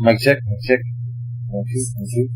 Mic check, mic check. 1, 2, 1, 2.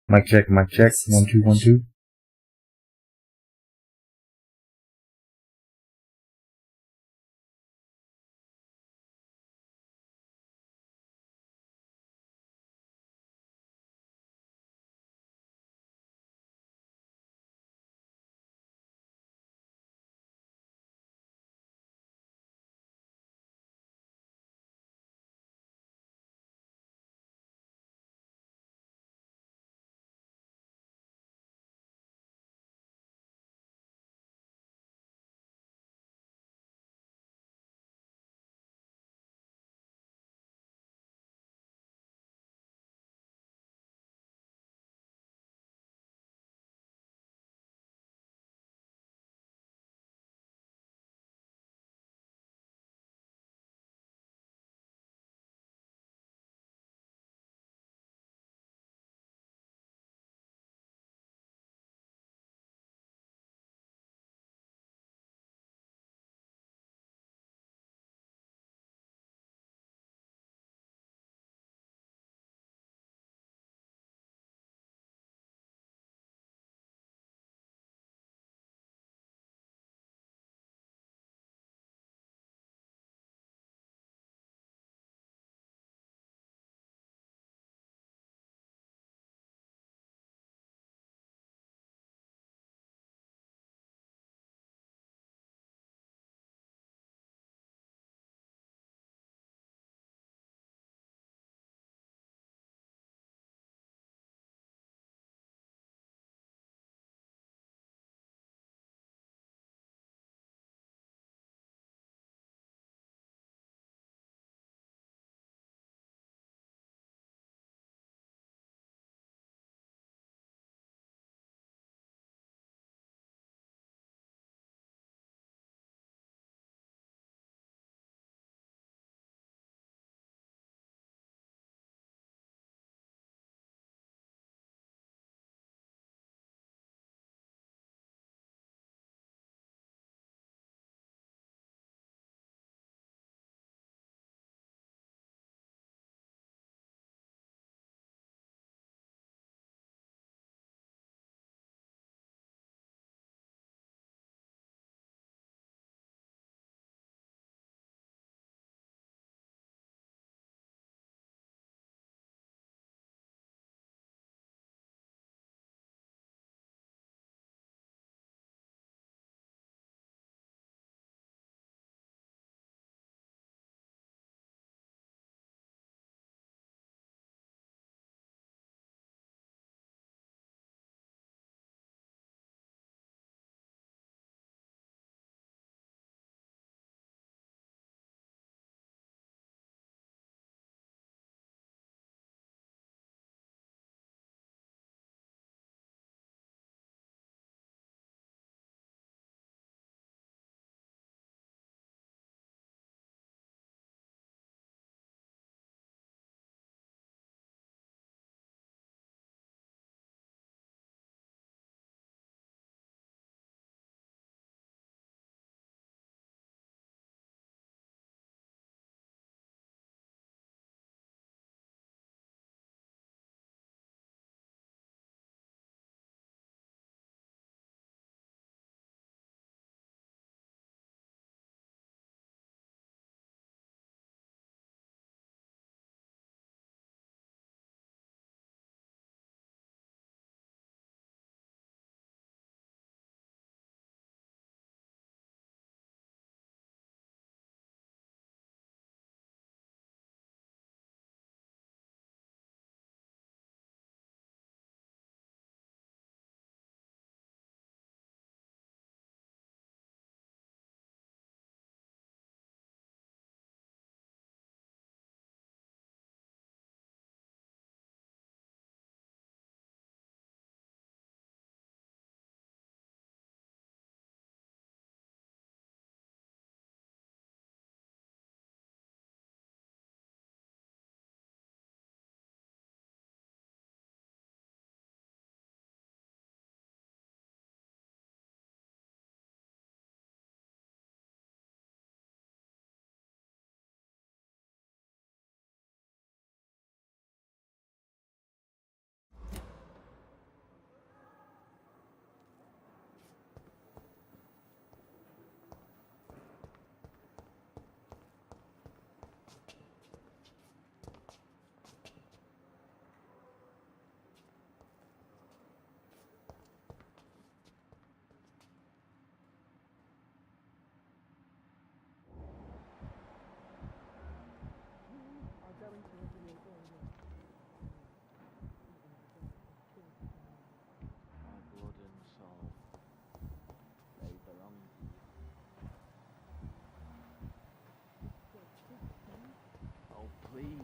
Mic check, mic check. 1, 2, 1, 2.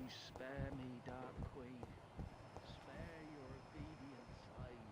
spare me, Dark Queen. Spare your obedient slave.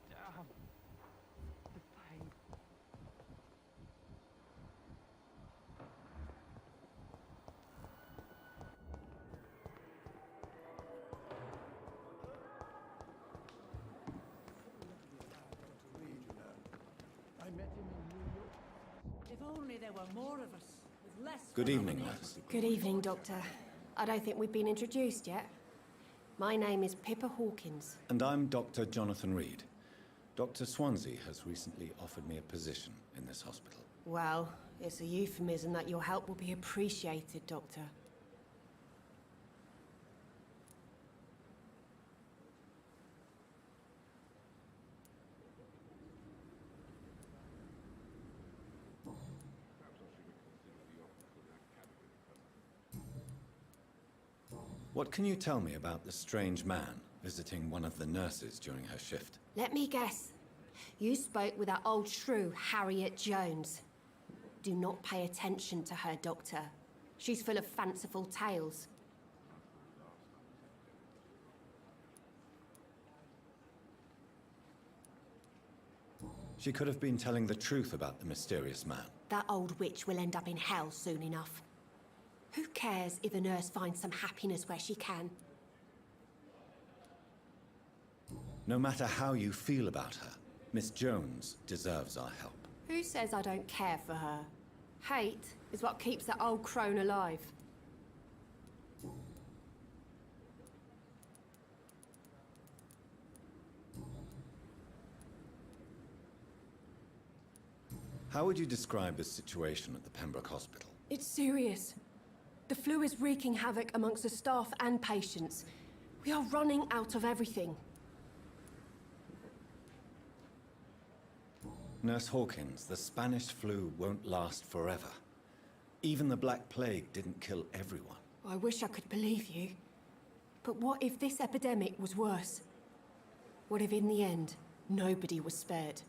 Damn. The pain. I met him in New York. If only there were more of us, with less... Good evening, nurse. Good evening, Doctor. I don't think we've been introduced yet. My name is Pippa Hawkins. And I'm Dr. Jonathan Reed. Dr. Swansea has recently offered me a position in this hospital. Well, it's a euphemism that your help will be appreciated, Doctor. What can you tell me about the strange man visiting one of the nurses during her shift? Let me guess. You spoke with that old shrew, Harriet Jones. Do not pay attention to her, Doctor. She's full of fanciful tales. She could have been telling the truth about the mysterious man. That old witch will end up in hell soon enough. Who cares if a nurse finds some happiness where she can? No matter how you feel about her, Miss Jones deserves our help. Who says I don't care for her? Hate is what keeps that old crone alive. How would you describe the situation at the Pembroke Hospital? It's serious. The flu is wreaking havoc amongst the staff and patients. We are running out of everything. Nurse Hawkins, the Spanish flu won't last forever. Even the Black Plague didn't kill everyone. I wish I could believe you. But what if this epidemic was worse? What if in the end, nobody was spared?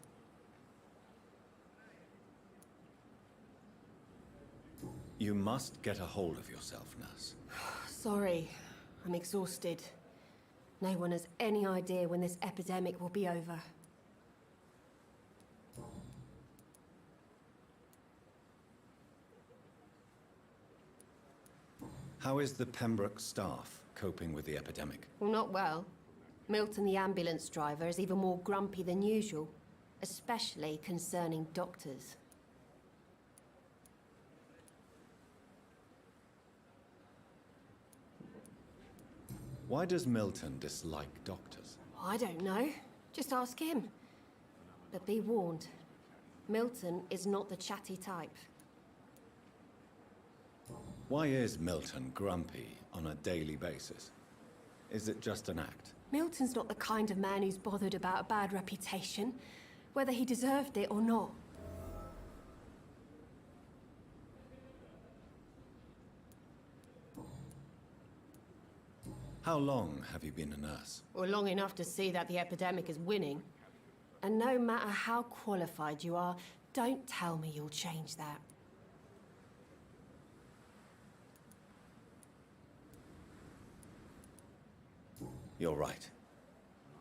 You must get a hold of yourself, nurse. Sorry, I'm exhausted. No one has any idea when this epidemic will be over. How is the Pembroke staff coping with the epidemic? Well, not well. Milton, the ambulance driver, is even more grumpy than usual, especially concerning doctors. Why does Milton dislike doctors? I don't know. Just ask him. But be warned, Milton is not the chatty type. Why is Milton grumpy on a daily basis? Is it just an act? Milton's not the kind of man who's bothered about a bad reputation, whether he deserved it or not. How long have you been a nurse? Or long enough to see that the epidemic is winning. And no matter how qualified you are, don't tell me you'll change that. You're right.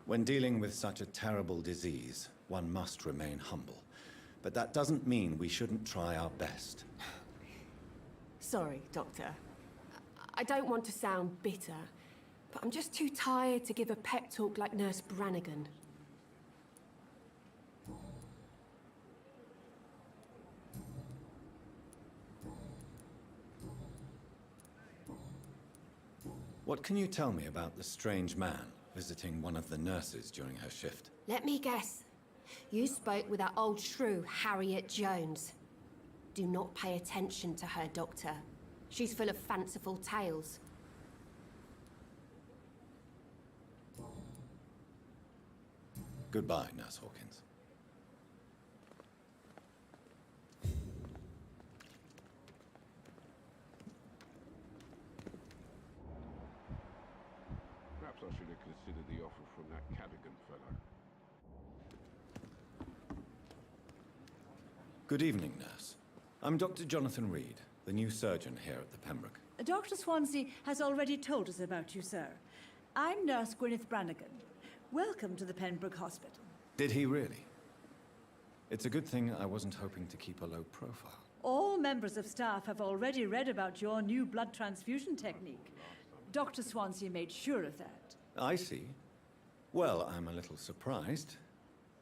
When dealing with such a terrible disease, one must remain humble. But that doesn't mean we shouldn't try our best. Sorry, Doctor. I don't want to sound bitter, but I'm just too tired to give a pep talk like Nurse Brannigan. What can you tell me about the strange man visiting one of the nurses during her shift? Let me guess. You spoke with that old shrew, Harriet Jones. Do not pay attention to her, Doctor. She's full of fanciful tales. Goodbye, Nurse Hawkins. Perhaps I should have considered the offer from that Cadogan fellow. Good evening, nurse. I'm Dr. Jonathan Reed, the new surgeon here at the Pembroke. Dr. Swansea has already told us about you, sir. I'm Nurse Gwyneth Brannigan. Welcome to the Pembroke Hospital. Did he really? It's a good thing I wasn't hoping to keep a low profile. All members of staff have already read about your new blood transfusion technique. Dr. Swansea made sure of that. I see. Well, I'm a little surprised,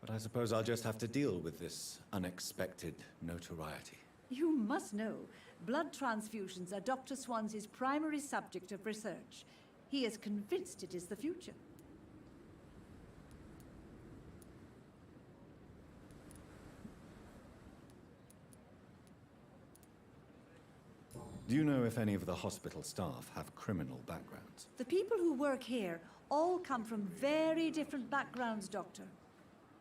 but I suppose I'll just have to deal with this unexpected notoriety. You must know, blood transfusions are Dr. Swansea's primary subject of research. He is convinced it is the future. Do you know if any of the hospital staff have criminal backgrounds? The people who work here all come from very different backgrounds, Doctor.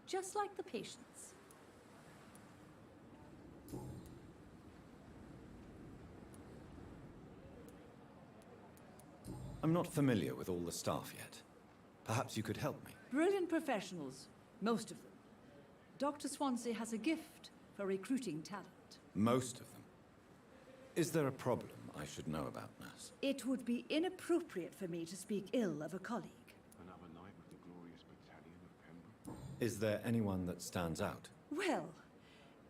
Just like the patients. I'm not familiar with all the staff yet. Perhaps you could help me. Brilliant professionals, most of them. Dr. Swansea has a gift for recruiting talent. Most of them. Is there a problem I should know about, nurse? It would be inappropriate for me to speak ill of a colleague. Another night with the glorious battalion of Pembroke. Is there anyone that stands out? Well,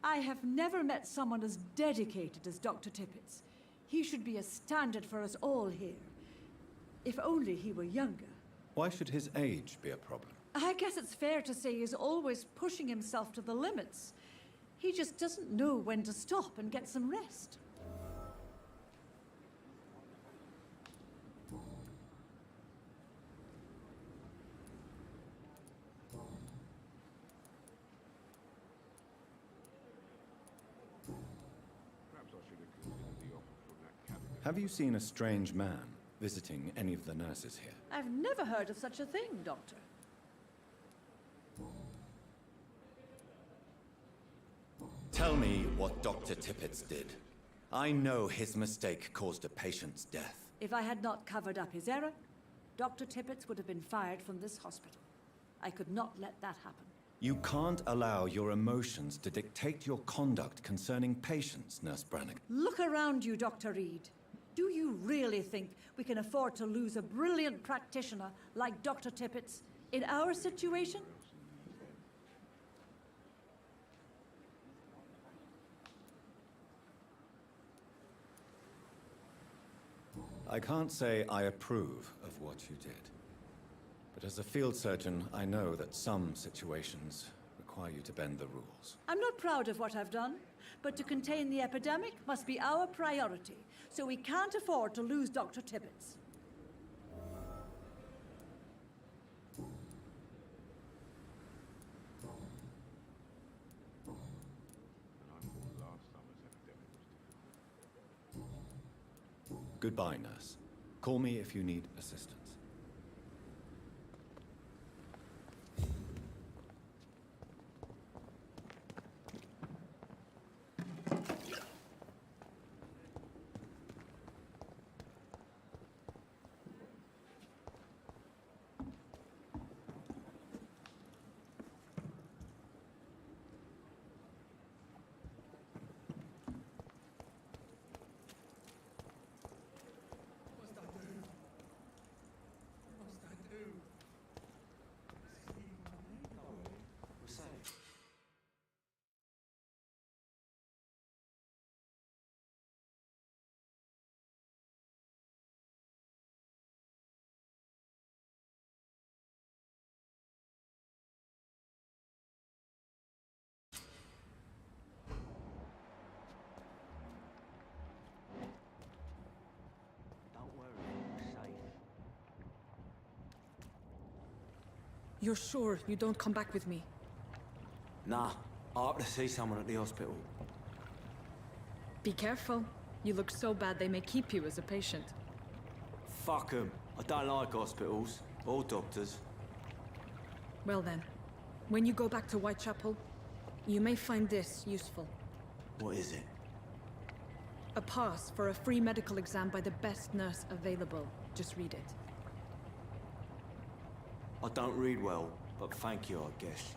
I have never met someone as dedicated as Dr. Tippett's. He should be a standard for us all here. If only he were younger. Why should his age be a problem? I guess it's fair to say he's always pushing himself to the limits. He just doesn't know when to stop and get some rest. Perhaps I should have considered the offer from that Cadogan. Have you seen a strange man visiting any of the nurses here? I've never heard of such a thing, Doctor. Tell me what Dr. Tippett did. I know his mistake caused a patient's death. If I had not covered up his error, Dr. Tippett would have been fired from this hospital. I could not let that happen. You can't allow your emotions to dictate your conduct concerning patients, Nurse Brannigan. Look around you, Dr. Reed. Do you really think we can afford to lose a brilliant practitioner like Dr. Tippett's in our situation? I can't say I approve of what you did. But as a field surgeon, I know that some situations require you to bend the rules. I'm not proud of what I've done, but to contain the epidemic must be our priority, so we can't afford to lose Dr. Tippett's. And I thought last summer's epidemic was different. Goodbye, nurse. Call me if you need assistance. Don't worry, we're safe. You're sure you don't come back with me? Nah, I have to see someone at the hospital. Be careful. You look so bad they may keep you as a patient. Fuck 'em. I don't like hospitals or doctors. Well then, when you go back to Whitechapel, you may find this useful. What is it? A pass for a free medical exam by the best nurse available. Just read it. I don't read well, but thank you, I guess.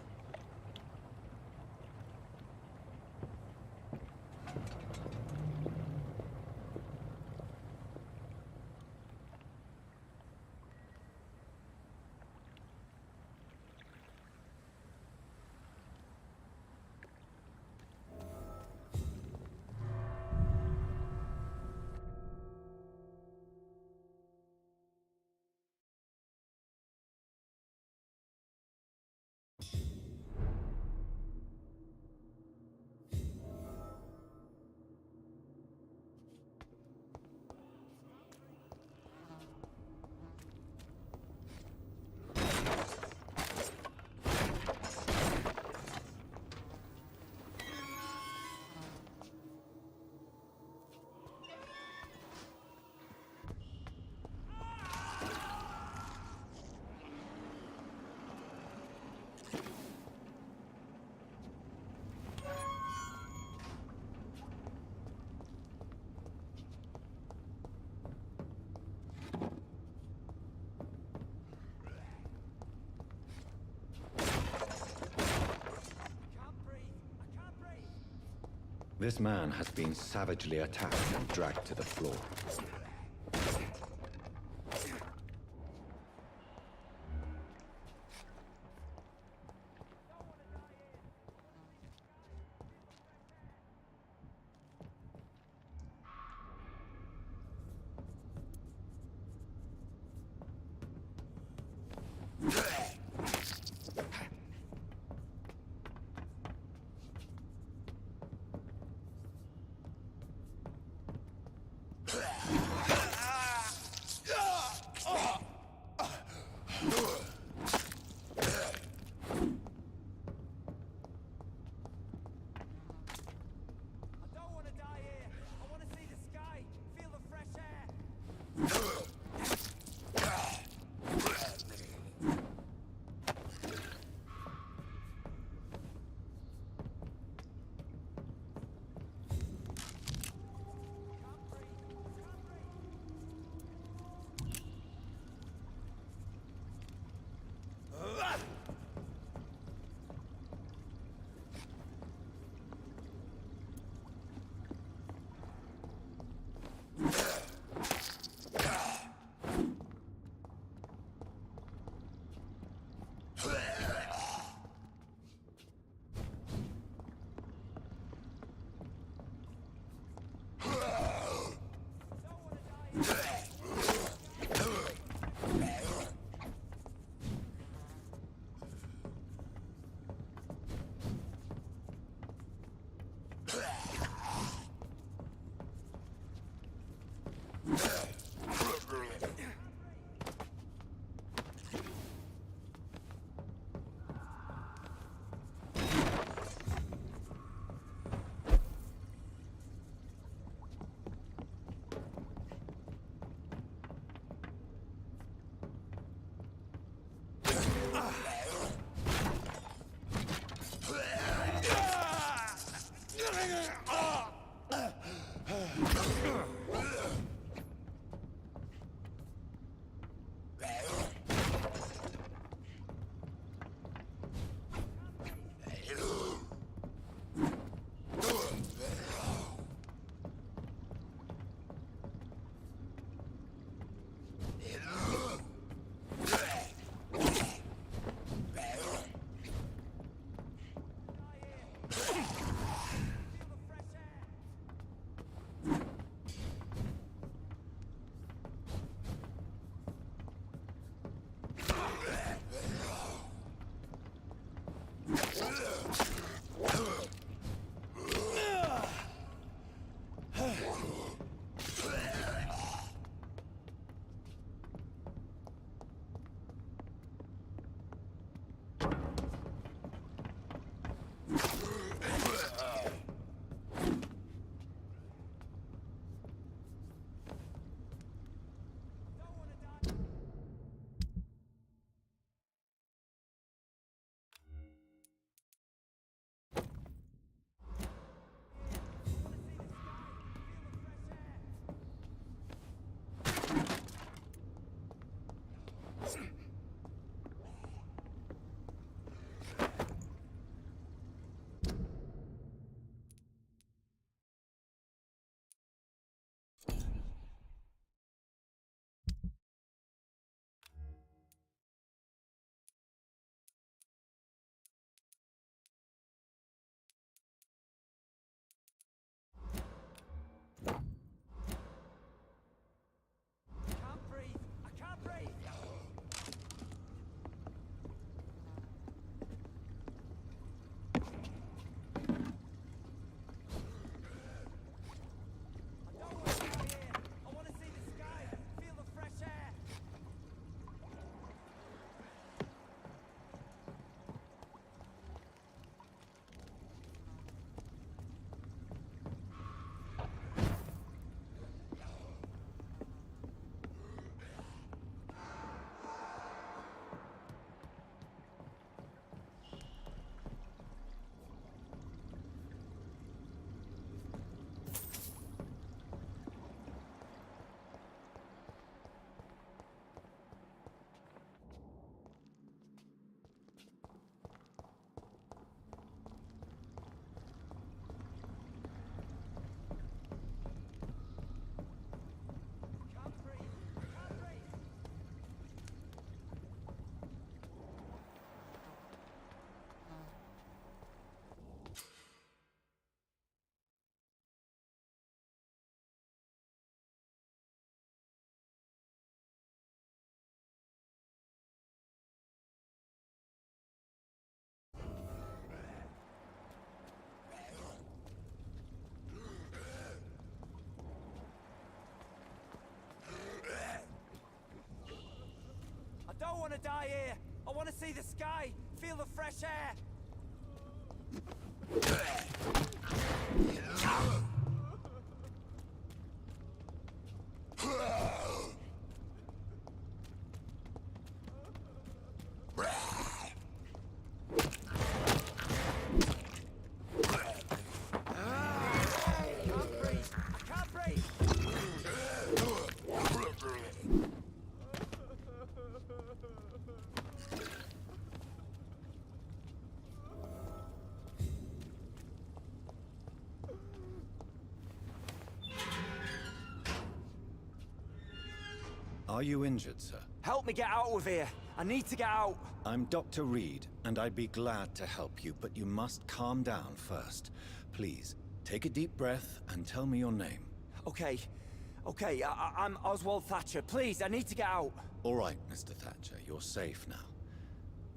This man has been savagely attacked and dragged to the floor. want to die here. I want to see the sky, feel the fresh air. Are you injured, sir? Help me get out of here. I need to get out. I'm Dr. Reed, and I'd be glad to help you, but you must calm down first. Please, take a deep breath and tell me your name. Okay. I'm Oswald Thatcher. Please, I need to get out. All right, Mr. Thatcher, you're safe now.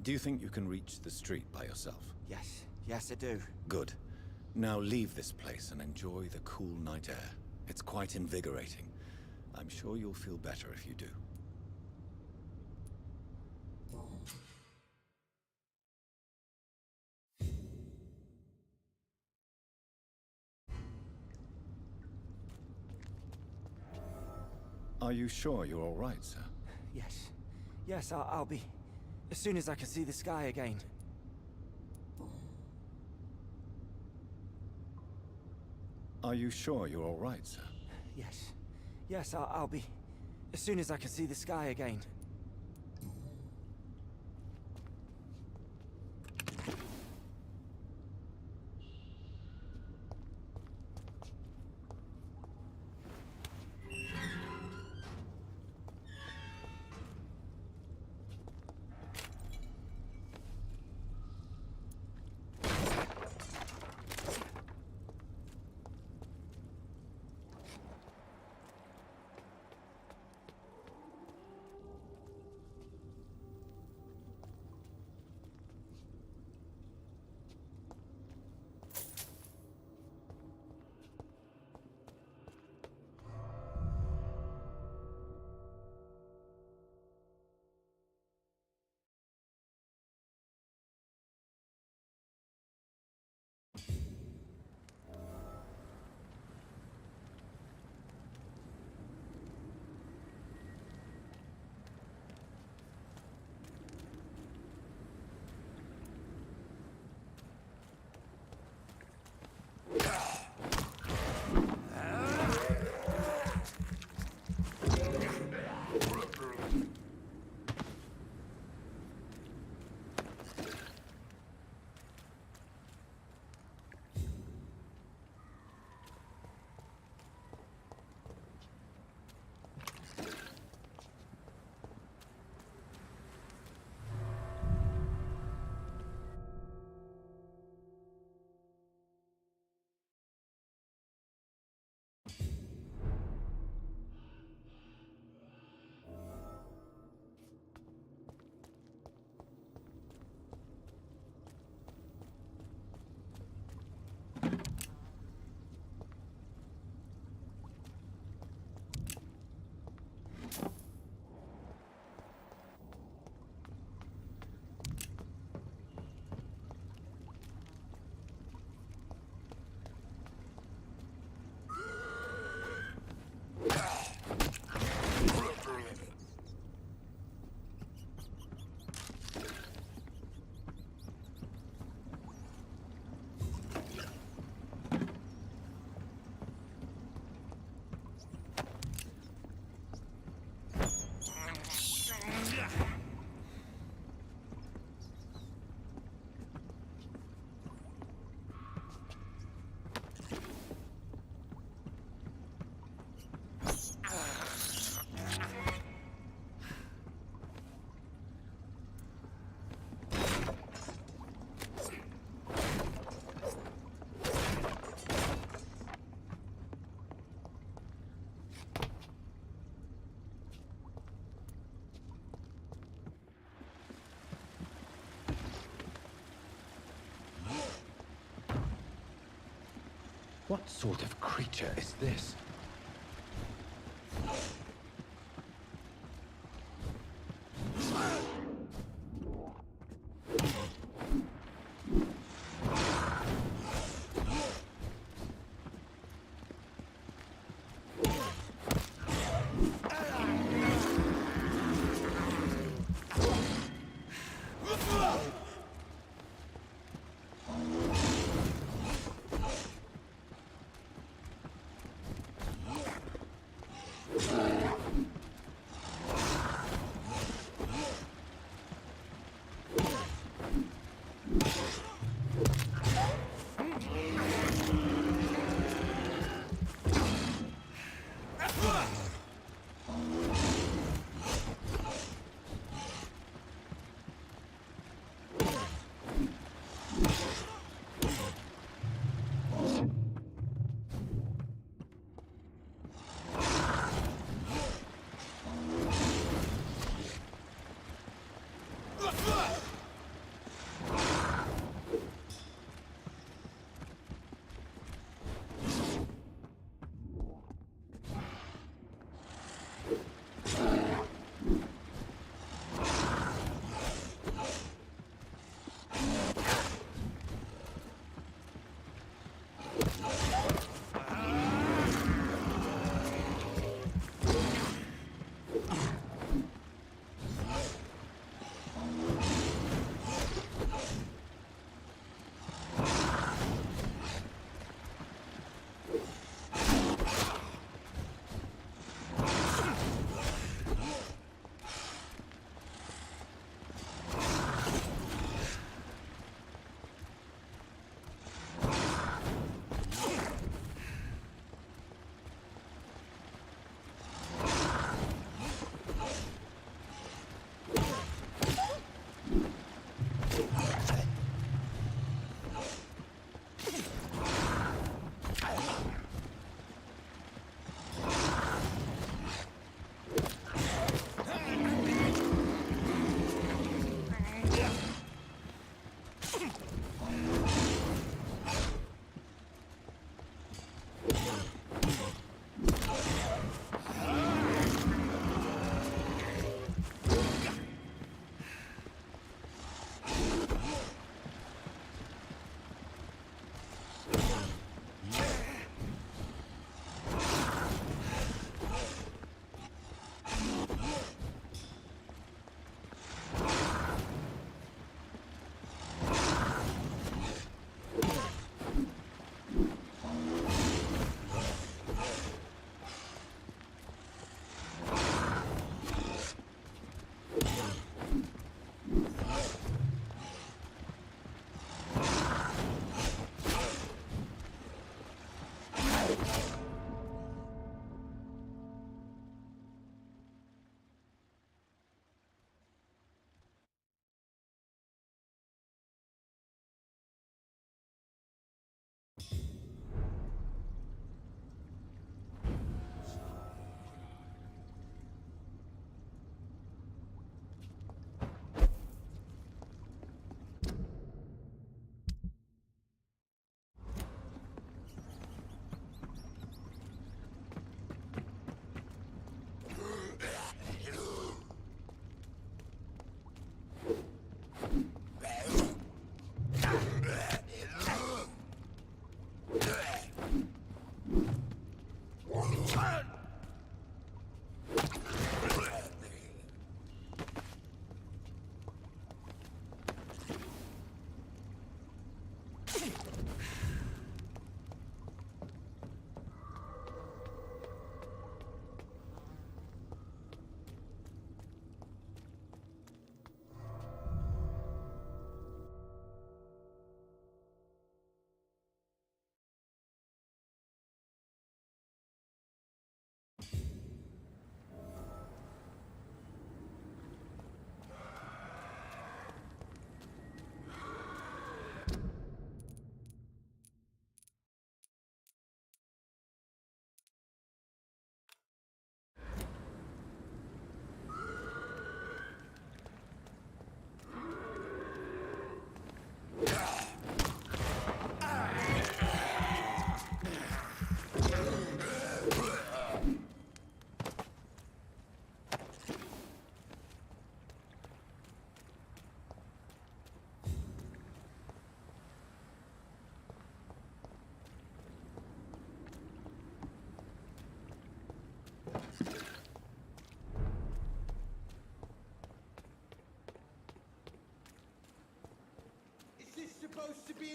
Do you think you can reach the street by yourself? Yes, I do. Good. Now leave this place and enjoy the cool night air. It's quite invigorating. I'm sure you'll feel better if you do. Are you sure you're all right, sir? Yes, I'll be... as soon as I can see the sky again. Are you sure you're all right, sir? Yes, I'll be... as soon as I can see the sky again. What sort of creature is this?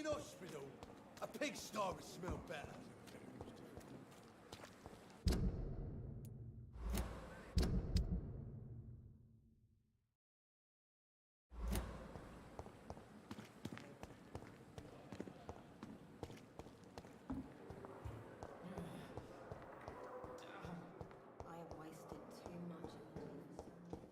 fucking hospital. A pigsty would smell better. I have wasted too much energy for so long.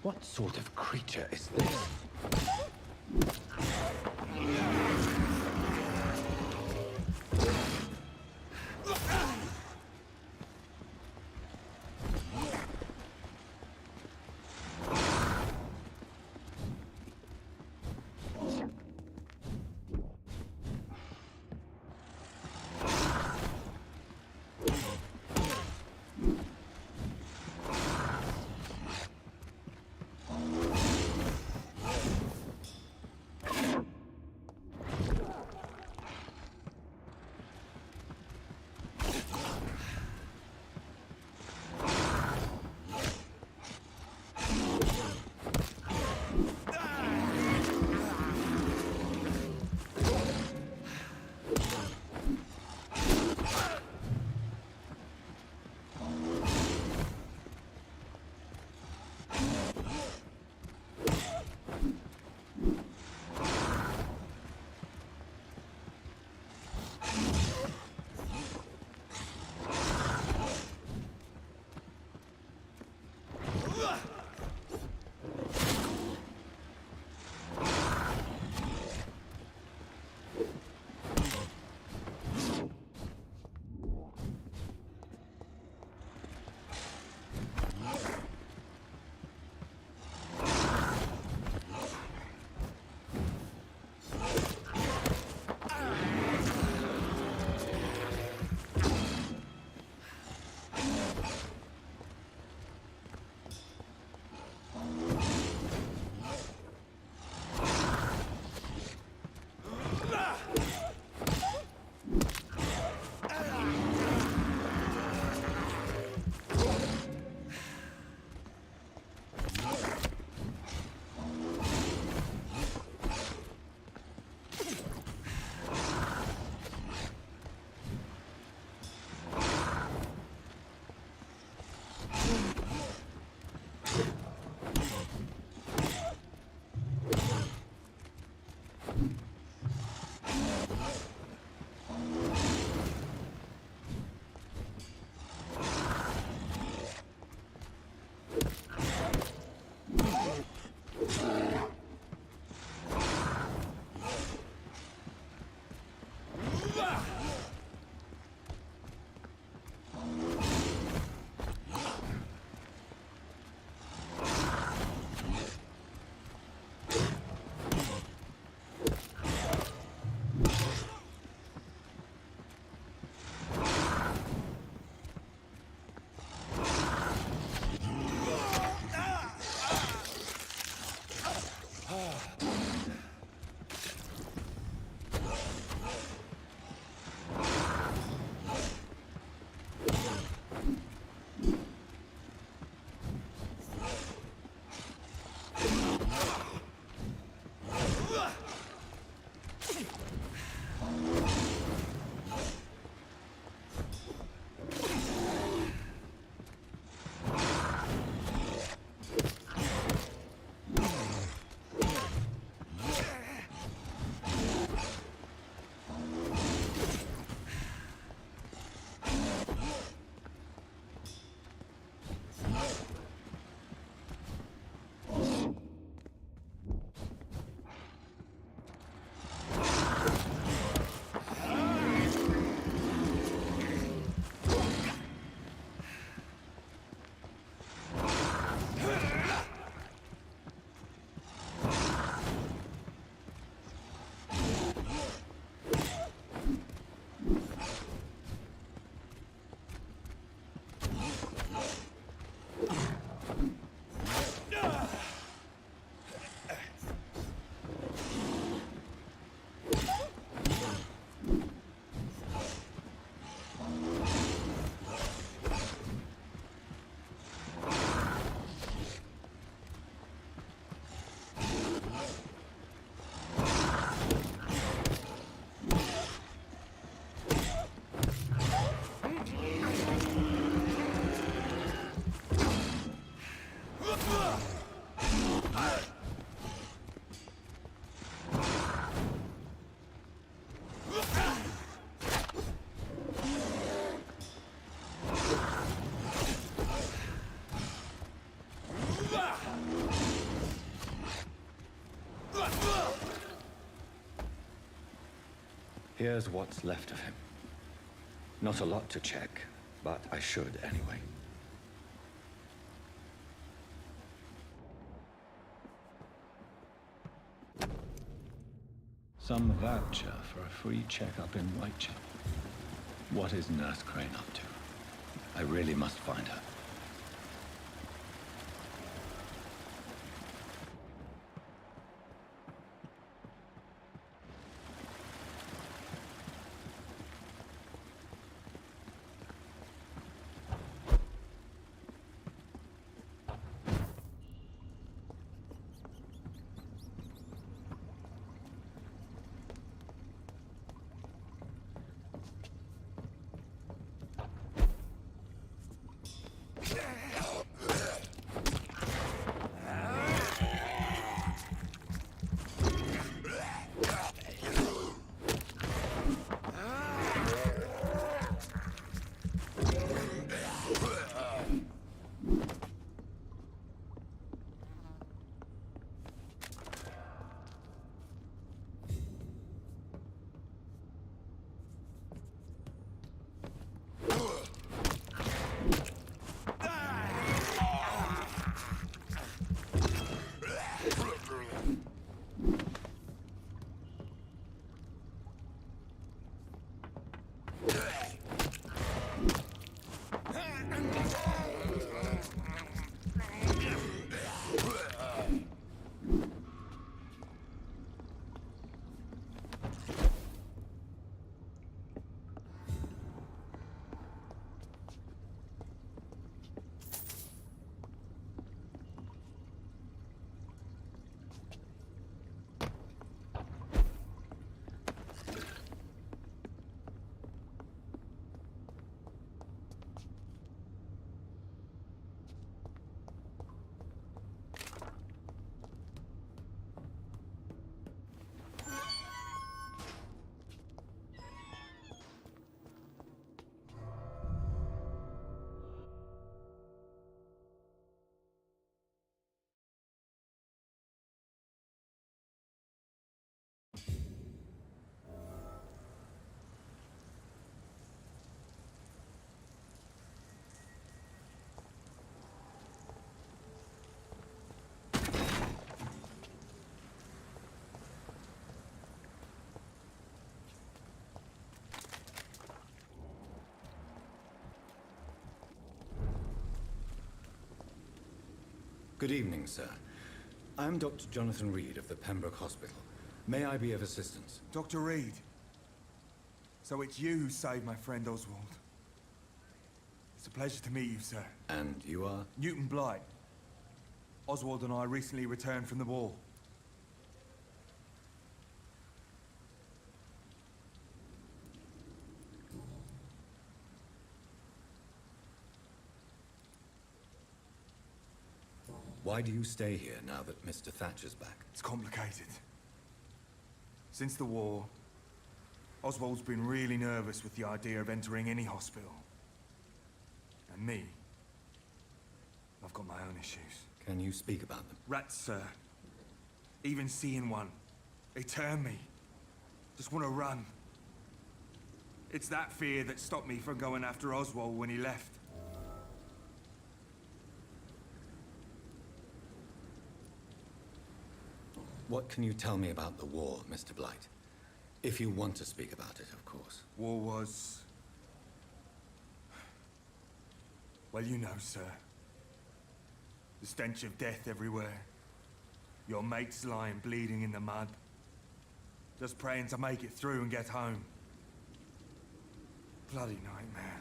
What sort of creature is this? Here's what's left of him. Not a lot to check, but I should anyway. Some voucher for a free checkup in Whitechapel. What is Nurse Crane up to? I really must find her. Good evening, sir. I'm Dr. Jonathan Reed of the Pembroke Hospital. May I be of assistance? Dr. Reed. So it's you who saved my friend Oswald. It's a pleasure to meet you, sir. And you are? Newton Blight. Oswald and I recently returned from the war. Why do you stay here now that Mr. Thatcher's back? It's complicated. Since the war, Oswald's been really nervous with the idea of entering any hospital. And me, I've got my own issues. Can you speak about them? Rats, sir. Even seeing one, they turn me. Just want to run. It's that fear that stopped me from going after Oswald when he left. What can you tell me about the war, Mr. Blight? If you want to speak about it, of course. War was... well, you know, sir. The stench of death everywhere. Your mates lying bleeding in the mud. Just praying to make it through and get home. Bloody nightmare.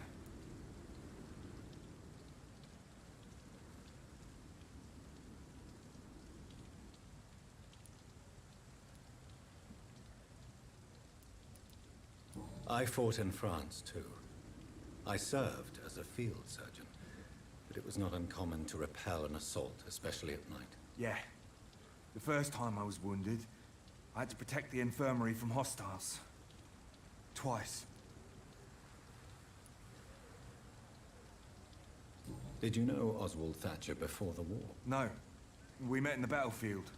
I fought in France, too. I served as a field surgeon, but it was not uncommon to repel an assault, especially at night. Yeah. The first time I was wounded, I had to protect the infirmary from hostiles. Twice. Did you know Oswald Thatcher before the war? No. We met in the battlefield.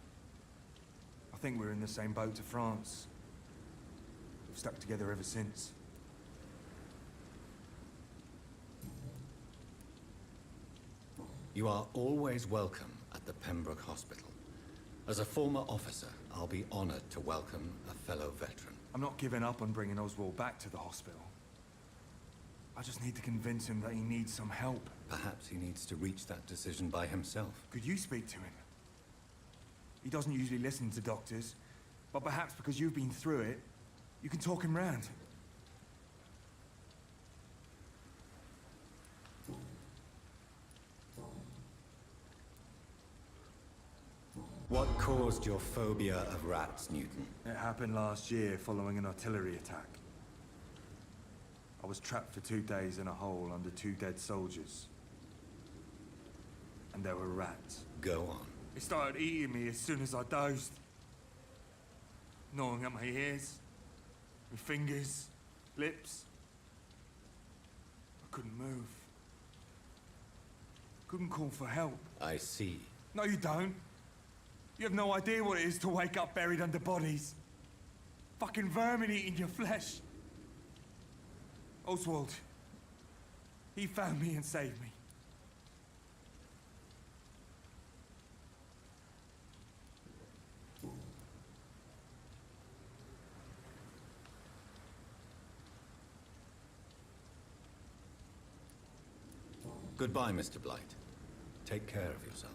I think we were in the same boat to France. We've stuck together ever since. You are always welcome at the Pembroke Hospital. As a former officer, I'll be honored to welcome a fellow veteran. I'm not giving up on bringing Oswald back to the hospital. I just need to convince him that he needs some help. Perhaps he needs to reach that decision by himself. Could you speak to him? He doesn't usually listen to doctors, but perhaps because you've been through it, you can talk him round. What caused your phobia of rats, Newton? It happened last year following an artillery attack. I was trapped for 2 days in a hole under 2 dead soldiers. And there were rats. Go on. It started eating me as soon as I dozed. Gnawing at my ears, my fingers, lips. I couldn't move. Couldn't call for help. I see. No, you don't. You have no idea what it is to wake up buried under bodies. Fucking vermin eating your flesh. Oswald. He found me and saved me. Goodbye, Mr. Blight. Take care of yourself.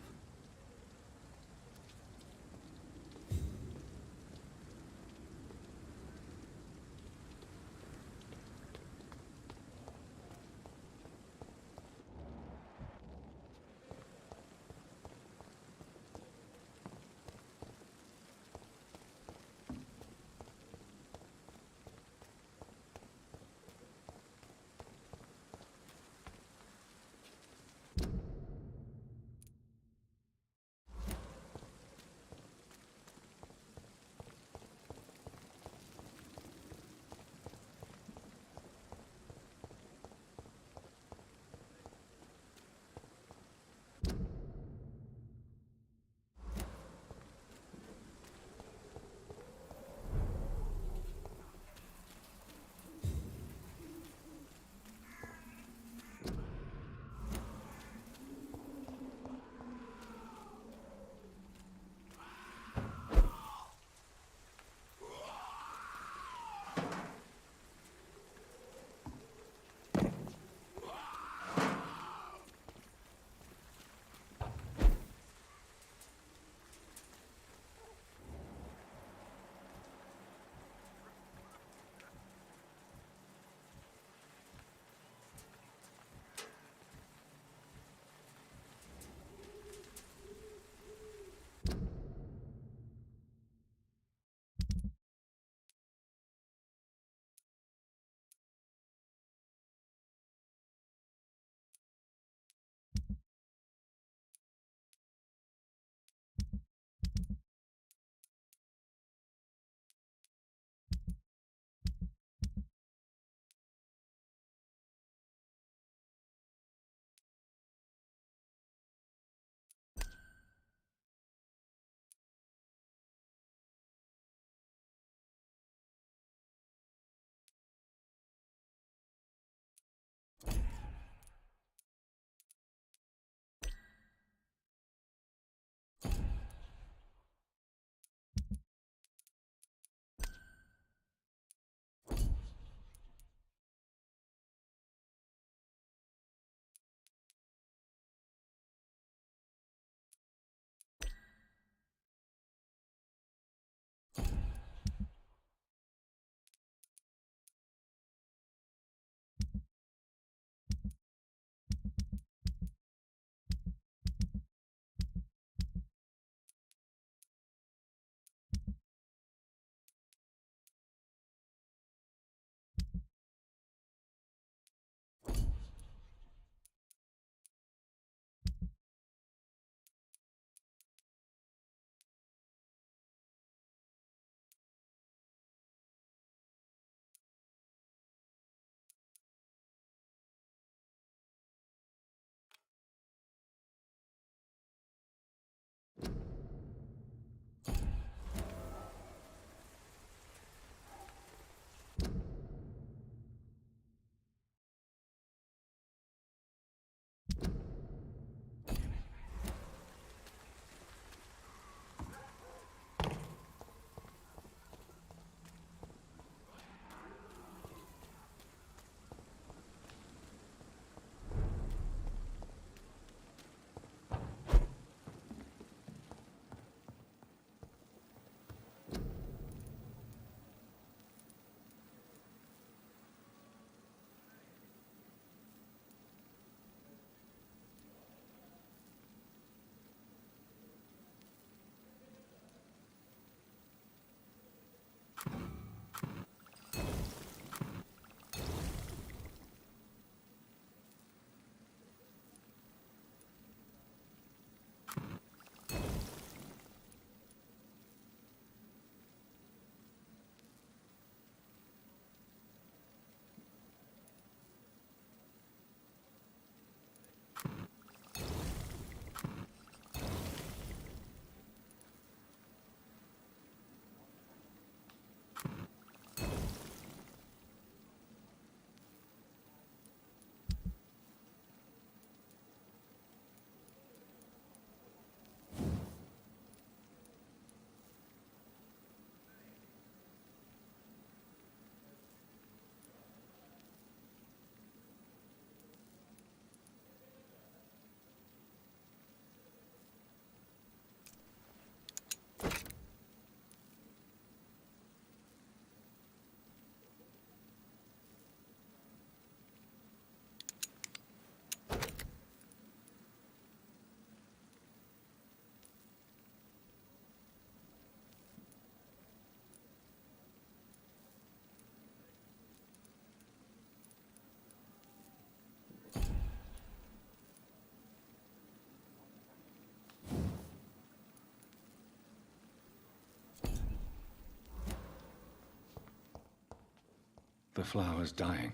The flower's dying.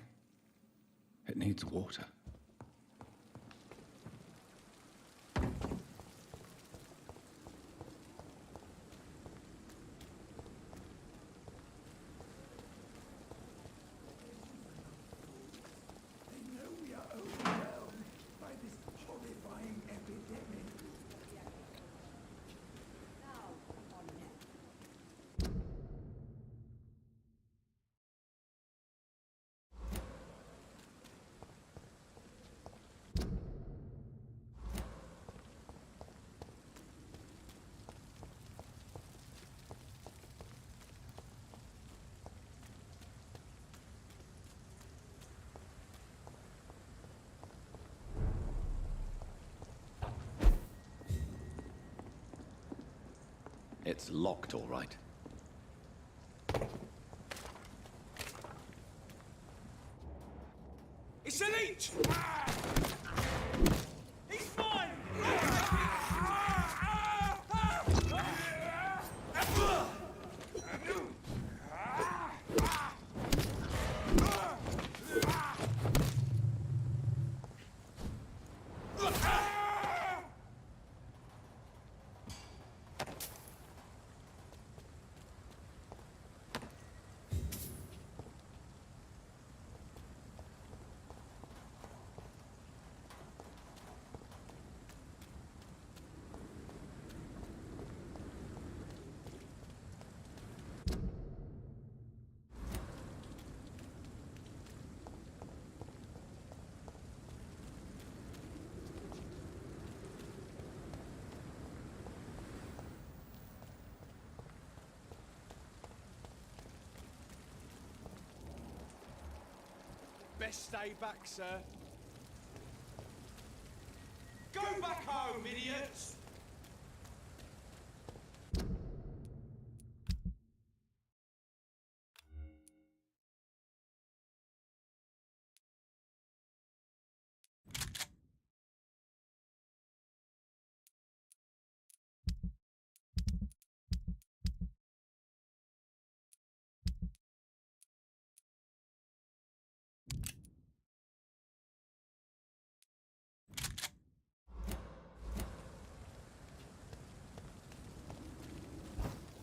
It needs water. It's locked, all right. It's a leech! He's mine! Best stay back, sir. Go back home, idiots!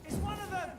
It's one of them!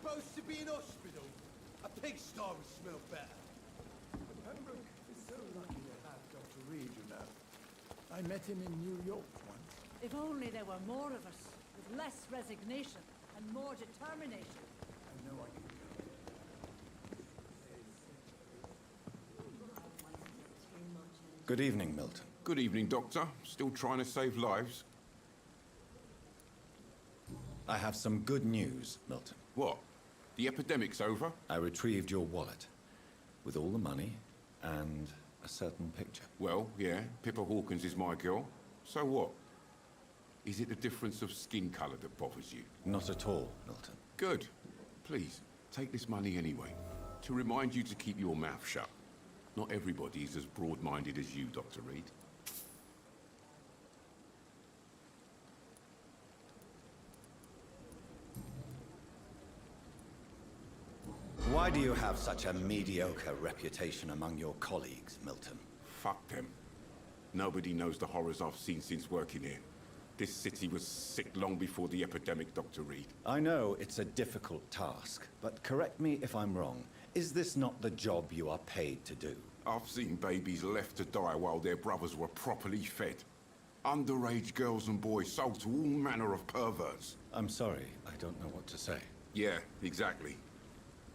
supposed to be an hospital? A pigsty would smell better. Pembroke is so lucky to have Dr. Reed, you know. I met him in New York once. If only there were more of us, with less resignation and more determination. I know I can go. Good evening, Milton. Good evening, Doctor. Still trying to save lives? I have some good news, Milton. What? The epidemic's over? I retrieved your wallet, with all the money and a certain picture. Well, yeah, Pippa Hawkins is my girl. So what? Is it the difference of skin colour that bothers you? Not at all, Milton. Good. Please, take this money anyway. To remind you to keep your mouth shut. Not everybody is as broad-minded as you, Dr. Reed. Why do you have such a mediocre reputation among your colleagues, Milton? Fuck them. Nobody knows the horrors I've seen since working here. This city was sick long before the epidemic, Dr. Reed. I know it's a difficult task, but correct me if I'm wrong. Is this not the job you are paid to do? I've seen babies left to die while their brothers were properly fed. Underage girls and boys sold to all manner of perverts. I'm sorry, I don't know what to say. Yeah, exactly.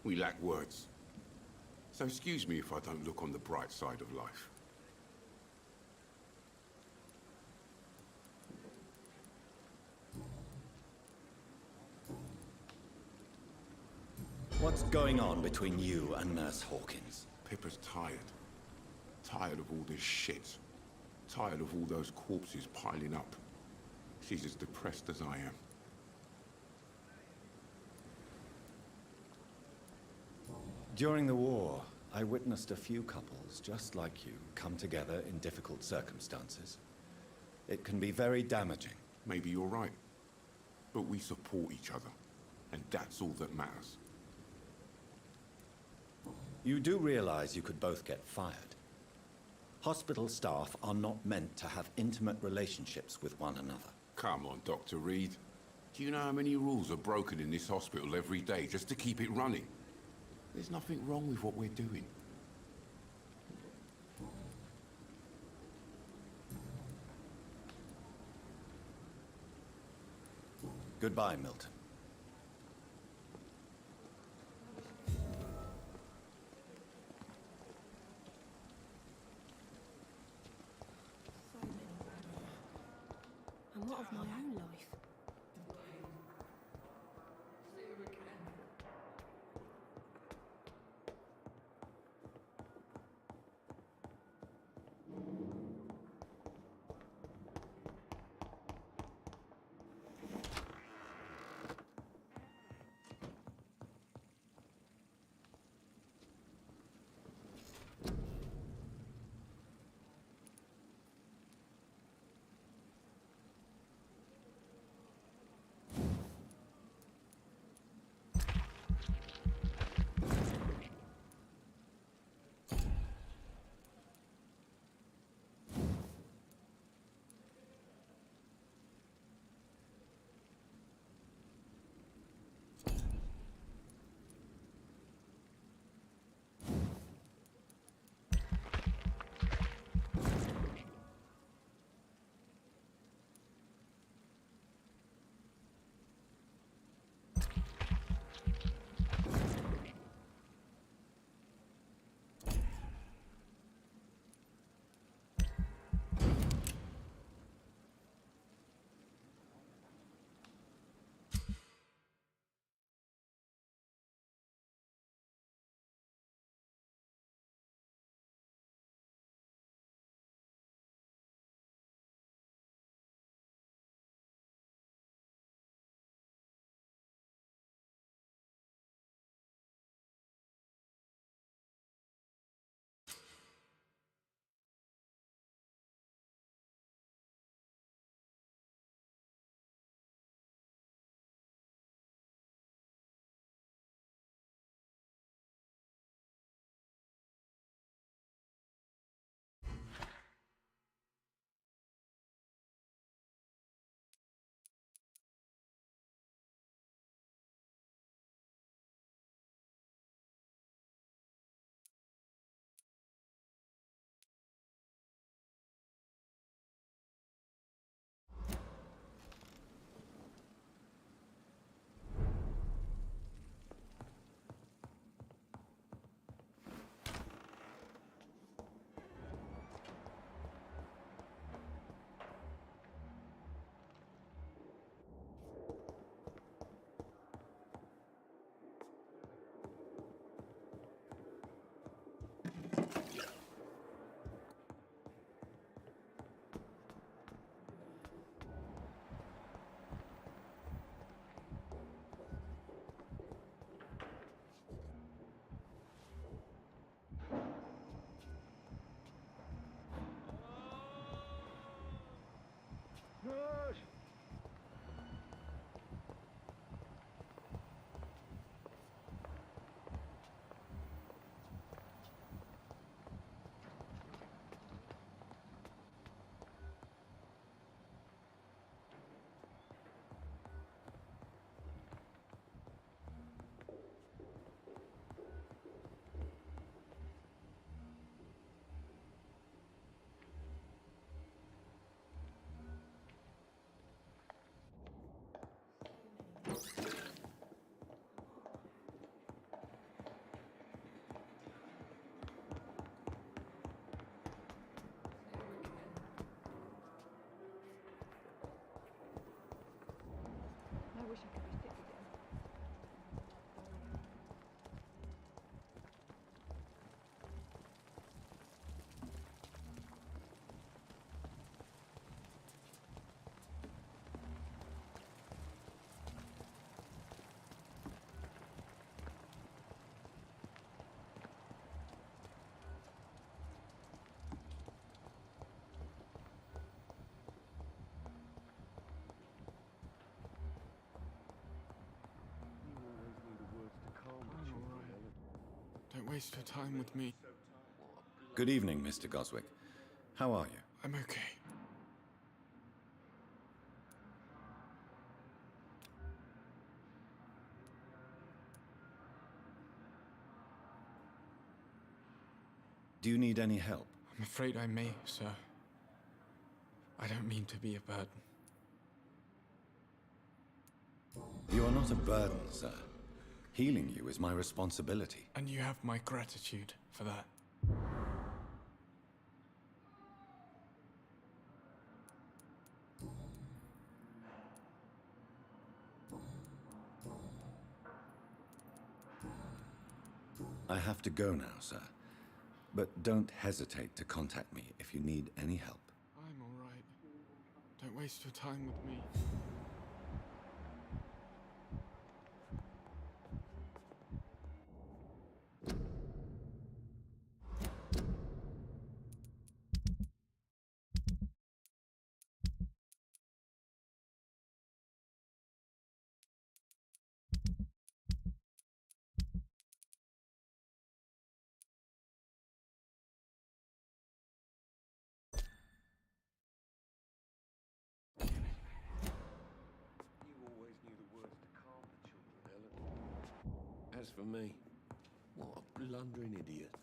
We lack words. So excuse me if I don't look on the bright side of life. What's going on between you and Nurse Hawkins? Pippa's tired. Tired of all this shit. Tired of all those corpses piling up. She's as depressed as I am. During the war, I witnessed a few couples just like you come together in difficult circumstances. It can be very damaging. Maybe you're right. But we support each other. And that's all that matters. You do realize you could both get fired. Hospital staff are not meant to have intimate relationships with one another. Come on, Dr. Reed. Do you know how many rules are broken in this hospital every day just to keep it running? There's nothing wrong with what we're doing. Goodbye, Milton. And what of my own life? I wish I could be sick again. Don't waste your time with me. Good evening, Mr. Goswick. How are you? I'm okay. Do you need any help? I'm afraid I may, sir. I don't mean to be a burden. You are not a burden, sir. Healing you is my responsibility. And you have my gratitude for that. I have to go now, sir. But don't hesitate to contact me if you need any help. I'm all right. Don't waste your time with me. As for me, what a blundering idiot.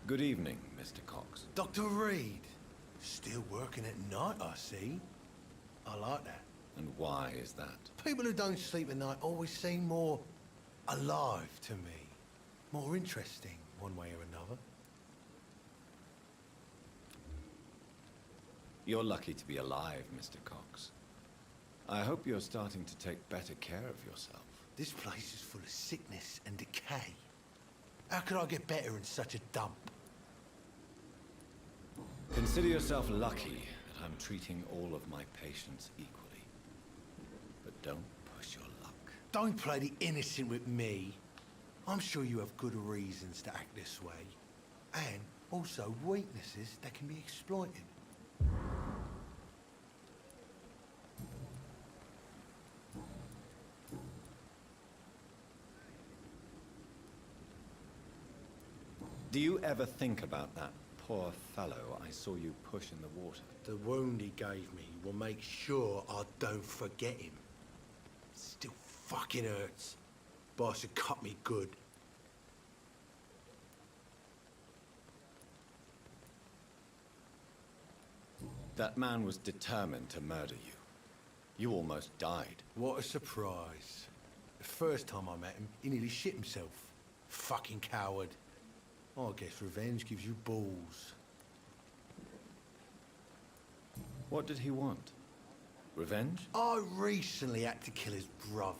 Good evening, Mr. Cox. Dr. Reed, still working at night, I see. I like that. And why is that? People who don't sleep at night always seem more alive to me. More interesting. one way or another. You're lucky to be alive, Mr. Cox. I hope you're starting to take better care of yourself. This place is full of sickness and decay. How could I get better in such a dump? Consider yourself lucky that I'm treating all of my patients equally. But don't push your luck. Don't play the innocent with me. I'm sure you have good reasons to act this way. And also weaknesses that can be exploited. Do you ever think about that poor fellow I saw you push in the water? The wound he gave me will make sure I don't forget him. Still fucking hurts. Boss had cut me good. That man was determined to murder you. You almost died. What a surprise. The first time I met him, he nearly shit himself. Fucking coward. I guess revenge gives you balls. What did he want? Revenge? I recently had to kill his brother.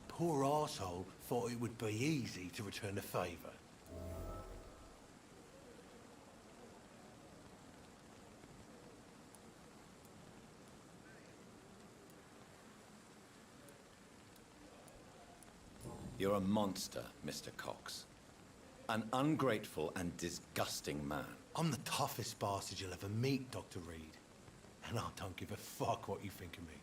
Poor arsehole thought it would be easy to return the favour. You're a monster, Mr. Cox. An ungrateful and disgusting man. I'm the toughest bastard you'll ever meet, Dr. Reed. And I don't give a fuck what you think of me.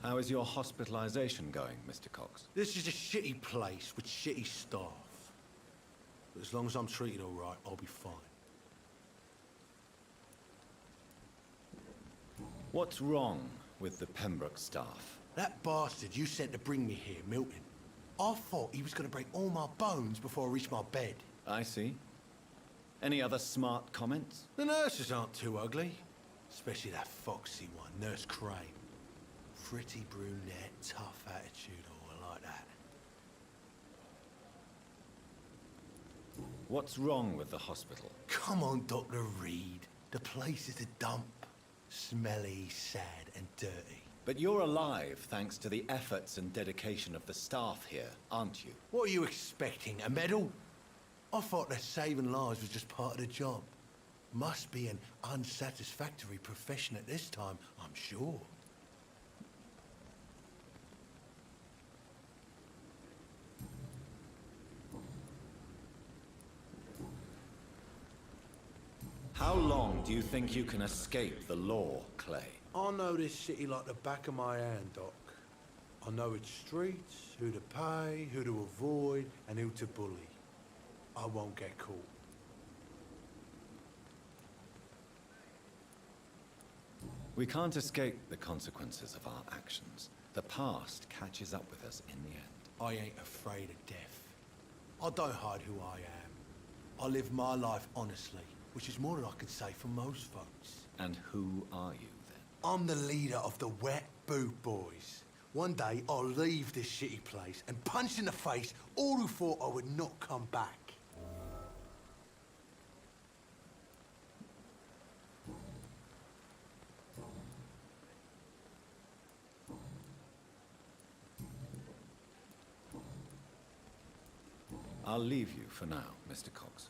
How is your hospitalization going, Mr. Cox? This is a shitty place with shitty staff. But as long as I'm treated all right, I'll be fine. What's wrong with the Pembroke staff? That bastard you sent to bring me here, Milton. I thought he was going to break all my bones before I reached my bed. I see. Any other smart comments? The nurses aren't too ugly. Especially that foxy one, Nurse Crane. Pretty brunette, tough attitude, all like that. What's wrong with the hospital? Come on, Dr. Reed. The place is a dump. Smelly, sad, and dirty. But you're alive thanks to the efforts and dedication of the staff here, aren't you? What are you expecting, a medal? I thought that saving lives was just part of the job. Must be an unsatisfactory profession at this time, I'm sure. How long do you think you can escape the law, Clay? I know this city like the back of my hand, Doc. I know its streets, who to pay, who to avoid, and who to bully. I won't get caught. We can't escape the consequences of our actions. The past catches up with us in the end. I ain't afraid of death. I don't hide who I am. I live my life honestly, which is more than I can say for most folks. And who are you, then? I'm the leader of the Wet Boot Boys. One day, I'll leave this shitty place and punch in the face all who thought I would not come back. I'll leave you for now, Mr. Cox.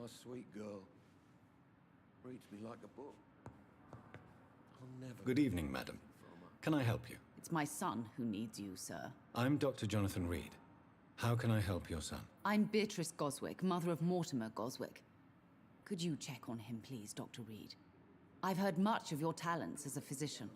Nice, sweet girl. Reads me like a book. I'll never... Good evening, madam. Can I help you? It's my son who needs you, sir. I'm Dr. Jonathan Reed. How can I help your son? I'm Beatrice Goswick, mother of Mortimer Goswick. Could you check on him, please, Dr. Reed? I've heard much of your talents as a physician.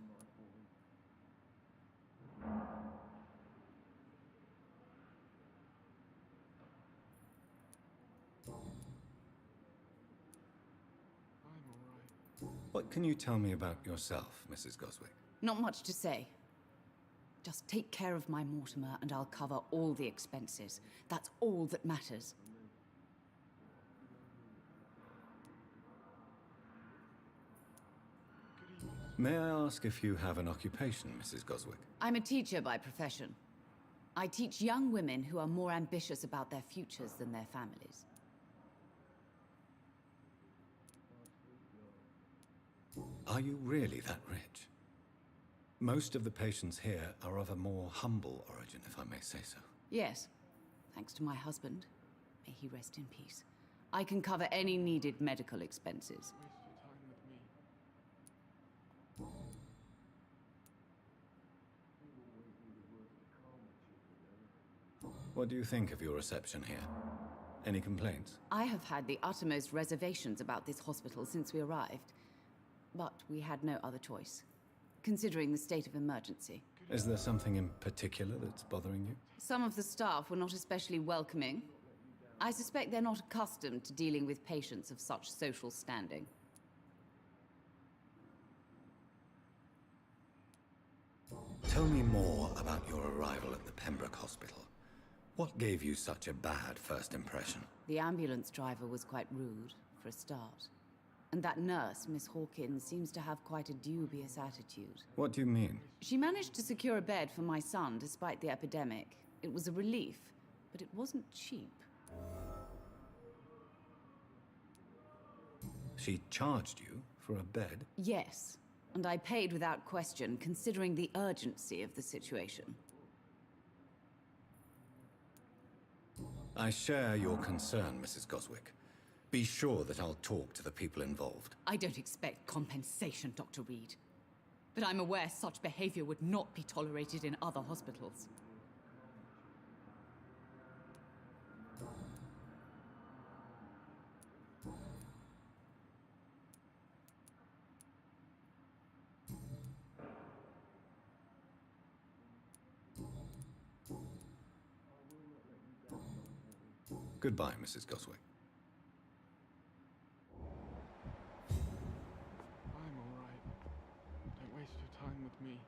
What can you tell me about yourself, Mrs. Goswick? Not much to say. Just take care of my Mortimer and I'll cover all the expenses. That's all that matters. May I ask if you have an occupation, Mrs. Goswick? I'm a teacher by profession. I teach young women who are more ambitious about their futures than their families. Are you really that rich? Most of the patients here are of a more humble origin, if I may say so. Yes, thanks to my husband. May he rest in peace. I can cover any needed medical expenses. What do you think of your reception here? Any complaints? I have had the uttermost reservations about this hospital since we arrived. But we had no other choice, considering the state of emergency. Is there something in particular that's bothering you? Some of the staff were not especially welcoming. I suspect they're not accustomed to dealing with patients of such social standing. Tell me more about your arrival at the Pembroke Hospital. What gave you such a bad first impression? The ambulance driver was quite rude, for a start. And that nurse, Miss Hawkins, seems to have quite a dubious attitude. What do you mean? She managed to secure a bed for my son despite the epidemic. It was a relief, but it wasn't cheap. She charged you for a bed? Yes, and I paid without question, considering the urgency of the situation. I share your concern, Mrs. Goswick. Be sure that I'll talk to the people involved. I don't expect compensation, Dr. Reed. But I'm aware such behavior would not be tolerated in other hospitals. Goodbye, Mrs. Goswick. I'm all right. Don't waste your time with me.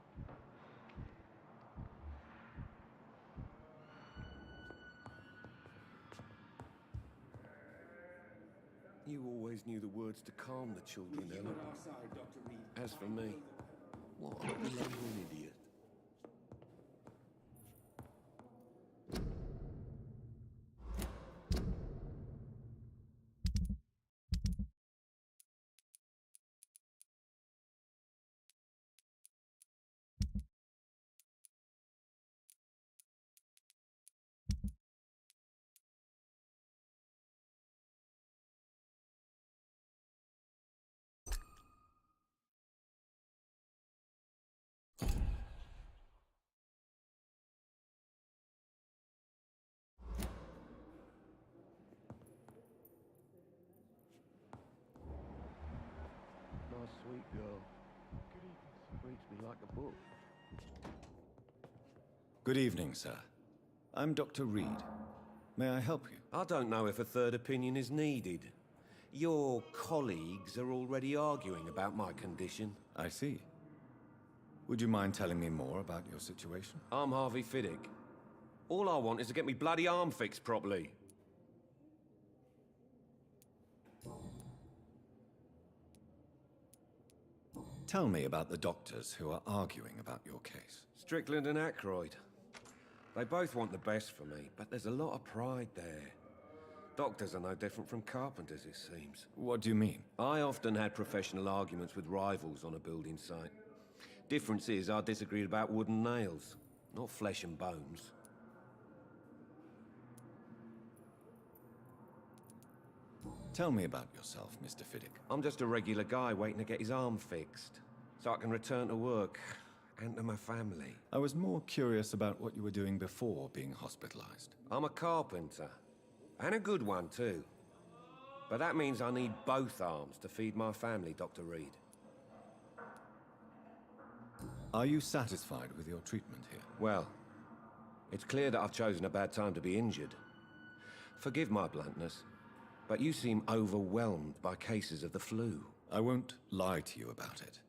You always knew the words to calm the children, Ellen. As for me, what a blundering idiot. Nice, sweet girl. Good evening, sir. Reads me like a book. Good evening, sir. I'm Dr. Reed. May I help you? I don't know if a third opinion is needed. Your colleagues are already arguing about my condition. I see. Would you mind telling me more about your situation? I'm Harvey Fiddick. All I want is to get me bloody arm fixed properly. Tell me about the doctors who are arguing about your case. Strickland and Aykroyd. They both want the best for me, but there's a lot of pride there. Doctors are no different from carpenters, it seems. What do you mean? I often had professional arguments with rivals on a building site. Difference is, I disagreed about wooden nails, not flesh and bones. Tell me about yourself, Mr. Fiddick. I'm just a regular guy waiting to get his arm fixed, so I can return to work and to my family. I was more curious about what you were doing before being hospitalized. I'm a carpenter, and a good one too. But that means I need both arms to feed my family, Dr. Reed. Are you satisfied with your treatment here? Well, it's clear that I've chosen a bad time to be injured. Forgive my bluntness, but you seem overwhelmed by cases of the flu. I won't lie to you about it.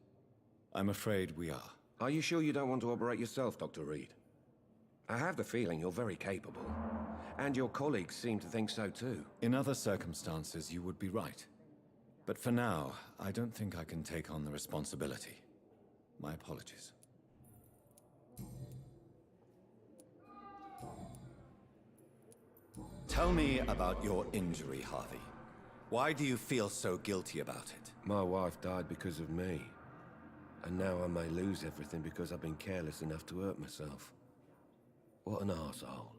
I'm afraid we are. Are you sure you don't want to operate yourself, Dr. Reed? I have the feeling you're very capable. And your colleagues seem to think so too. In other circumstances, you would be right. But for now, I don't think I can take on the responsibility. My apologies. Tell me about your injury, Harvey. Why do you feel so guilty about it? My wife died because of me. And now I may lose everything because I've been careless enough to hurt myself. What an arsehole.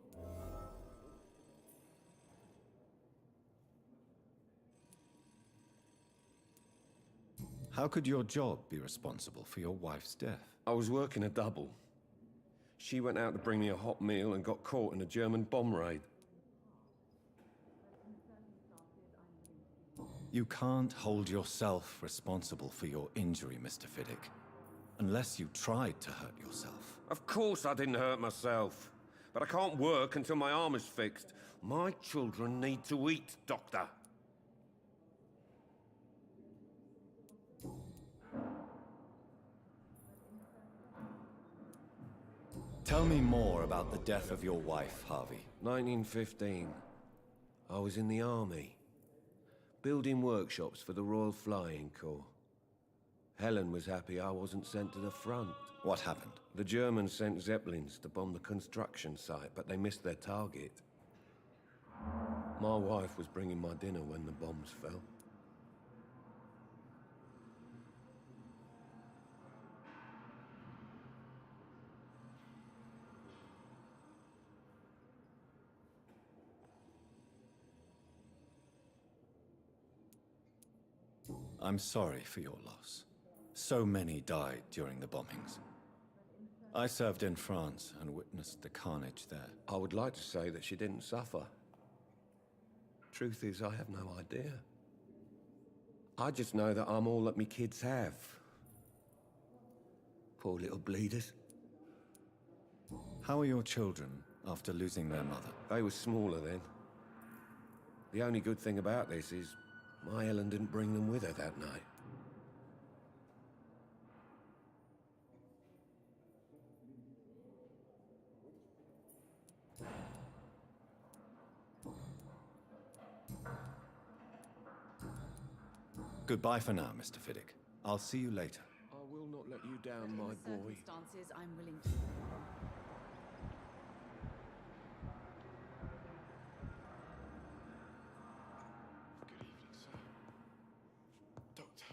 How could your job be responsible for your wife's death? I was working a double. She went out to bring me a hot meal and got caught in a German bomb raid. You can't hold yourself responsible for your injury, Mr. Fiddick, unless you tried to hurt yourself. Of course I didn't hurt myself. But I can't work until my arm is fixed. My children need to eat, Doctor. Tell me more about the death of your wife, Harvey. 1915. I was in the army, building workshops for the Royal Flying Corps. Helen was happy I wasn't sent to the front. What happened? The Germans sent Zeppelins to bomb the construction site, but they missed their target. My wife was bringing my dinner when the bombs fell. I'm sorry for your loss. So many died during the bombings. I served in France and witnessed the carnage there. I would like to say that she didn't suffer. Truth is, I have no idea. I just know that I'm all that me kids have. Poor little bleeders. How are your children after losing their mother? They were smaller then. The only good thing about this is my Ellen didn't bring them with her that night. Goodbye for now, Mr. Fiddick. I'll see you later. I will not let you down, my boy. Circumstances, I'm willing to. Good evening, sir. Doctor.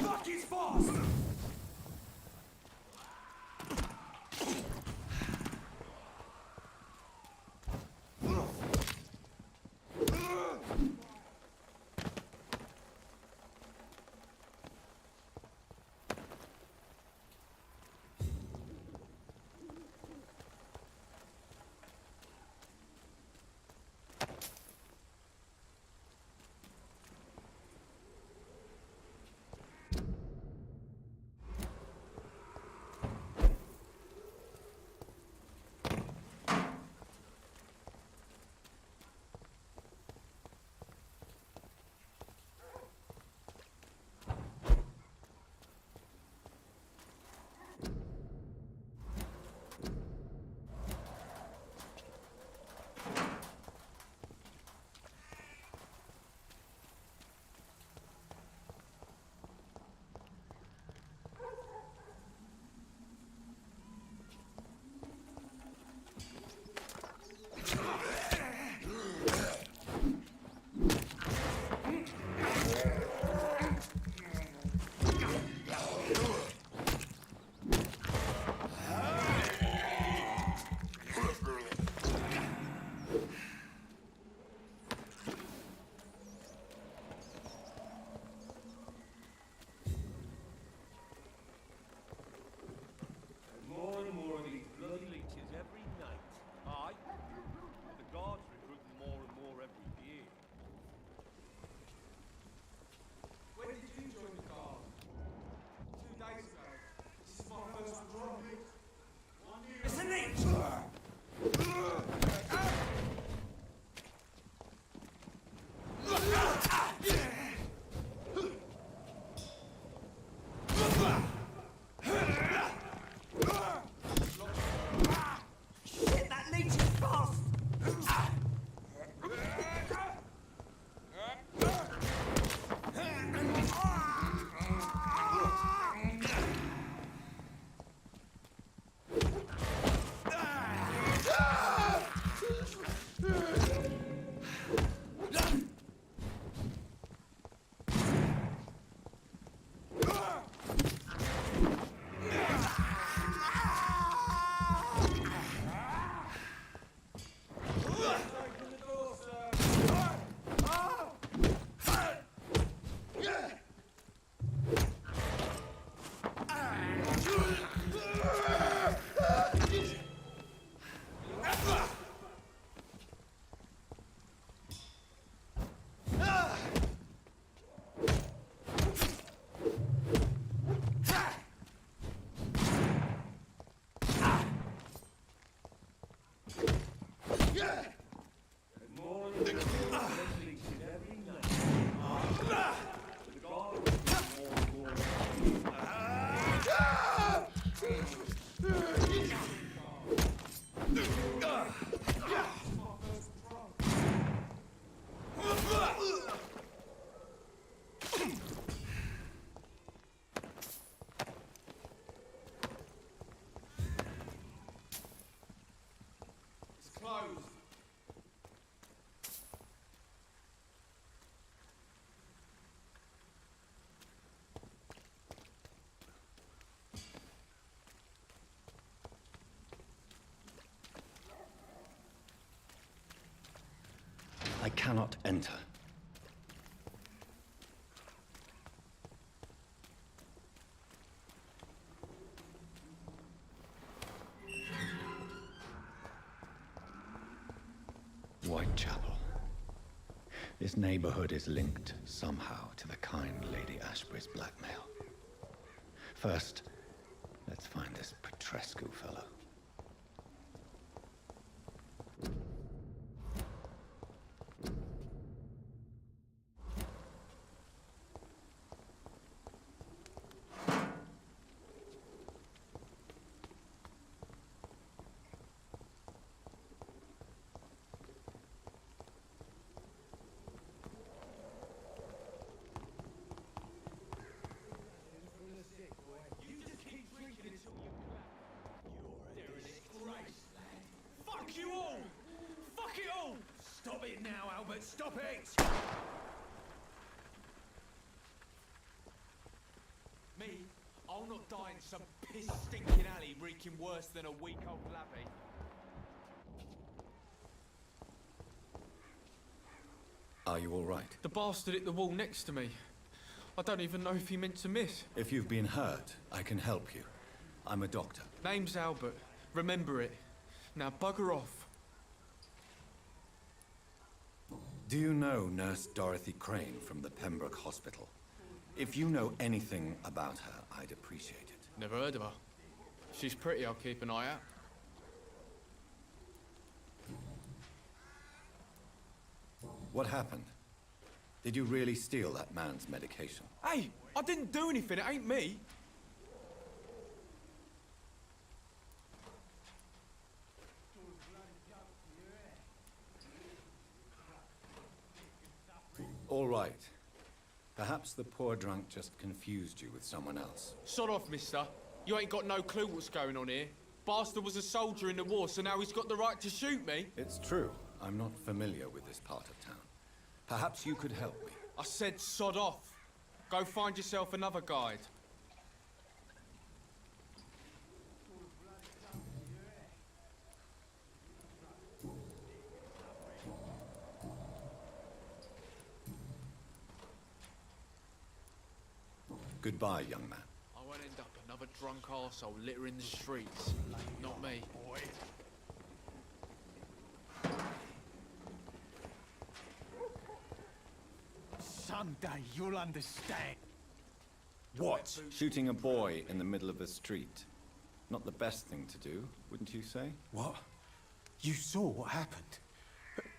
Fuck, he's fast! I cannot enter. Whitechapel. This neighborhood is linked somehow to the kind Lady Ashbury's blackmail. First, let's find this Petrescu fellow. Fuck you all! Fuck it all! Stop it now, Albert, stop it! Me? I'll not die in some piss-stinking alley reeking worse than a week-old lavvy. Are you all right? The bastard hit the wall next to me. I don't even know if he meant to miss. If you've been hurt, I can help you. I'm a doctor. Name's Albert. Remember it. Now bugger off. Do you know Nurse Dorothy Crane from the Pembroke Hospital? If you know anything about her, I'd appreciate it. Never heard of her. If she's pretty, I'll keep an eye out. What happened? Did you really steal that man's medication? Hey, I didn't do anything. It ain't me. All right. Perhaps the poor drunk just confused you with someone else. Sod off, mister. You ain't got no clue what's going on here. Bastard was a soldier in the war, so now he's got the right to shoot me. It's true. I'm not familiar with this part of town. Perhaps you could help me. I said sod off. Go find yourself another guide. Goodbye, young man. I won't end up another drunk arsehole littering the streets. Not me. Boy. Someday you'll understand. What? Shooting a boy in the middle of the street. Not the best thing to do, wouldn't you say? What? You saw what happened?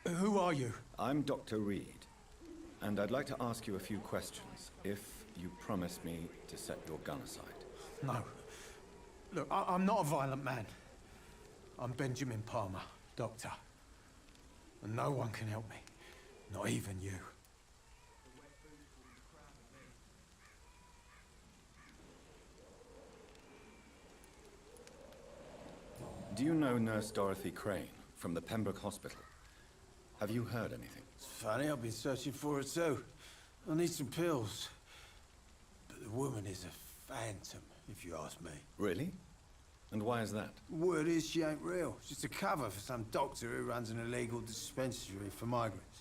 Who are you? I'm Dr. Reed, and I'd like to ask you a few questions, if you promise me to set your gun aside. No. Look, I'm not a violent man. I'm Benjamin Palmer, doctor. And no one can help me. Not even you. Do you know Nurse Dorothy Crane from the Pembroke Hospital? Have you heard anything? It's funny, I've been searching for her too. I need some pills. But the woman is a phantom, if you ask me. Really? And why is that? Word is she ain't real. She's a cover for some doctor who runs an illegal dispensary for migrants.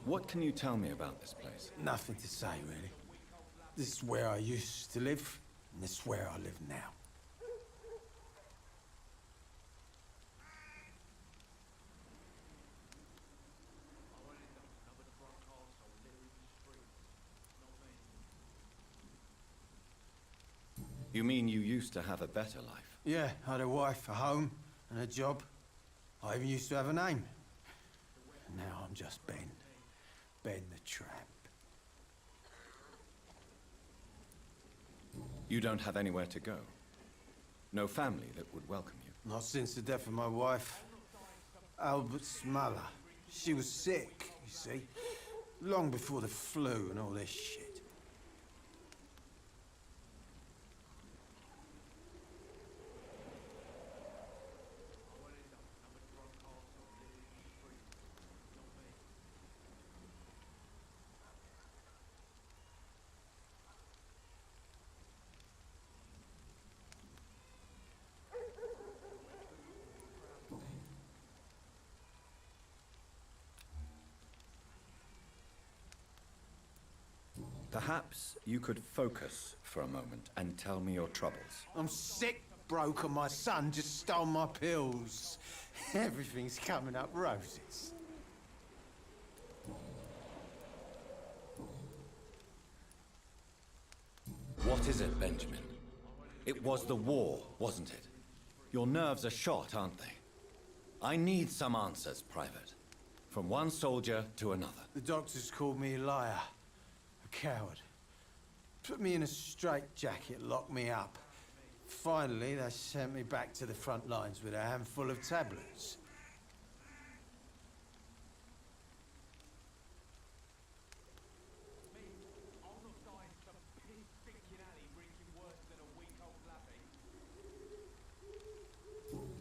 What can you tell me about this place? Nothing to say, really. This is where I used to live, and this is where I live now. You mean you used to have a better life? Yeah, I had a wife, a home, and a job. I even used to have a name. Now I'm just Ben. Ben the Tramp. You don't have anywhere to go? No family that would welcome you? Not since the death of my wife, Albert's mother. She was sick, you see. Long before the flu and all this shit. Perhaps you could focus for a moment and tell me your troubles. I'm sick, broke, and my son just stole my pills. Everything's coming up roses. What is it, Benjamin? It was the war, wasn't it? Your nerves are shot, aren't they? I need some answers, Private. From one soldier to another. The doctors called me a liar, a coward. Put me in a straitjacket, locked me up. Finally, they sent me back to the front lines with a handful of tablets.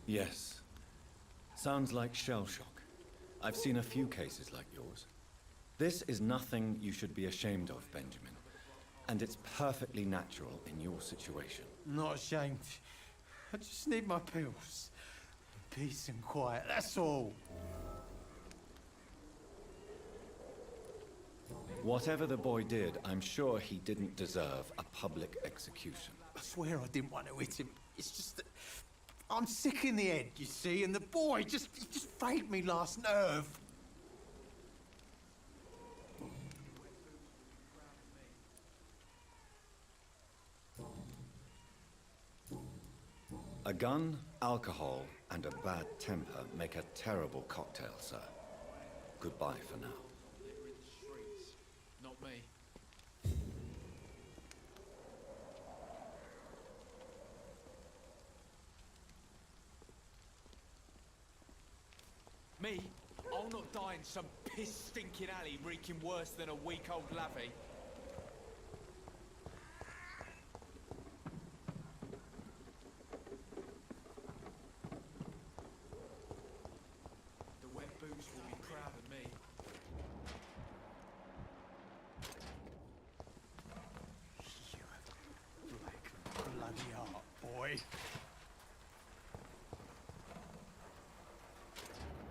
Yes. Sounds like shell shock. I've seen a few cases like yours. This is nothing you should be ashamed of, Benjamin. And it's perfectly natural in your situation. Not ashamed. I just need my pills. Peace and quiet, that's all. Whatever the boy did, I'm sure he didn't deserve a public execution. I swear I didn't want to hit him. It's just that I'm sick in the head, you see, and the boy he just failed me last nerve. A gun, alcohol, and a bad temper make a terrible cocktail, sir. Goodbye for now. They were in the streets, not me. Me? I'll not die in some piss-stinking alley reeking worse than a week-old lavvy. The wet boots will be proud of me. You have a bloody heart, boy.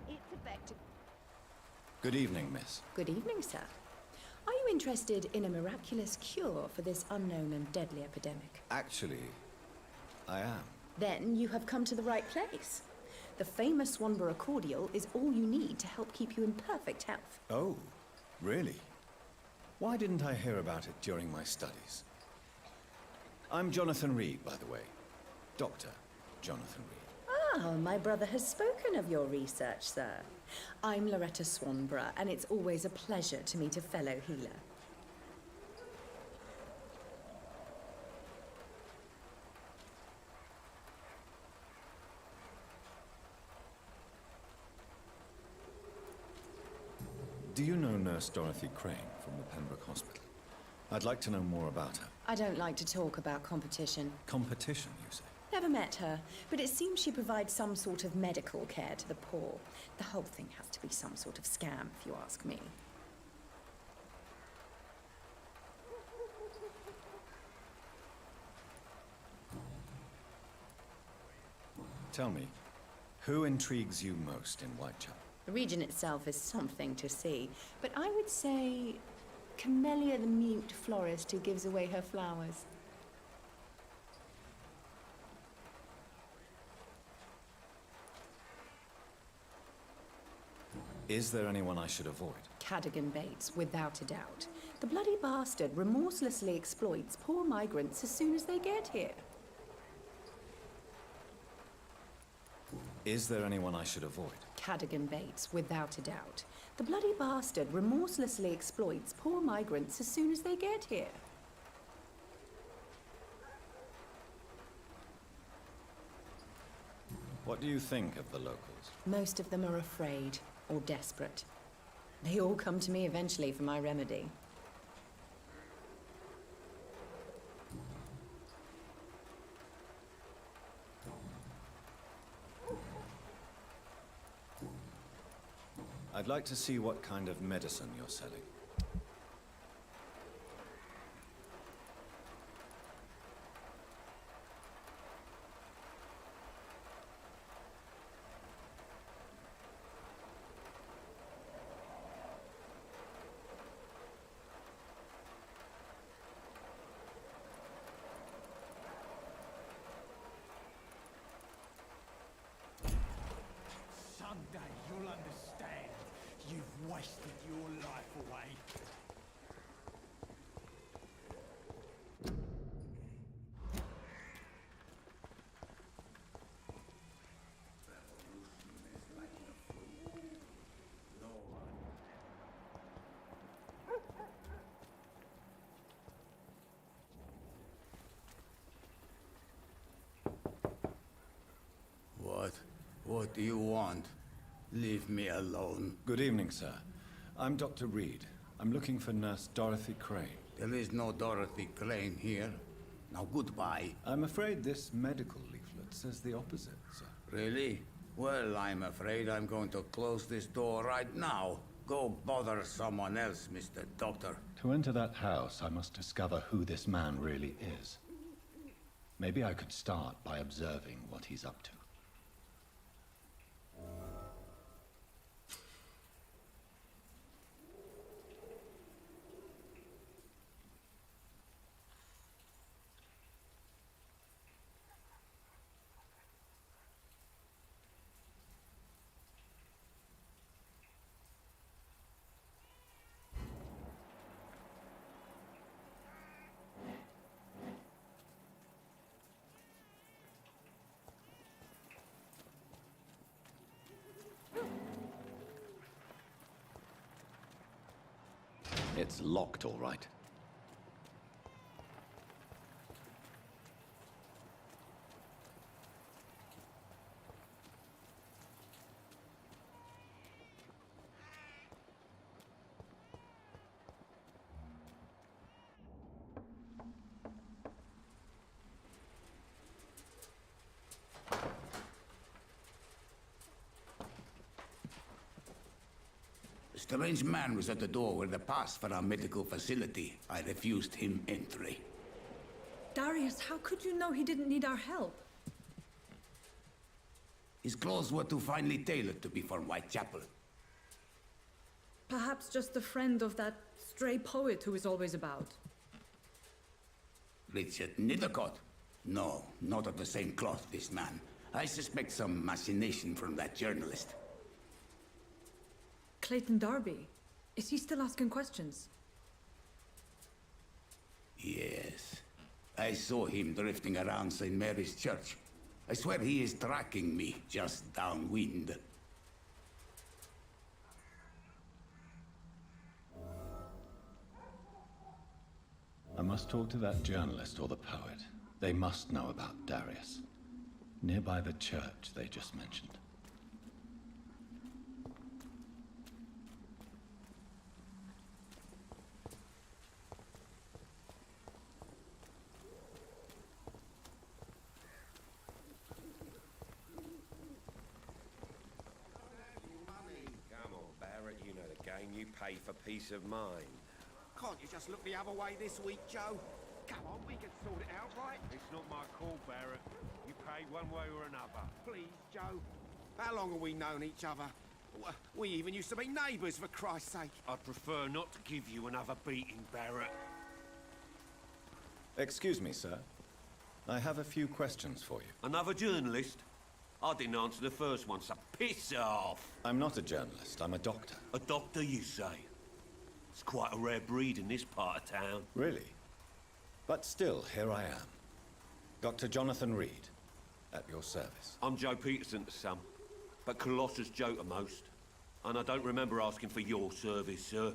It's effective. Good evening, miss. Good evening, sir. Are you interested in a miraculous cure for this unknown and deadly epidemic? Actually, I am. Then you have come to the right place. The famous Swanborough cordial is all you need to help keep you in perfect health. Oh, really? Why didn't I hear about it during my studies? I'm Jonathan Reed, by the way. Dr. Jonathan Reed. Ah, my brother has spoken of your research, sir. I'm Loretta Swanborough, and it's always a pleasure to meet a fellow healer. Do you know Nurse Dorothy Crane from the Pembroke Hospital? I'd like to know more about her. I don't like to talk about competition. Competition, you say? Never met her, but it seems she provides some sort of medical care to the poor. The whole thing has to be some sort of scam, if you ask me. Tell me, who intrigues you most in Whitechapel? The region itself is something to see, but I would say Camellia the mute florist who gives away her flowers. Is there anyone I should avoid? Cadogan Bates, without a doubt. The bloody bastard remorselessly exploits poor migrants as soon as they get here. Is there anyone I should avoid? Cadogan Bates, without a doubt. The bloody bastard remorselessly exploits poor migrants as soon as they get here. What do you think of the locals? Most of them are afraid or desperate. They all come to me eventually for my remedy. I'd like to see what kind of medicine you're selling. What do you want? Leave me alone. Good evening, sir. I'm Dr. Reed. I'm looking for Nurse Dorothy Crane. There is no Dorothy Crane here. Now goodbye. I'm afraid this medical leaflet says the opposite, sir. Really? Well, I'm afraid I'm going to close this door right now. Go bother someone else, Mr. Doctor. To enter that house, I must discover who this man really is. Maybe I could start by observing what he's up to. It's locked, all right. A strange man was at the door with a pass for our medical facility. I refused him entry. Darius, how could you know he didn't need our help? His clothes were too finely tailored to be from Whitechapel. Perhaps just a friend of that stray poet who is always about. Richard Nithercott? No, not of the same cloth, this man. I suspect some machination from that journalist. Clayton Darby. Is he still asking questions? Yes. I saw him drifting around St. Mary's Church. I swear he is tracking me just downwind. I must talk to that journalist or the poet. They must know about Darius. Nearby the church they just mentioned. You pay for peace of mind. Can't you just look the other way this week, Joe? Come on, we can sort it out, right? It's not my call, Barrett. You pay one way or another. Please, Joe. How long have we known each other? We even used to be neighbours, for Christ's sake. I'd prefer not to give you another beating, Barrett. Excuse me, sir. I have a few questions for you. Another journalist? I didn't answer the first one, so piss off! I'm not a journalist, I'm a doctor. A doctor, you say? It's quite a rare breed in this part of town. Really? But still, here I am. Dr. Jonathan Reed, at your service. I'm Joe Peterson to some, but Colossus Joe to most. And I don't remember asking for your service, sir.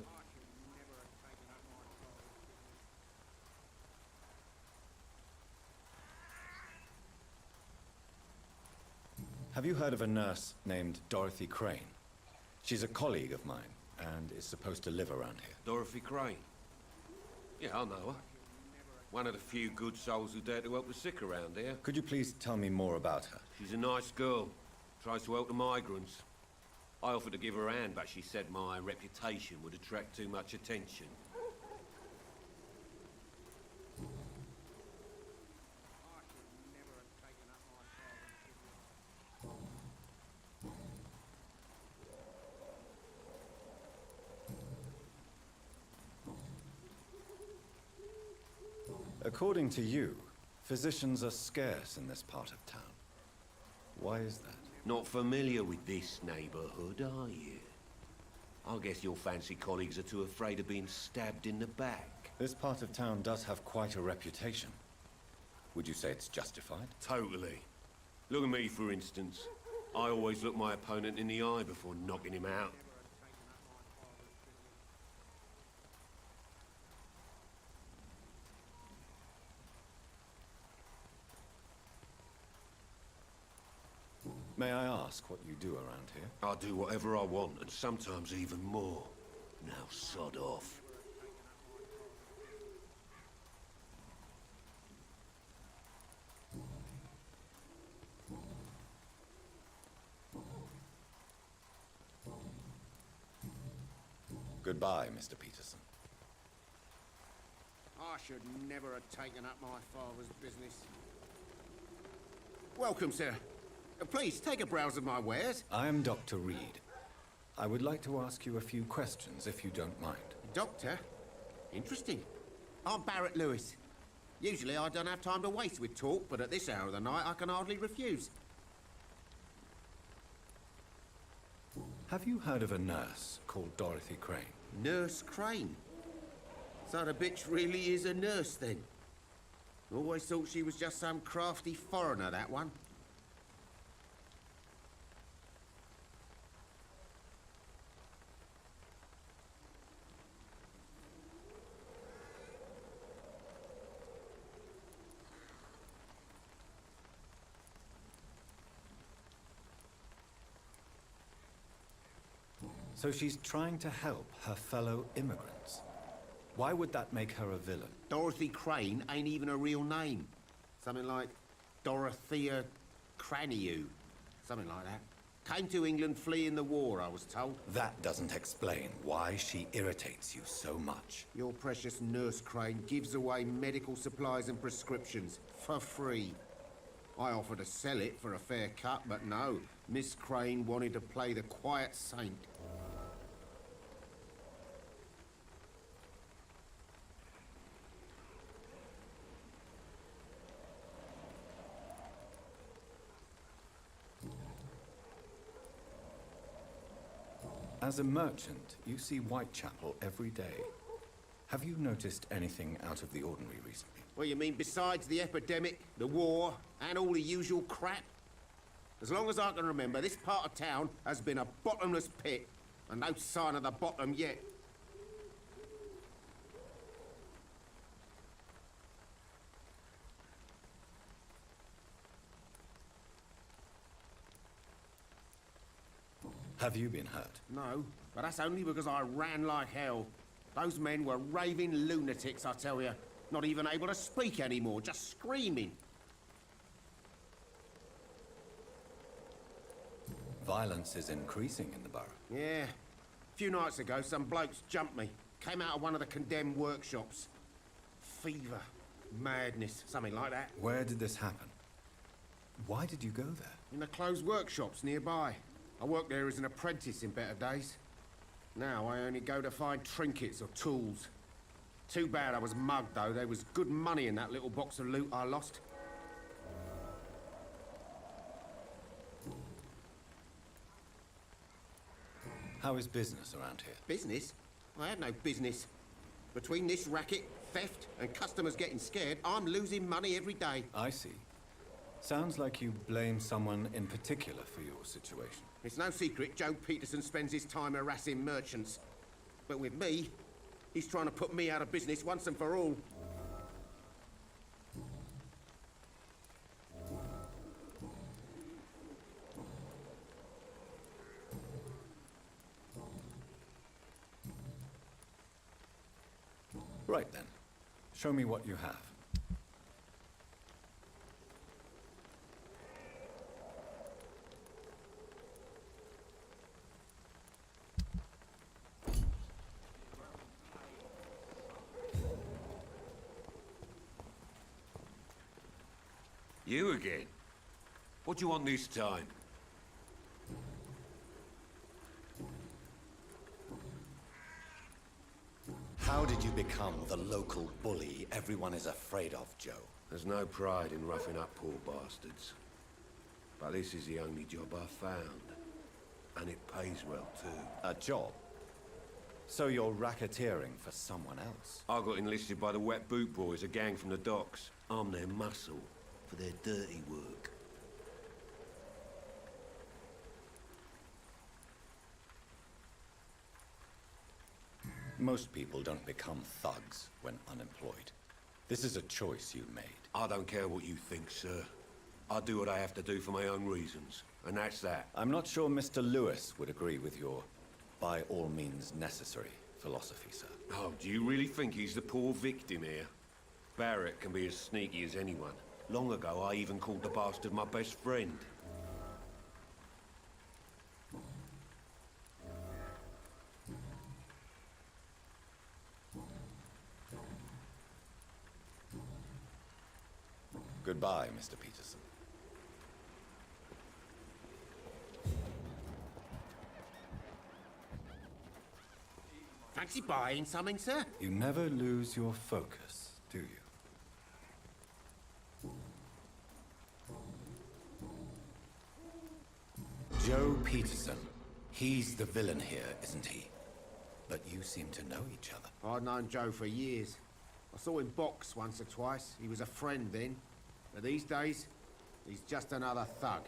Have you heard of a nurse named Dorothy Crane? She's a colleague of mine, and is supposed to live around here. Dorothy Crane? Yeah, I know her. One of the few good souls who dare to help the sick around here. Could you please tell me more about her? She's a nice girl. Tries to help the migrants. I offered to give her a hand, but she said my reputation would attract too much attention. According to you, physicians are scarce in this part of town. Why is that? Not familiar with this neighborhood, are you? I guess your fancy colleagues are too afraid of being stabbed in the back. This part of town does have quite a reputation. Would you say it's justified? Totally. Look at me, for instance. I always look my opponent in the eye before knocking him out. May I ask what you do around here? I do whatever I want, and sometimes even more. Now sod off. Goodbye, Mr. Peterson. I should never have taken up my father's business. Welcome, sir. Please, take a browse of my wares. I am Dr. Reed. I would like to ask you a few questions, if you don't mind. Doctor? Interesting. I'm Barrett Lewis. Usually I don't have time to waste with talk, but at this hour of the night I can hardly refuse. Have you heard of a nurse called Dorothy Crane? Nurse Crane? So the bitch really is a nurse, then? Always thought she was just some crafty foreigner, that one. So she's trying to help her fellow immigrants. Why would that make her a villain? Dorothy Crane ain't even a real name. Something like Dorothea Craniu. Something like that. Came to England fleeing the war, I was told. That doesn't explain why she irritates you so much. Your precious Nurse Crane gives away medical supplies and prescriptions for free. I offered to sell it for a fair cut, but no. Miss Crane wanted to play the quiet saint. As a merchant, you see Whitechapel every day. Have you noticed anything out of the ordinary recently? Well, you mean besides the epidemic, the war, and all the usual crap? As long as I can remember, this part of town has been a bottomless pit, and no sign of the bottom yet. Have you been hurt? No, but that's only because I ran like hell. Those men were raving lunatics, I tell you. Not even able to speak anymore, just screaming. Violence is increasing in the borough. Yeah. A few nights ago, some blokes jumped me. Came out of one of the condemned workshops. Fever, madness, something like that. Where did this happen? Why did you go there? In the closed workshops nearby. I worked there as an apprentice in better days. Now I only go to find trinkets or tools. Too bad I was mugged, though. There was good money in that little box of loot I lost. How is business around here? Business? I had no business. Between this racket, theft, and customers getting scared, I'm losing money every day. I see. Sounds like you blame someone in particular for your situation. It's no secret Joe Peterson spends his time harassing merchants. But with me, he's trying to put me out of business once and for all. Right then. Show me what you have. You again? What do you want this time? How did you become the local bully everyone is afraid of, Joe? There's no pride in roughing up poor bastards. But this is the only job I've found. And it pays well, too. A job? So you're racketeering for someone else? I got enlisted by the Wet Boot Boys, a gang from the docks. I'm their muscle for their dirty work. Most people don't become thugs when unemployed. This is a choice you made. I don't care what you think, sir. I do what I have to do for my own reasons, and that's that. I'm not sure Mr. Lewis would agree with your by all means necessary philosophy, sir. Oh, do you really think he's the poor victim here? Barrett can be as sneaky as anyone. Long ago, I even called the bastard my best friend. Goodbye, Mr. Peterson. Fancy buying something, sir? You never lose your focus, do you? Joe Peterson. He's the villain here, isn't he? But you seem to know each other. I'd known Joe for years. I saw him box once or twice. He was a friend then. But these days, he's just another thug.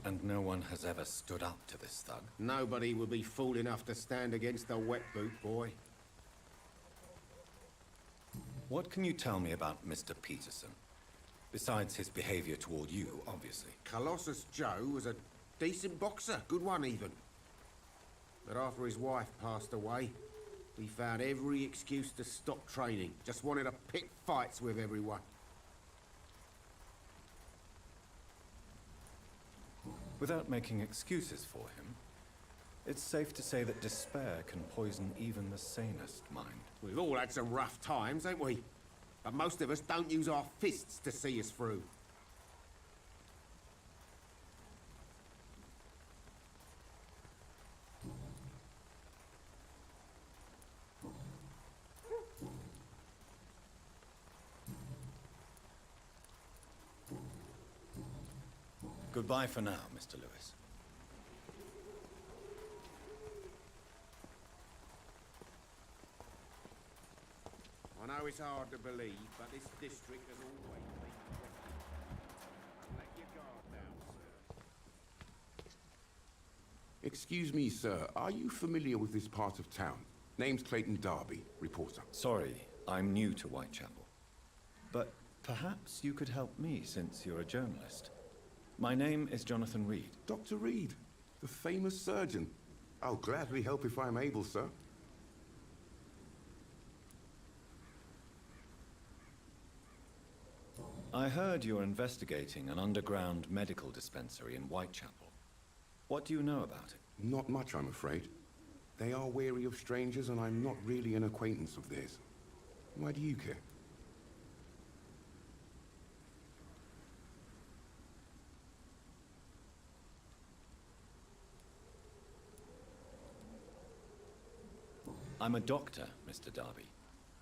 And no one has ever stood up to this thug? Nobody would be fool enough to stand against the wet boot boy. What can you tell me about Mr. Peterson? Besides his behavior toward you, obviously. Colossus Joe was a decent boxer, good one even. But after his wife passed away, he found every excuse to stop training. Just wanted to pick fights with everyone. Without making excuses for him, it's safe to say that despair can poison even the sanest mind. We've all had some rough times, ain't we? But most of us don't use our fists to see us through. Goodbye for now, Mr. Lewis. I know it's hard to believe, but this district has always been rocky. Let your guard down, sir. Excuse me, sir. Are you familiar with this part of town? Name's Clayton Darby, reporter. Sorry, I'm new to Whitechapel. But perhaps you could help me since you're a journalist. My name is Jonathan Reed. Dr. Reed, the famous surgeon. I'll gladly help if I'm able, sir. I heard you're investigating an underground medical dispensary in Whitechapel. What do you know about it? Not much, I'm afraid. They are wary of strangers, and I'm not really an acquaintance of theirs. Why do you care? I'm a doctor, Mr. Darby.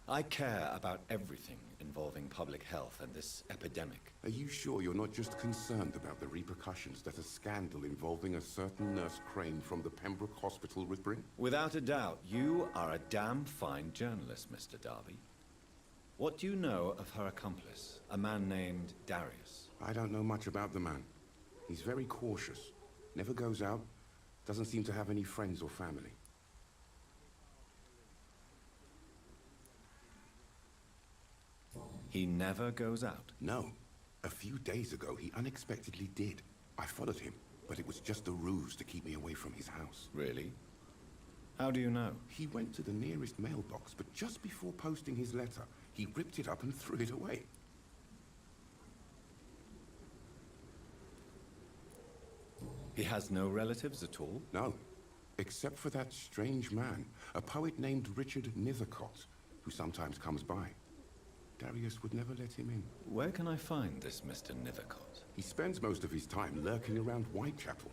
I care about everything involving public health and this epidemic. Are you sure you're not just concerned about the repercussions that a scandal involving a certain Nurse Crane from the Pembroke Hospital would bring? Without a doubt, you are a damn fine journalist, Mr. Darby. What do you know of her accomplice, a man named Darius? I don't know much about the man. He's very cautious. Never goes out. Doesn't seem to have any friends or family. He never goes out? No. A few days ago, he unexpectedly did. I followed him, but it was just a ruse to keep me away from his house. Really? How do you know? He went to the nearest mailbox, but just before posting his letter, he ripped it up and threw it away. He has no relatives at all? No. Except for that strange man, a poet named Richard Nethercott, who sometimes comes by. Darius would never let him in. Where can I find this Mr. Nethercott? He spends most of his time lurking around Whitechapel,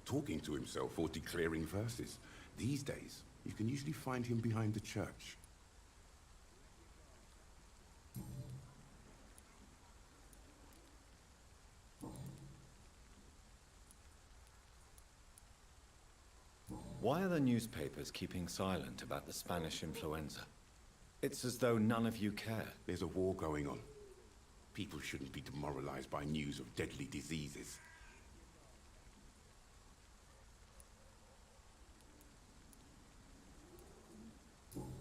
talking to himself or declaring verses. These days, you can usually find him behind the church. Why are the newspapers keeping silent about the Spanish influenza? It's as though none of you care. There's a war going on. People shouldn't be demoralized by news of deadly diseases.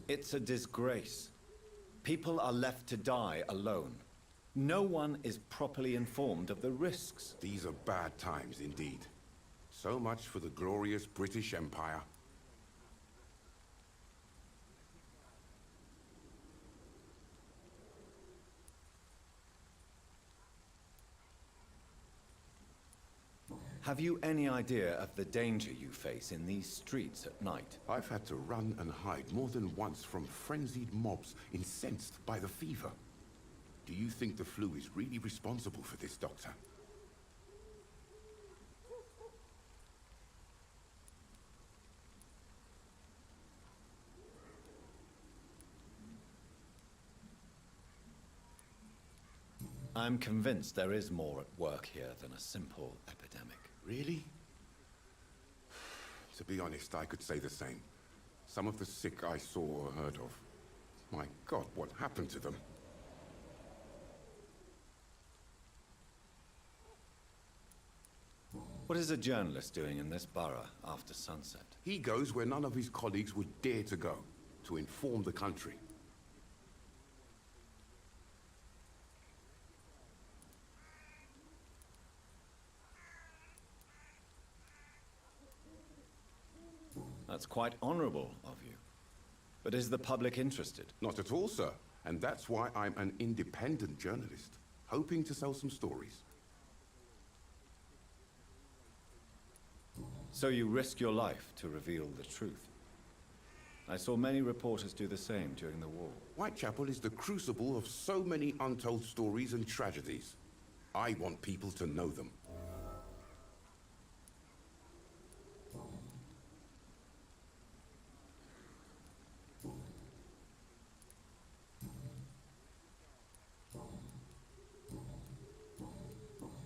It's a disgrace. People are left to die alone. No one is properly informed of the risks. These are bad times indeed. So much for the glorious British Empire. Have you any idea of the danger you face in these streets at night? I've had to run and hide more than once from frenzied mobs incensed by the fever. Do you think the flu is really responsible for this, Doctor? I'm convinced there is more at work here than a simple epidemic. Really? To be honest, I could say the same. Some of the sick I saw or heard of. My God, what happened to them? What is a journalist doing in this borough after sunset? He goes where none of his colleagues would dare to go, to inform the country. That's quite honorable of you. But is the public interested? Not at all, sir. And that's why I'm an independent journalist, hoping to sell some stories. So you risk your life to reveal the truth. I saw many reporters do the same during the war. Whitechapel is the crucible of so many untold stories and tragedies. I want people to know them.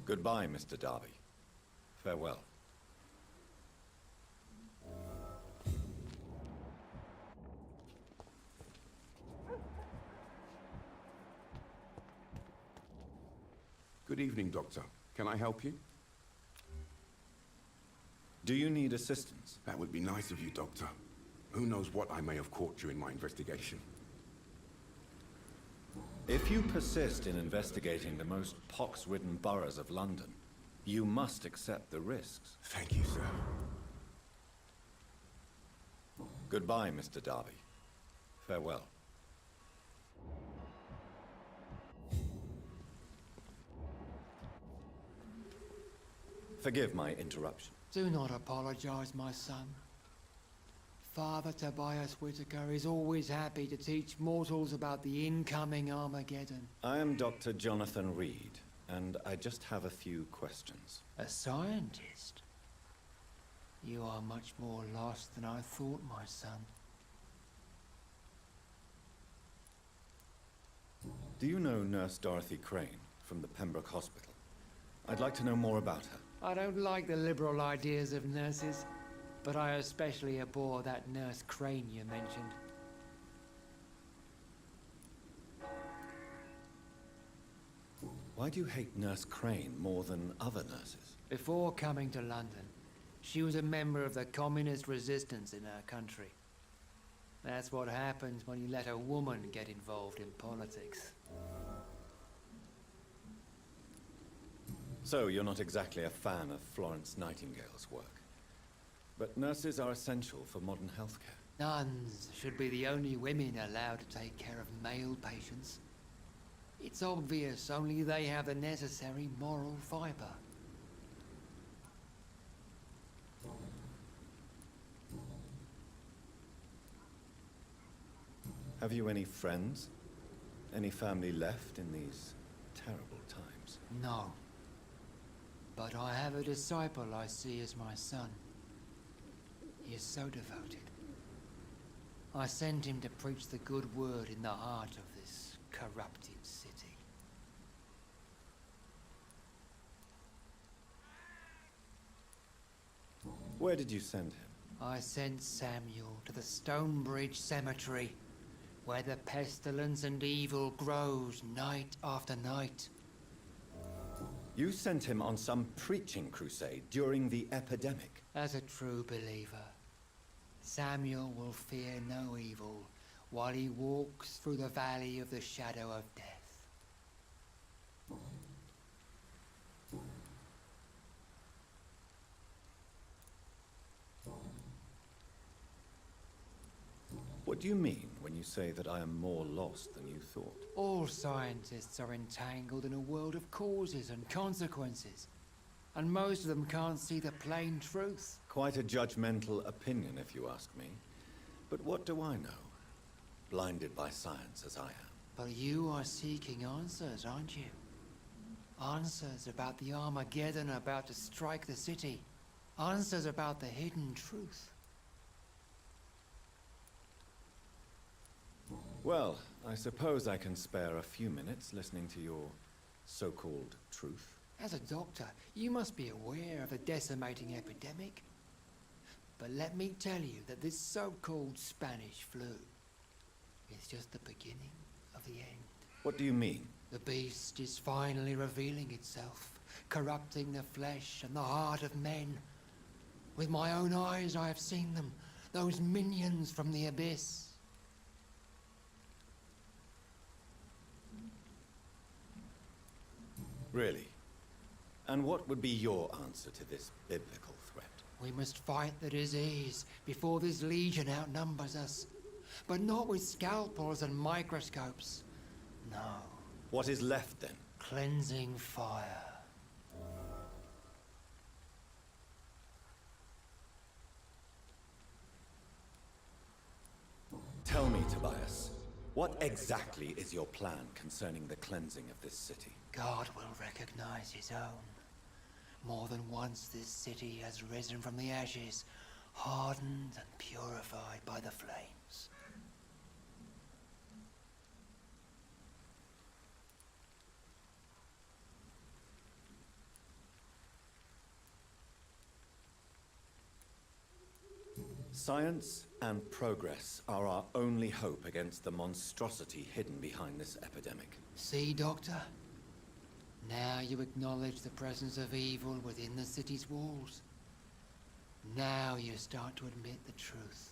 Goodbye, Mr. Darby. Farewell. Good evening, Doctor. Can I help you? Do you need assistance? That would be nice of you, Doctor. Who knows what I may have caught during my investigation. If you persist in investigating the most pox-ridden boroughs of London, you must accept the risks. Thank you, sir. Goodbye, Mr. Darby. Farewell. Forgive my interruption. Do not apologize, my son. Father Tobias Whitaker is always happy to teach mortals about the incoming Armageddon. I am Dr. Jonathan Reed, and I just have a few questions. A scientist? You are much more lost than I thought, my son. Do you know Nurse Dorothy Crane from the Pembroke Hospital? I'd like to know more about her. I don't like the liberal ideas of nurses, but I especially abhor that Nurse Crane you mentioned. Why do you hate Nurse Crane more than other nurses? Before coming to London, she was a member of the communist resistance in her country. That's what happens when you let a woman get involved in politics. So you're not exactly a fan of Florence Nightingale's work. But nurses are essential for modern healthcare. Nuns should be the only women allowed to take care of male patients. It's obvious only they have the necessary moral fiber. Have you any friends? Any family left in these terrible times? No. But I have a disciple I see as my son. He is so devoted. I sent him to preach the good word in the heart of this corrupted city. Where did you send him? I sent Samuel to the Stonebridge Cemetery, where the pestilence and evil grows night after night. You sent him on some preaching crusade during the epidemic. As a true believer, Samuel will fear no evil while he walks through the valley of the shadow of death. What do you mean when you say that I am more lost than you thought? All scientists are entangled in a world of causes and consequences, and most of them can't see the plain truth. Quite a judgmental opinion, if you ask me. But what do I know? Blinded by science as I am. But you are seeking answers, aren't you? Answers about the Armageddon about to strike the city. Answers about the hidden truth. Well, I suppose I can spare a few minutes listening to your so-called truth. As a doctor, you must be aware of the decimating epidemic. But let me tell you that this so-called Spanish flu is just the beginning of the end. What do you mean? The beast is finally revealing itself, corrupting the flesh and the heart of men. With my own eyes I have seen them, those minions from the abyss. Really? And what would be your answer to this biblical threat? We must fight the disease before this legion outnumbers us. But not with scalpels and microscopes. No. What is left then? Cleansing fire. Tell me, Tobias, what exactly is your plan concerning the cleansing of this city? God will recognize his own. More than once this city has risen from the ashes, hardened and purified by the flames. Science and progress are our only hope against the monstrosity hidden behind this epidemic. See, Doctor? Now you acknowledge the presence of evil within the city's walls. Now you start to admit the truth.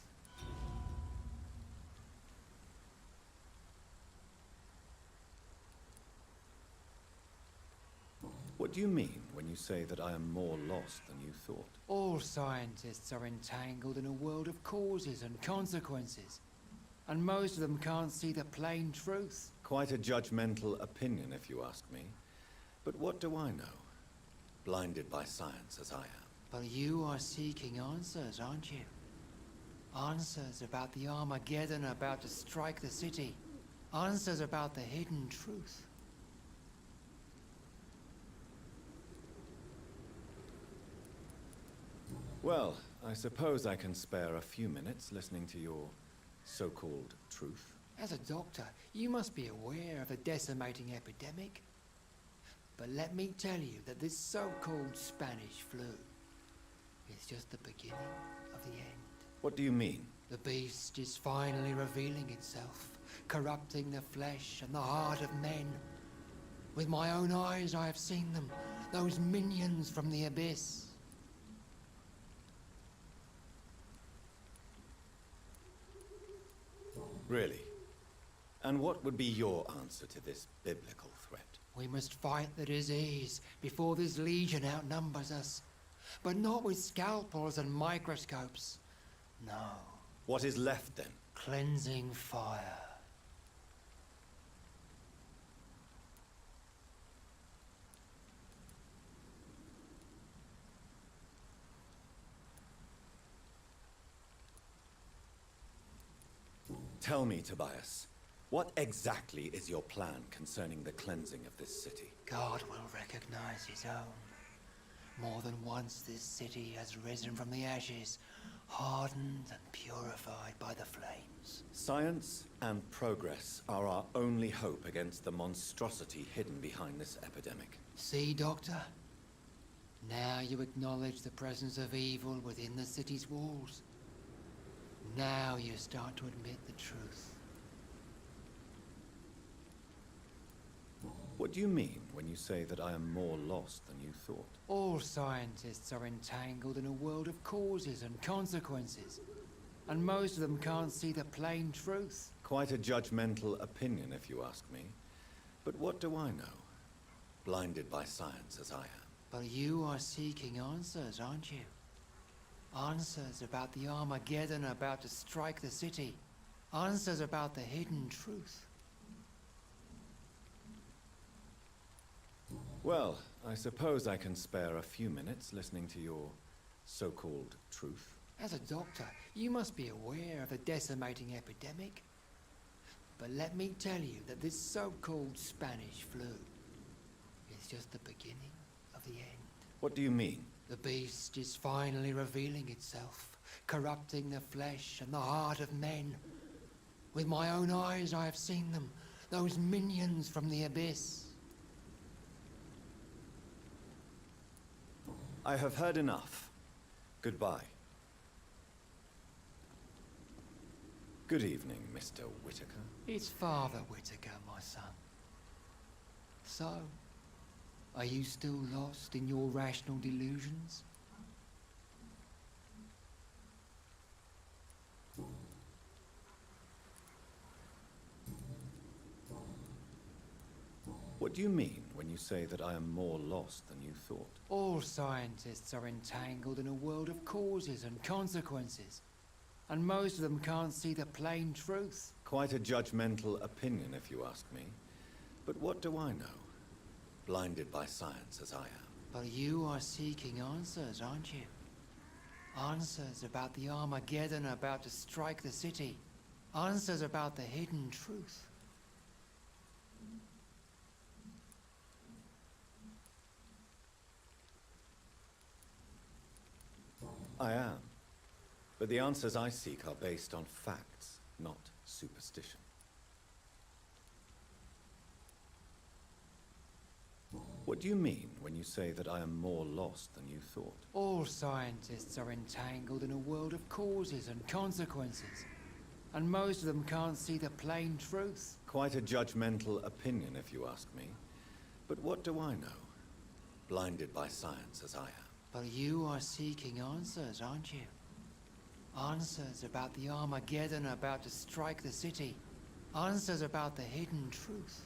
What do you mean when you say that I am more lost than you thought? All scientists are entangled in a world of causes and consequences, and most of them can't see the plain truth. Quite a judgmental opinion, if you ask me. But what do I know? Blinded by science as I am. But you are seeking answers, aren't you? Answers about the Armageddon about to strike the city. Answers about the hidden truth. Well, I suppose I can spare a few minutes listening to your so-called truth. As a doctor, you must be aware of the decimating epidemic. But let me tell you that this so-called Spanish flu is just the beginning of the end. What do you mean? The beast is finally revealing itself, corrupting the flesh and the heart of men. With my own eyes I have seen them, those minions from the abyss. Really? And what would be your answer to this biblical threat? We must fight the disease before this legion outnumbers us. But not with scalpels and microscopes. No. What is left then? Cleansing fire. Tell me, Tobias, what exactly is your plan concerning the cleansing of this city? God will recognize his own. More than once this city has risen from the ashes, hardened and purified by the flames. Science and progress are our only hope against the monstrosity hidden behind this epidemic. See, Doctor? Now you acknowledge the presence of evil within the city's walls. Now you start to admit the truth. What do you mean when you say that I am more lost than you thought? All scientists are entangled in a world of causes and consequences, and most of them can't see the plain truth. Quite a judgmental opinion, if you ask me. But what do I know? Blinded by science as I am. But you are seeking answers, aren't you? Answers about the Armageddon about to strike the city. Answers about the hidden truth. Well, I suppose I can spare a few minutes listening to your so-called truth. As a doctor, you must be aware of the decimating epidemic. But let me tell you that this so-called Spanish flu is just the beginning of the end. What do you mean? The beast is finally revealing itself, corrupting the flesh and the heart of men. With my own eyes I have seen them, those minions from the abyss. I have heard enough. Goodbye. Good evening, Mr. Whitaker. It's Father Whitaker, my son. So, are you still lost in your rational delusions? What do you mean when you say that I am more lost than you thought? All scientists are entangled in a world of causes and consequences. And most of them can't see the plain truth. Quite a judgmental opinion, if you ask me. But what do I know? Blinded by science as I am. But you are seeking answers, aren't you? Answers about the Armageddon about to strike the city. Answers about the hidden truth. I am. But the answers I seek are based on facts, not superstition. What do you mean when you say that I am more lost than you thought? All scientists are entangled in a world of causes and consequences. And most of them can't see the plain truth. Quite a judgmental opinion, if you ask me. But what do I know? Blinded by science as I am. But you are seeking answers, aren't you? Answers about the Armageddon about to strike the city. Answers about the hidden truth.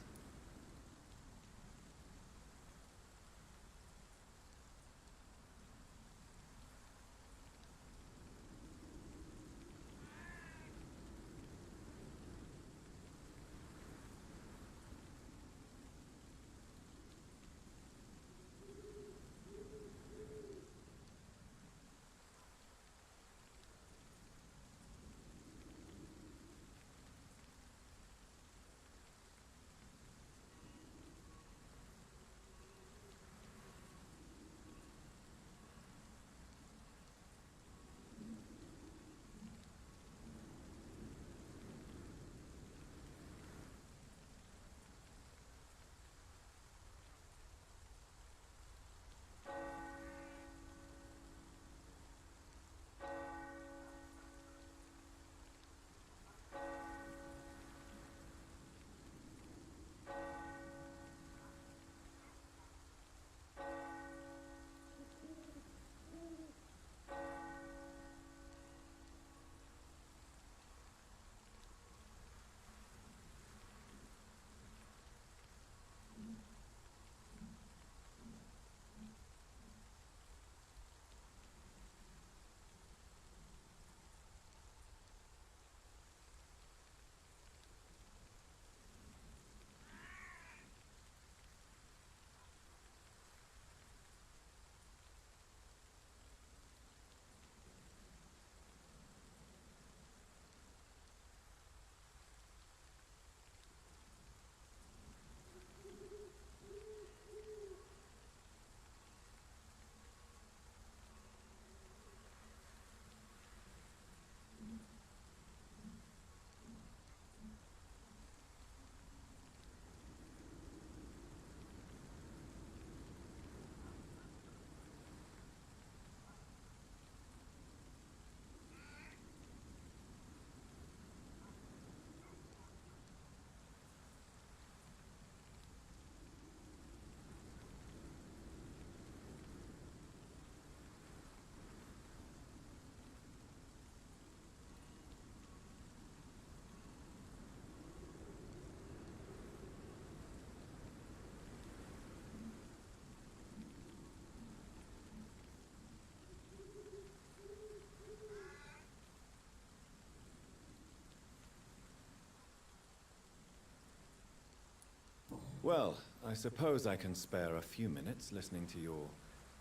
Well, I suppose I can spare a few minutes listening to your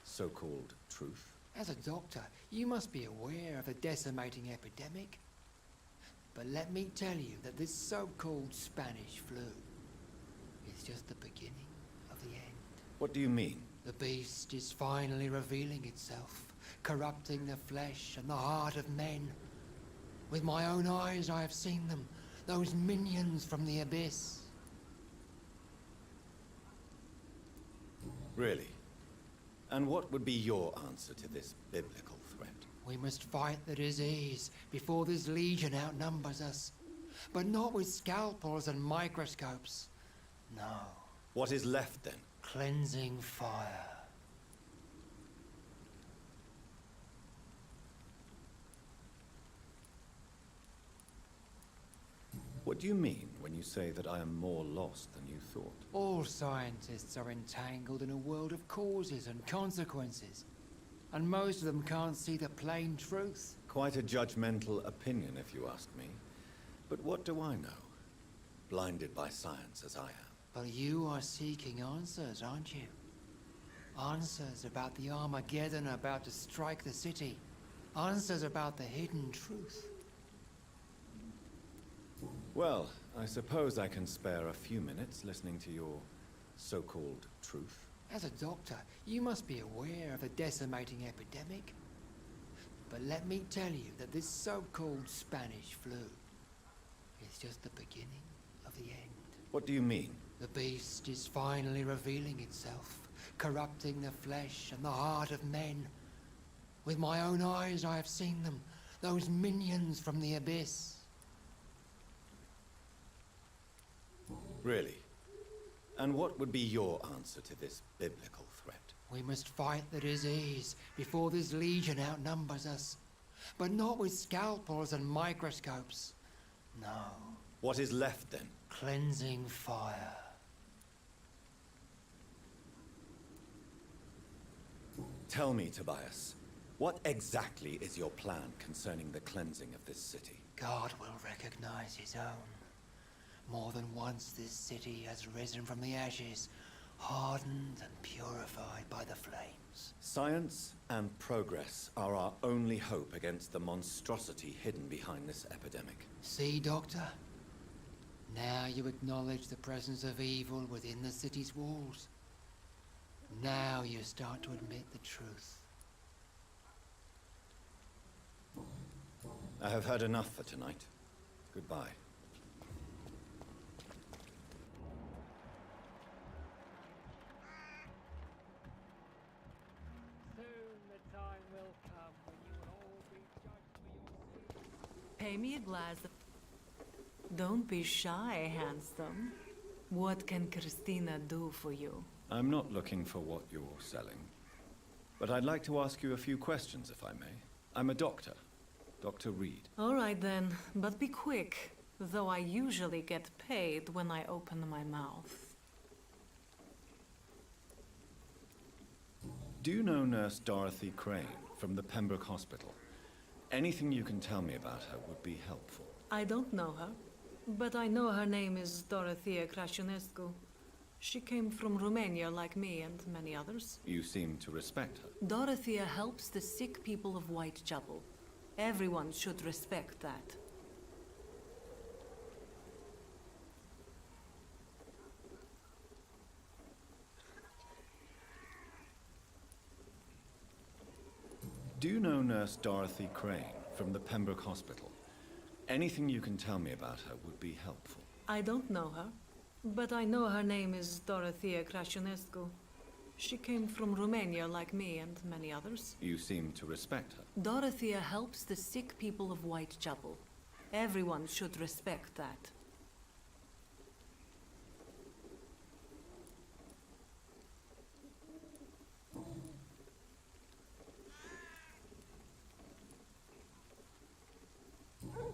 so-called truth. As a doctor, you must be aware of the decimating epidemic. But let me tell you that this so-called Spanish flu is just the beginning of the end. What do you mean? The beast is finally revealing itself, corrupting the flesh and the heart of men. With my own eyes I have seen them, those minions from the abyss. Really? And what would be your answer to this biblical threat? We must fight the disease before this legion outnumbers us. But not with scalpels and microscopes. No. What is left then? Cleansing fire. What do you mean when you say that I am more lost than you thought? All scientists are entangled in a world of causes and consequences. And most of them can't see the plain truth. Quite a judgmental opinion, if you ask me. But what do I know? Blinded by science as I am. But you are seeking answers, aren't you? Answers about the Armageddon about to strike the city. Answers about the hidden truth. Well, I suppose I can spare a few minutes listening to your so-called truth. As a doctor, you must be aware of the decimating epidemic. But let me tell you that this so-called Spanish flu is just the beginning of the end. What do you mean? The beast is finally revealing itself, corrupting the flesh and the heart of men. With my own eyes I have seen them, those minions from the abyss. Really? And what would be your answer to this biblical threat? We must fight the disease before this legion outnumbers us. But not with scalpels and microscopes. No. What is left then? Cleansing fire. Tell me, Tobias, what exactly is your plan concerning the cleansing of this city? God will recognize his own. More than once this city has risen from the ashes, hardened and purified by the flames. Science and progress are our only hope against the monstrosity hidden behind this epidemic. See, Doctor? Now you acknowledge the presence of evil within the city's walls. Now you start to admit the truth. I have heard enough for tonight. Goodbye. Pay me a glass of... Don't be shy, handsome. What can Christina do for you? I'm not looking for what you're selling. But I'd like to ask you a few questions, if I may. I'm a doctor. Dr. Reed. All right then, but be quick. Though I usually get paid when I open my mouth. Do you know Nurse Dorothy Crane from the Pembroke Hospital? Anything you can tell me about her would be helpful. I don't know her, but I know her name is Dorothea Crăciunescu. She came from Romania like me and many others. You seem to respect her. Dorothea helps the sick people of Whitechapel. Everyone should respect that. Do you know Nurse Dorothy Crane from the Pembroke Hospital? Anything you can tell me about her would be helpful. I don't know her, but I know her name is Dorothea Crăciunescu. She came from Romania like me and many others. You seem to respect her. Dorothea helps the sick people of Whitechapel. Everyone should respect that.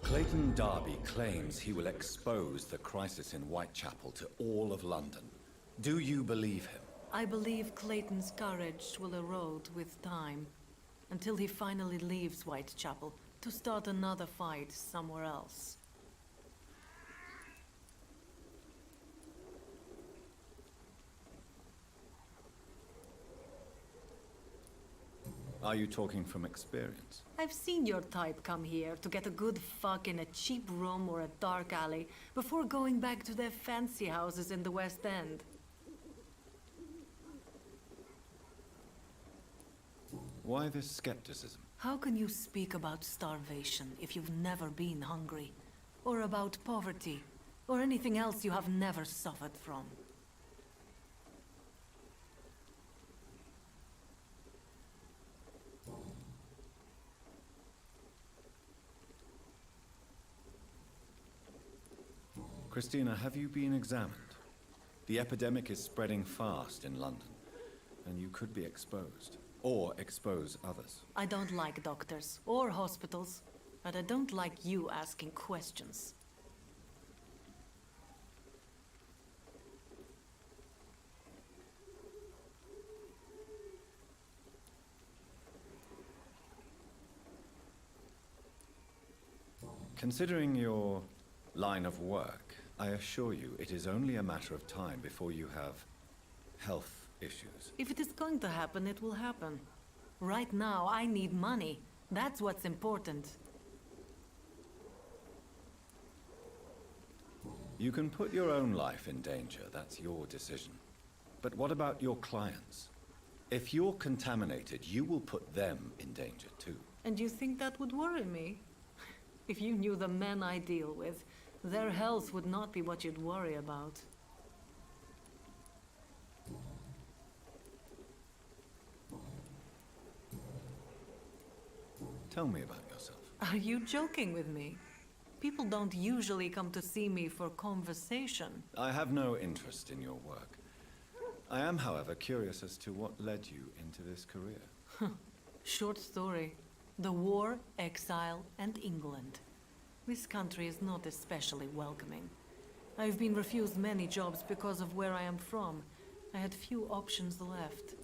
Clayton Darby claims he will expose the crisis in Whitechapel to all of London. Do you believe him? I believe Clayton's courage will erode with time, until he finally leaves Whitechapel to start another fight somewhere else. Are you talking from experience? I've seen your type come here to get a good fuck in a cheap room or a dark alley before going back to their fancy houses in the West End. Why this skepticism? How can you speak about starvation if you've never been hungry? Or about poverty? Or anything else you have never suffered from? Christina, have you been examined? The epidemic is spreading fast in London, and you could be exposed. Or expose others. I don't like doctors or hospitals, but I don't like you asking questions. Considering your line of work, I assure you it is only a matter of time before you have health issues. If it is going to happen, it will happen. Right now, I need money. That's what's important. You can put your own life in danger, that's your decision. But what about your clients? If you're contaminated, you will put them in danger too. And you think that would worry me? If you knew the men I deal with, their health would not be what you'd worry about. Tell me about yourself. Are you joking with me? People don't usually come to see me for conversation. I have no interest in your work. I am, however, curious as to what led you into this career. Short story. The war, exile, and England. This country is not especially welcoming. I've been refused many jobs because of where I am from. I had few options left.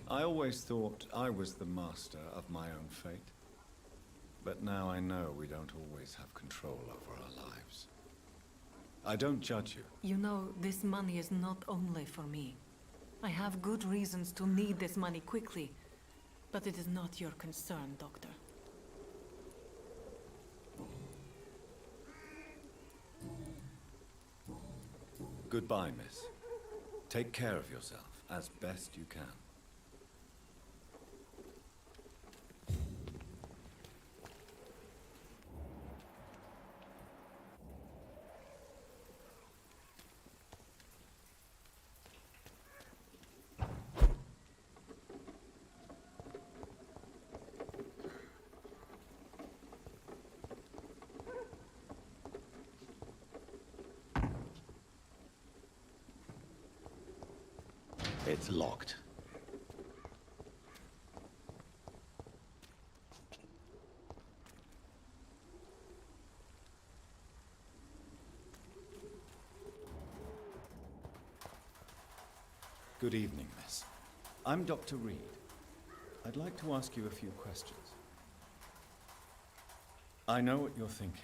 I always thought I was the master of my own fate. But now I know we don't always have control over our lives. I don't judge you. You know, this money is not only for me. I have good reasons to need this money quickly, but it is not your concern, Doctor. Goodbye, miss. Take care of yourself as best you can. It's locked. Good evening, miss. I'm Dr. Reed. I'd like to ask you a few questions. I know what you're thinking.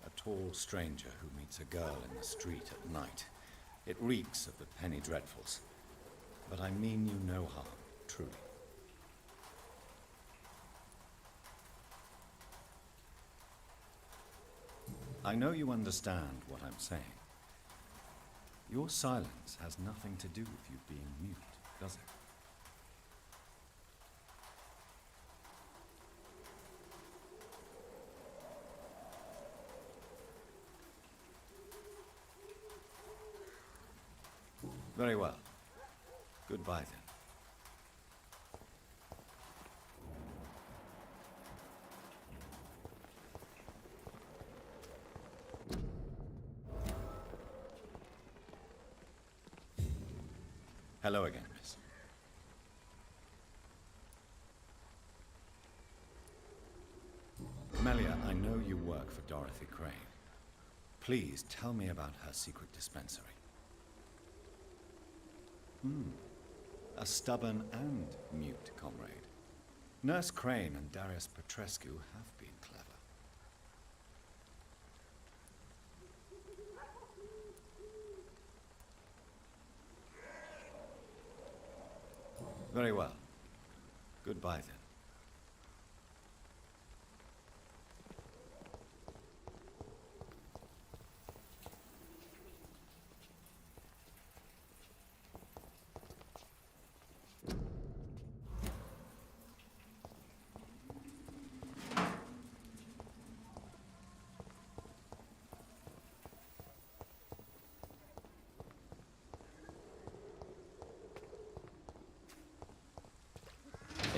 A tall stranger who meets a girl in the street at night. It reeks of the penny dreadfuls. But I mean you no harm, truly. I know you understand what I'm saying. Your silence has nothing to do with you being mute, does it? Very well. Goodbye, then. Hello again, miss. Melia, I know you work for Dorothy Crane. Please tell me about her secret dispensary. A stubborn and mute comrade. Nurse Crane and Darius Petrescu have been clever. Very well. Goodbye, then.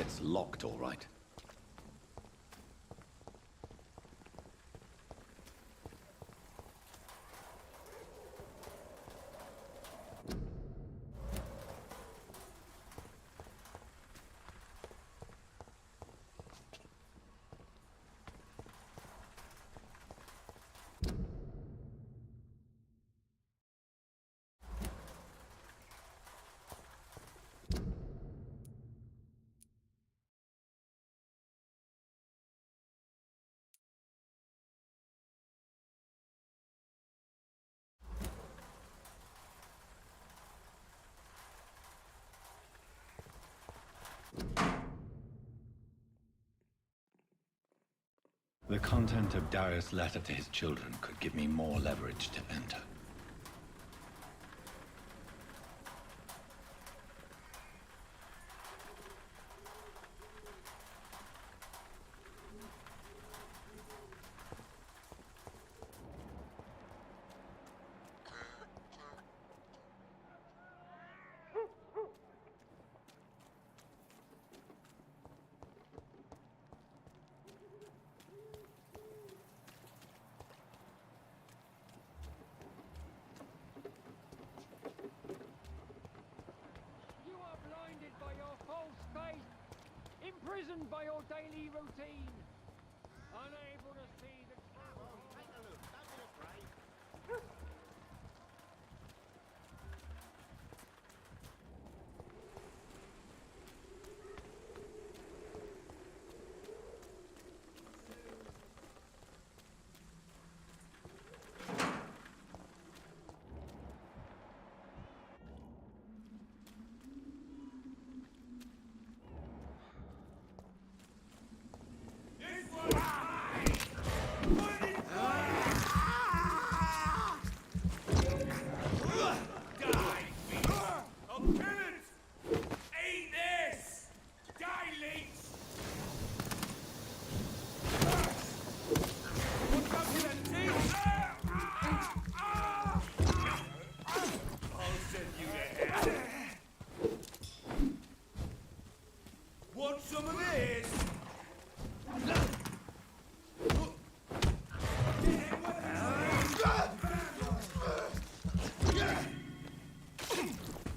It's locked, all right. The content of Darius' letter to his children could give me more leverage to enter. Imprisoned by your daily routine, unable to see the Take a look, don't be afraid. Want some of this?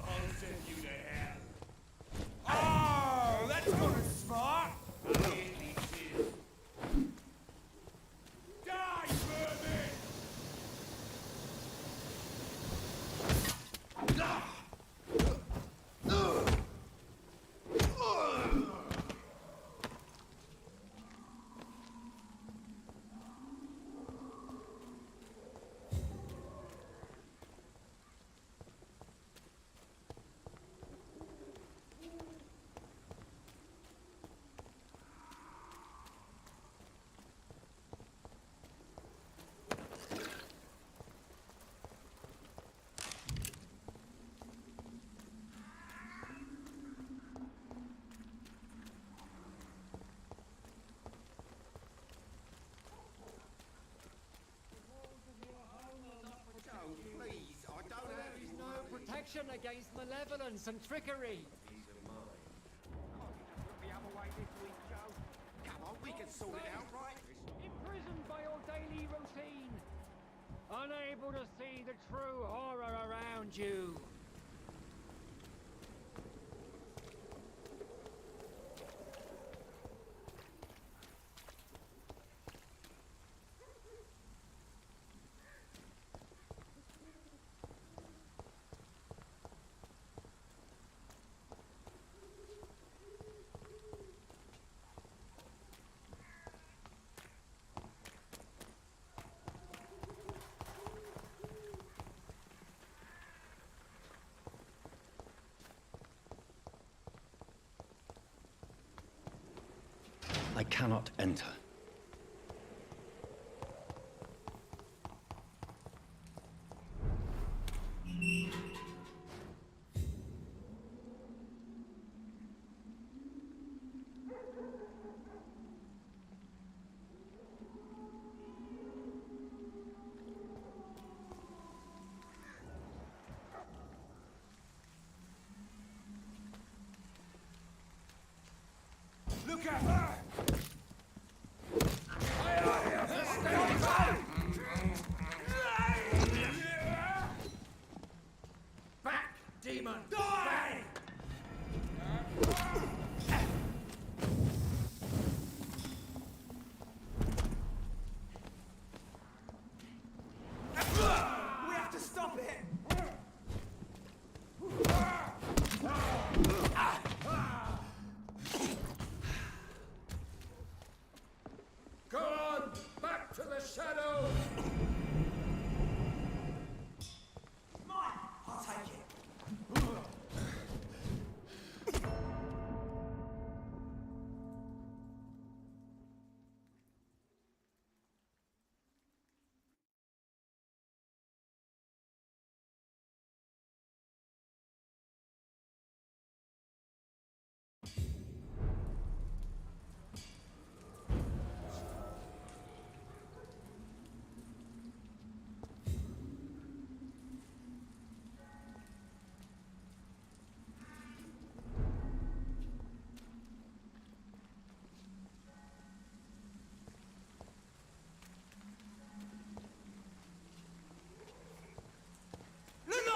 I'll send you to hell. Oh, that's not a smart. Die, vermin! Protection against malevolence and trickery. Come on, we can sort it out, right? Imprisoned by your daily routine, unable to see the true horror around you. cannot enter. Look at her! Back, demon! Die! We have to stop it! Go on! Back to the shadows! Mine! I'll take it.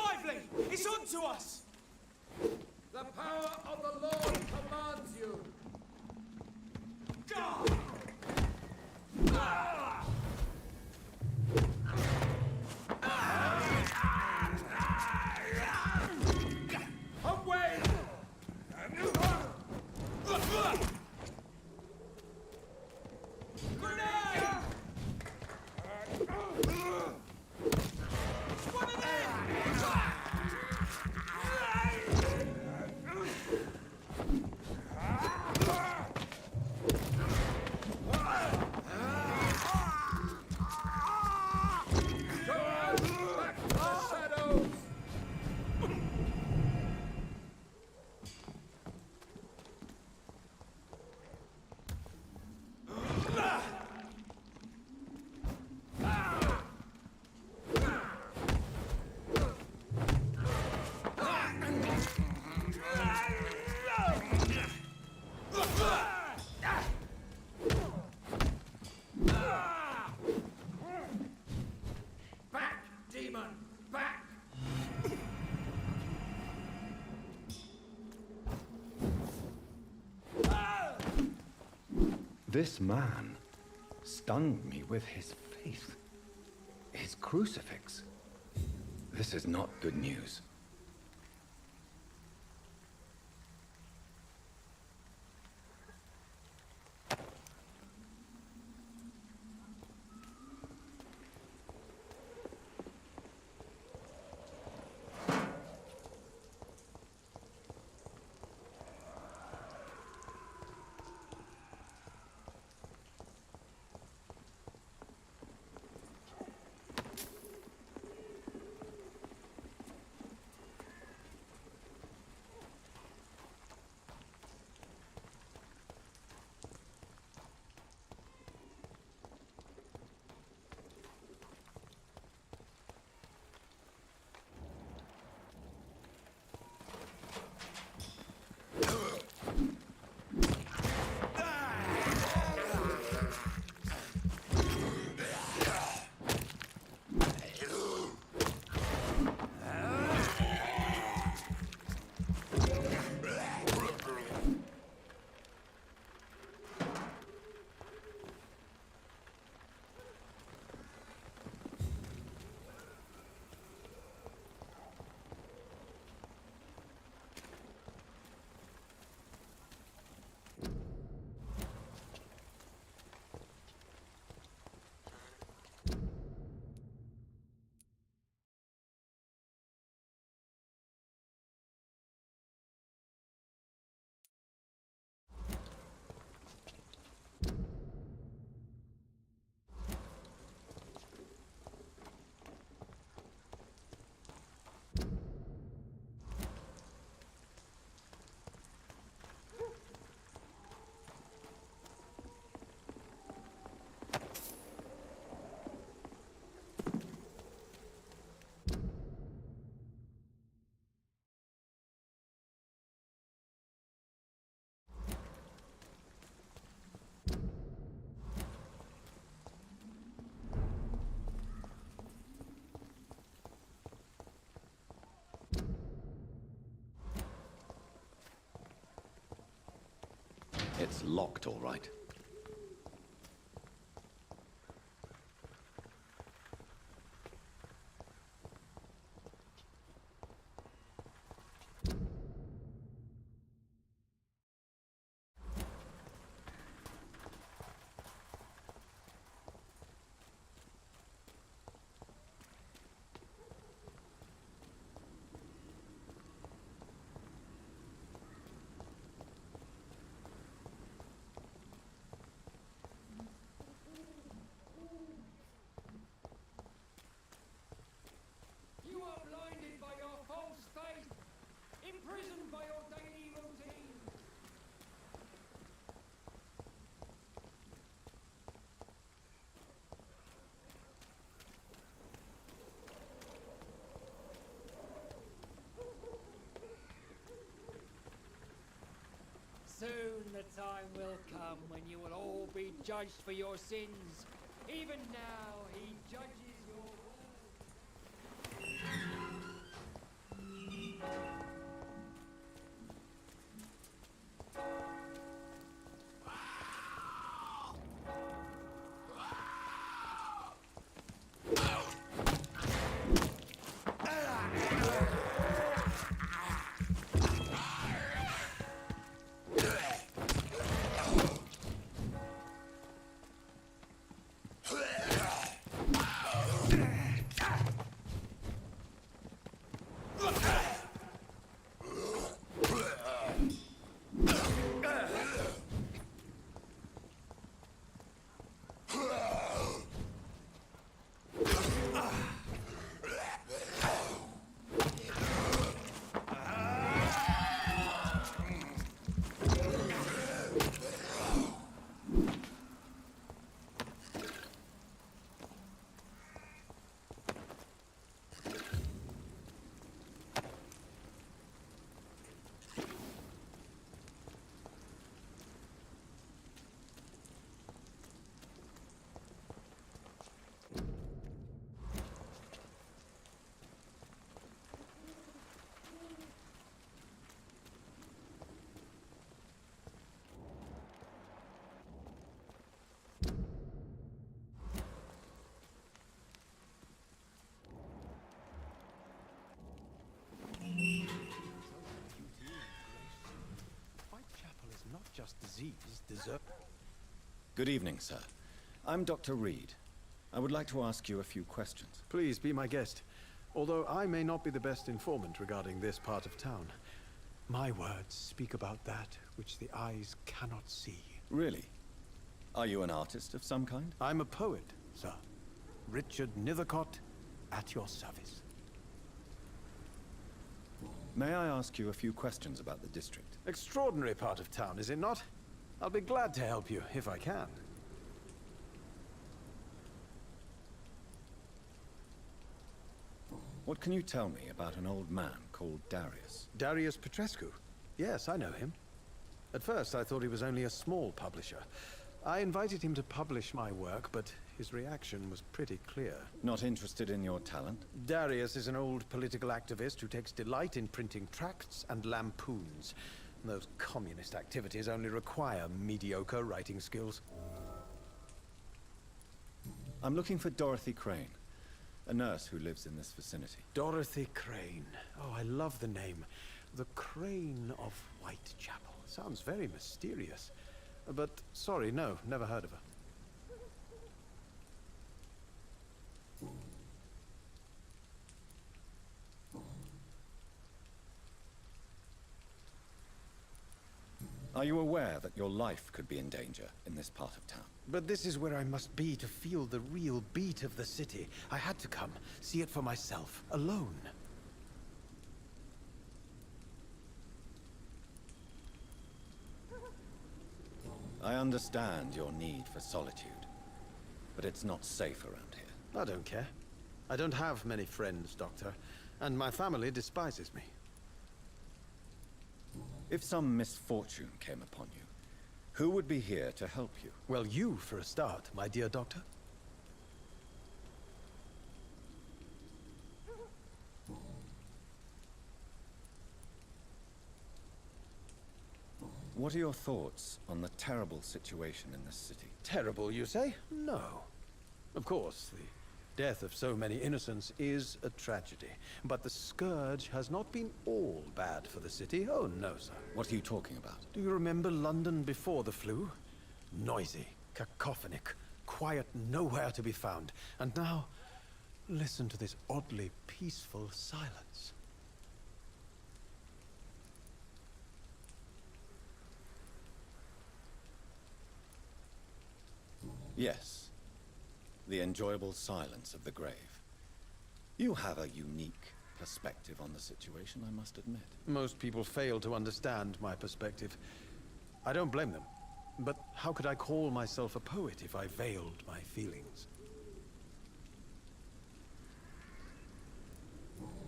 Lively! It's on to us! The power of the Lord commands you! God! Away! Grenade! One of Back, demon! Back! This man stunned me with his faith. His crucifix. This is not good news. It's locked, all right. You are blinded by your false faith, imprisoned by your daily routine. Soon the time will come when you will all be judged for your sins. Even now, he judges your Whitechapel is not just disease, desert. Good evening, sir. I'm Dr. Reed. I would like to ask you a few questions. Please be my guest. Although I may not be the best informant regarding this part of town, my words speak about that which the eyes cannot see. Really? Are you an artist of some kind? I'm a poet, sir. Richard Nethercott, at your service. May I ask you a few questions about the district? Extraordinary part of town, is it not? I'll be glad to help you, if I can. What can you tell me about an old man called Darius? Darius Petrescu? Yes, I know him. At first, I thought he was only a small publisher. I invited him to publish my work, but his reaction was pretty clear. Not interested in your talent? Darius is an old political activist who takes delight in printing tracts and lampoons. Those communist activities only require mediocre writing skills. I'm looking for Dorothy Crane, a nurse who lives in this vicinity. Dorothy Crane. Oh, I love the name. The Crane of Whitechapel. Sounds very mysterious. But, sorry, no, never heard of her. Are you aware that your life could be in danger in this part of town? But this is where I must be to feel the real beat of the city. I had to come, see it for myself, alone. I understand your need for solitude, but it's not safe around here. I don't care. I don't have many friends, Doctor, and my family despises me. If some misfortune came upon you, who would be here to help you? Well, you, for a start, my dear Doctor. What are your thoughts on the terrible situation in this city? Terrible, you say? No. Of course, the death of so many innocents is a tragedy. But the scourge has not been all bad for the city. Oh, no, sir. What are you talking about? Do you remember London before the flu? Noisy, cacophonic, quiet nowhere to be found. And now, listen to this oddly peaceful silence. Yes. The enjoyable silence of the grave. You have a unique perspective on the situation, I must admit. Most people fail to understand my perspective. I don't blame them. But how could I call myself a poet if I veiled my feelings?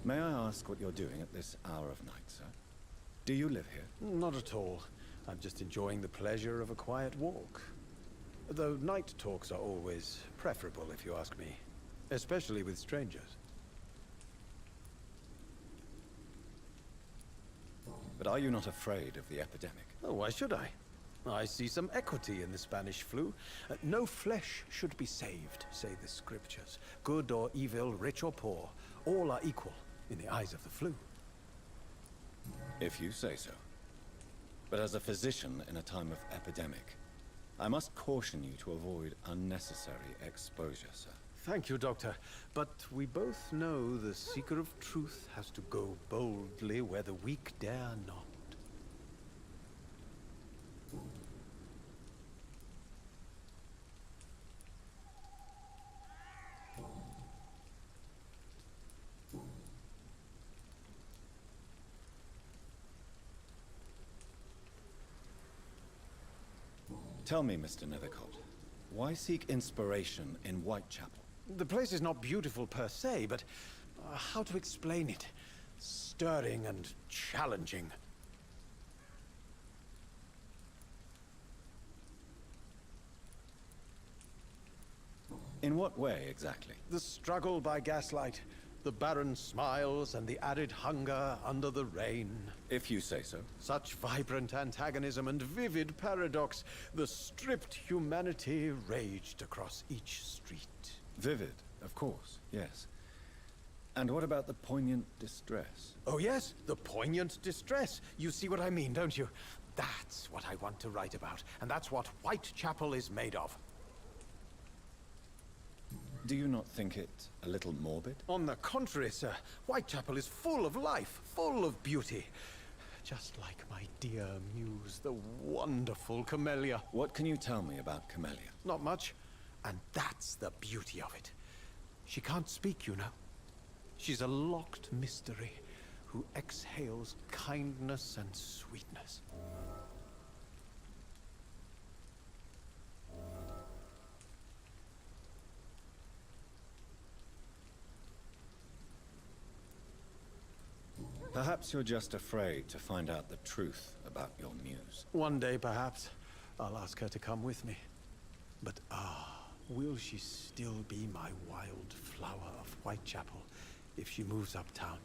May I ask what you're doing at this hour of night, sir? Do you live here? Not at all. I'm just enjoying the pleasure of a quiet walk. Though night talks are always preferable, if you ask me. Especially with strangers. But are you not afraid of the epidemic? Oh, why should I? I see some equity in the Spanish flu. No flesh should be saved, say the scriptures. Good or evil, rich or poor, all are equal in the eyes of the flu. If you say so. But as a physician in a time of epidemic, I must caution you to avoid unnecessary exposure, sir. Thank you, Doctor. But we both know the seeker of truth has to go boldly where the weak dare not. Tell me, Mr. Nethercott, why seek inspiration in Whitechapel? The place is not beautiful per se, but how to explain it? Stirring and challenging. In what way, exactly? The struggle by gaslight, the barren smiles and the added hunger under the rain. If you say so. Such vibrant antagonism and vivid paradox. The stripped humanity raged across each street. Vivid, of course, yes. And what about the poignant distress? Oh yes, the poignant distress. You see what I mean, don't you? That's what I want to write about, and that's what Whitechapel is made of. Do you not think it a little morbid? On the contrary, sir. Whitechapel is full of life, full of beauty. Just like my dear muse, the wonderful Camellia. What can you tell me about Camellia? Not much. And that's the beauty of it. She can't speak, you know. She's a locked mystery who exhales kindness and sweetness. Perhaps you're just afraid to find out the truth about your muse. One day, perhaps, I'll ask her to come with me. But will she still be my wild flower of Whitechapel if she moves uptown?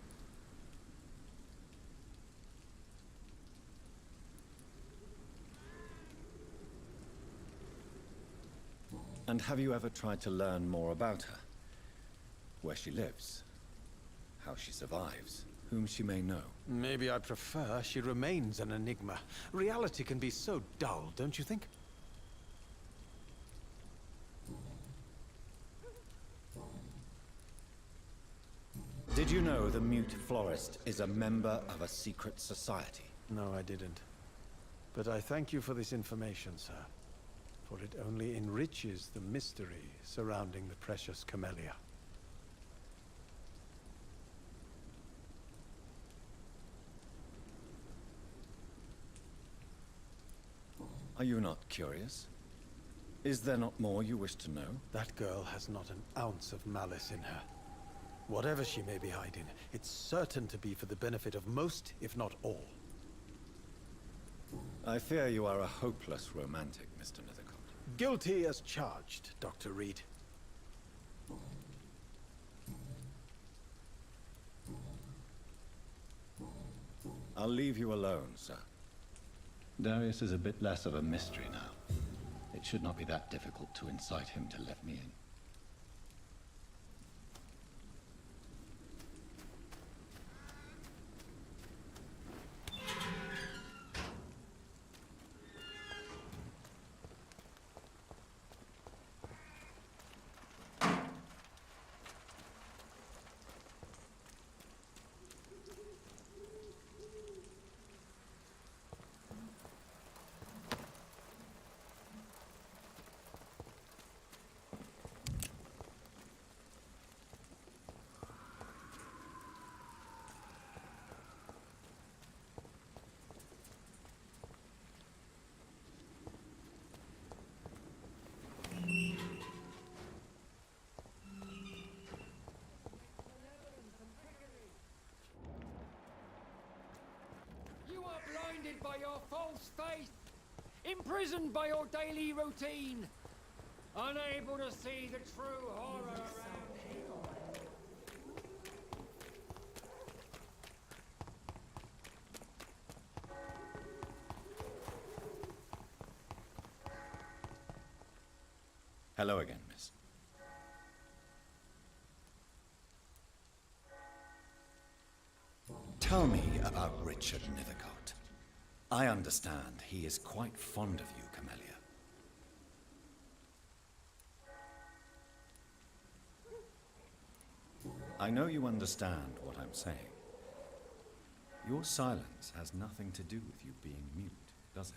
And have you ever tried to learn more about her? Where she lives? How she survives? Whom she may know? Maybe I prefer she remains an enigma. Reality can be so dull, don't you think? Did you know the Mute Florist is a member of a secret society? No, I didn't. But I thank you for this information, sir. For it only enriches the mystery surrounding the precious Camellia. Are you not curious? Is there not more you wish to know? That girl has not an ounce of malice in her. Whatever she may be hiding, it's certain to be for the benefit of most, if not all. I fear you are a hopeless romantic, Mr. Nethercott. Guilty as charged, Dr. Reed. I'll leave you alone, sir. Darius is a bit less of a mystery now. It should not be that difficult to incite him to let me in. Blinded by your false faith, imprisoned by your daily routine, unable to see the true horror around you. Hello again, miss. Tell me about Richard Nethercott. I understand he is quite fond of you, Camellia. I know you understand what I'm saying. Your silence has nothing to do with you being mute, does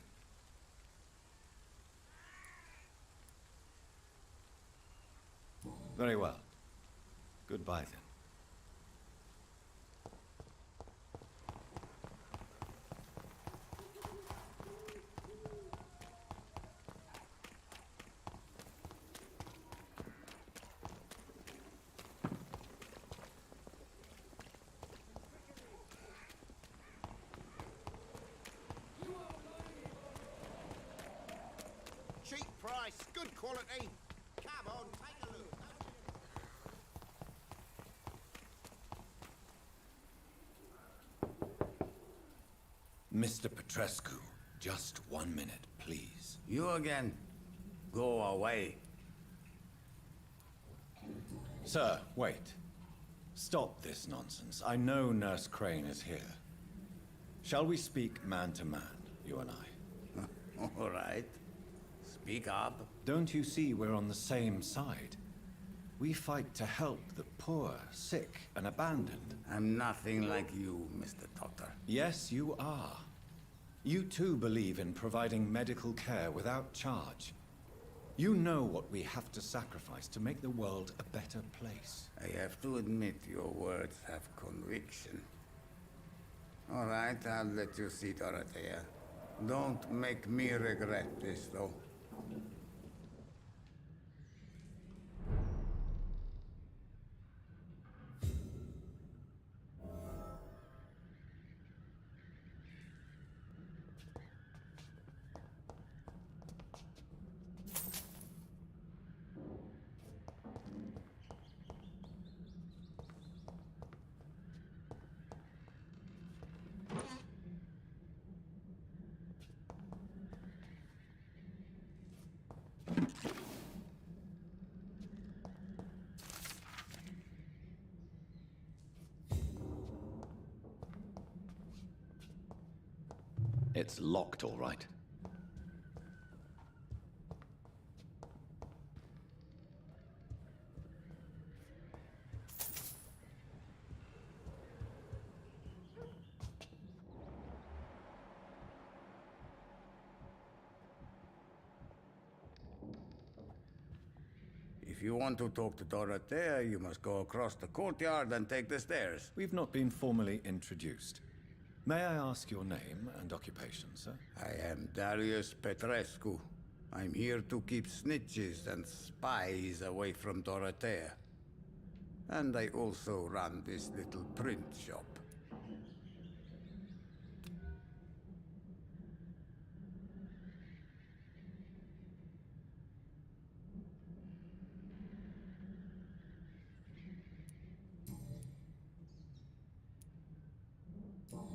it? Very well. Goodbye, then. Cheap price, good quality. Come on, take a look. Mr. Petrescu, just 1 minute, please. You again. Go away. Sir, wait. Stop this nonsense. I know Nurse Crane is here. Shall we speak man to man, you and I? All right. Speak up. Don't you see we're on the same side? We fight to help the poor, sick, and abandoned. I'm nothing like you, Mr. Doctor. Yes, you are. You too believe in providing medical care without charge. You know what we have to sacrifice to make the world a better place. I have to admit your words have conviction. All right, I'll let you see Dorothea. Don't make me regret this, though. It's locked, all right. If you want to talk to Dorothea, you must go across the courtyard and take the stairs. We've not been formally introduced. May I ask your name and occupation, sir? I am Darius Petrescu. I'm here to keep snitches and spies away from Dorothea. And I also run this little print shop.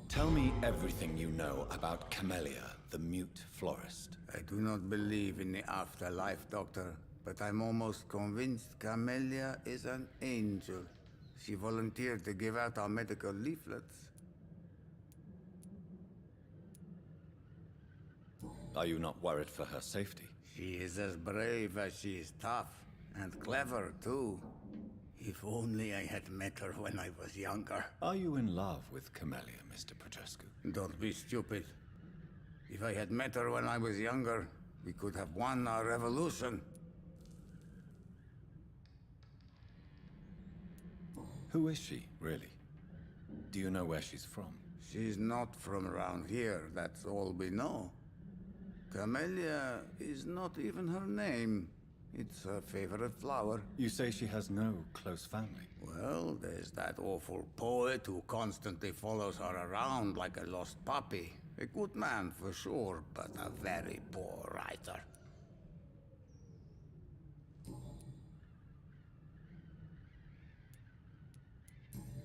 Tell me everything you know about Camellia, the mute florist? I do not believe in the afterlife, Doctor, but I'm almost convinced Camellia is an angel. She volunteered to give out our medical leaflets. Are you not worried for her safety? She is as brave as she is tough, and clever, too. If only I had met her when I was younger. Are you in love with Camellia, Mr. Petrescu? Don't be stupid. If I had met her when I was younger, we could have won our revolution. Who is she, really? Do you know where she's from? She's not from around here, that's all we know. Camellia is not even her name. It's her favorite flower. You say she has no close family? Well, there's that awful poet who constantly follows her around like a lost puppy. A good man for sure, but a very poor writer.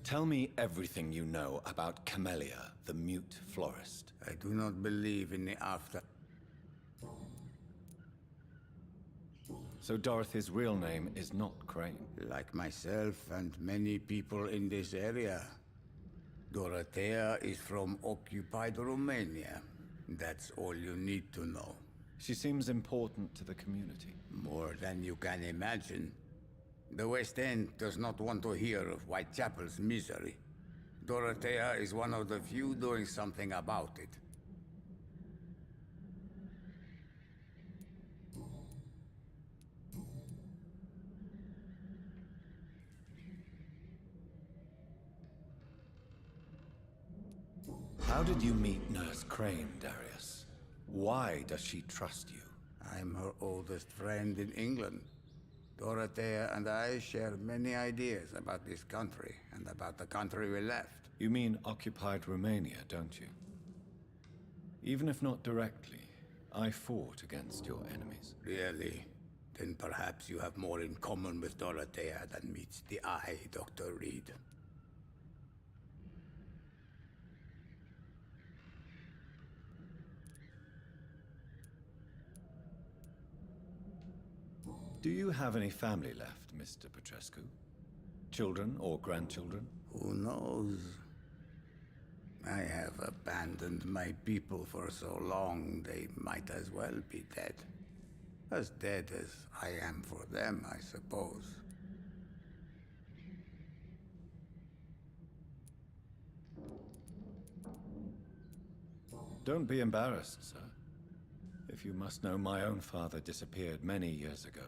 Tell me everything you know about Camellia, the mute florist. I do not believe in the after. So Dorothy's real name is not Crane? Like myself and many people in this area. Dorothea is from occupied Romania. That's all you need to know. She seems important to the community. More than you can imagine. The West End does not want to hear of Whitechapel's misery. Dorothea is one of the few doing something about it. How did you meet Nurse Crane, Darius? Why does she trust you? I'm her oldest friend in England. Dorothea and I share many ideas about this country and about the country we left. You mean occupied Romania, don't you? Even if not directly, I fought against your enemies. Really? Then perhaps you have more in common with Dorothea than meets the eye, Dr. Reed. Do you have any family left, Mr. Petrescu? Children or grandchildren? Who knows? I have abandoned my people for so long, they might as well be dead. As dead as I am for them, I suppose. Don't be embarrassed, sir. If you must know, my own father disappeared many years ago,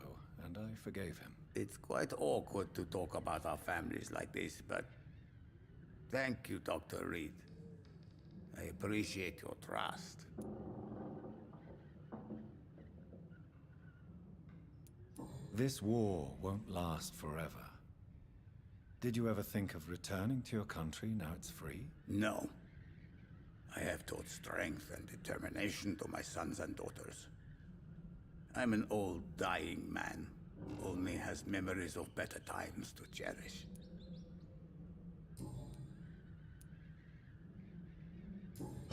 and I forgave him. It's quite awkward to talk about our families like this, but thank you, Dr. Reed. I appreciate your trust. This war won't last forever. Did you ever think of returning to your country now it's free? No. I have taught strength and determination to my sons and daughters. I'm an old, dying man, who only has memories of better times to cherish.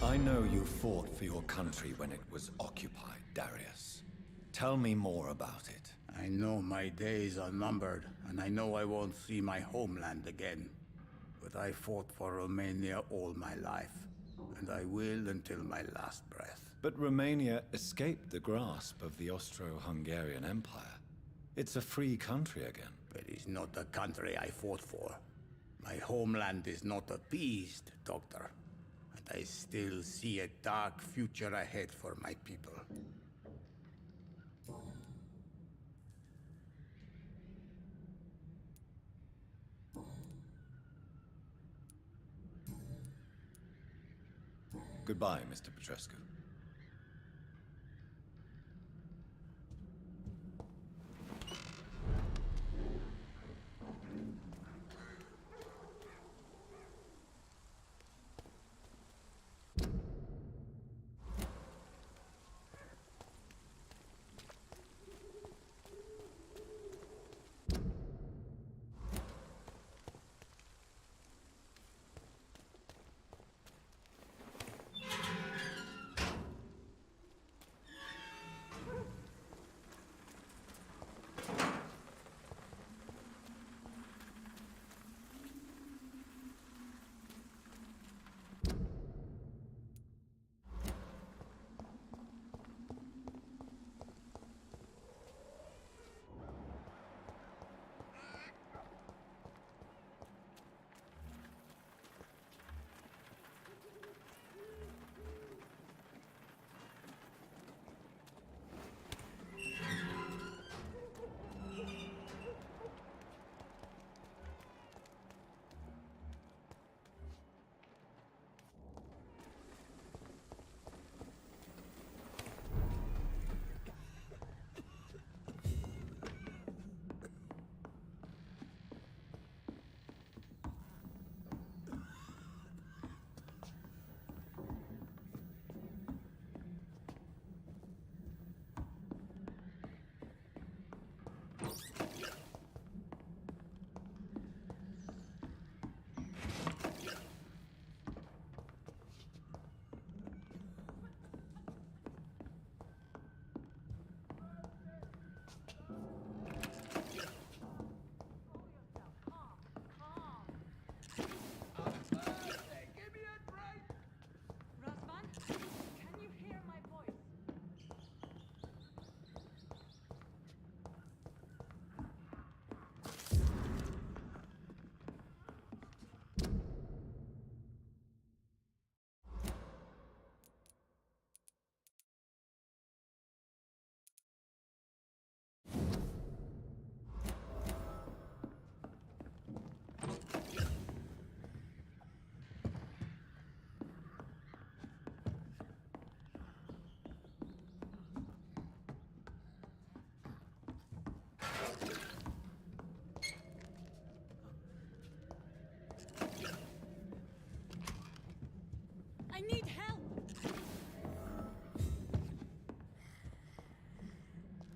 I know you fought for your country when it was occupied, Darius. Tell me more about it. I know my days are numbered, and I know I won't see my homeland again. But I fought for Romania all my life, and I will until my last breath. But Romania escaped the grasp of the Austro-Hungarian Empire. It's a free country again. But it's not the country I fought for. My homeland is not appeased, Doctor. And I still see a dark future ahead for my people. Goodbye, Mr. Petrescu.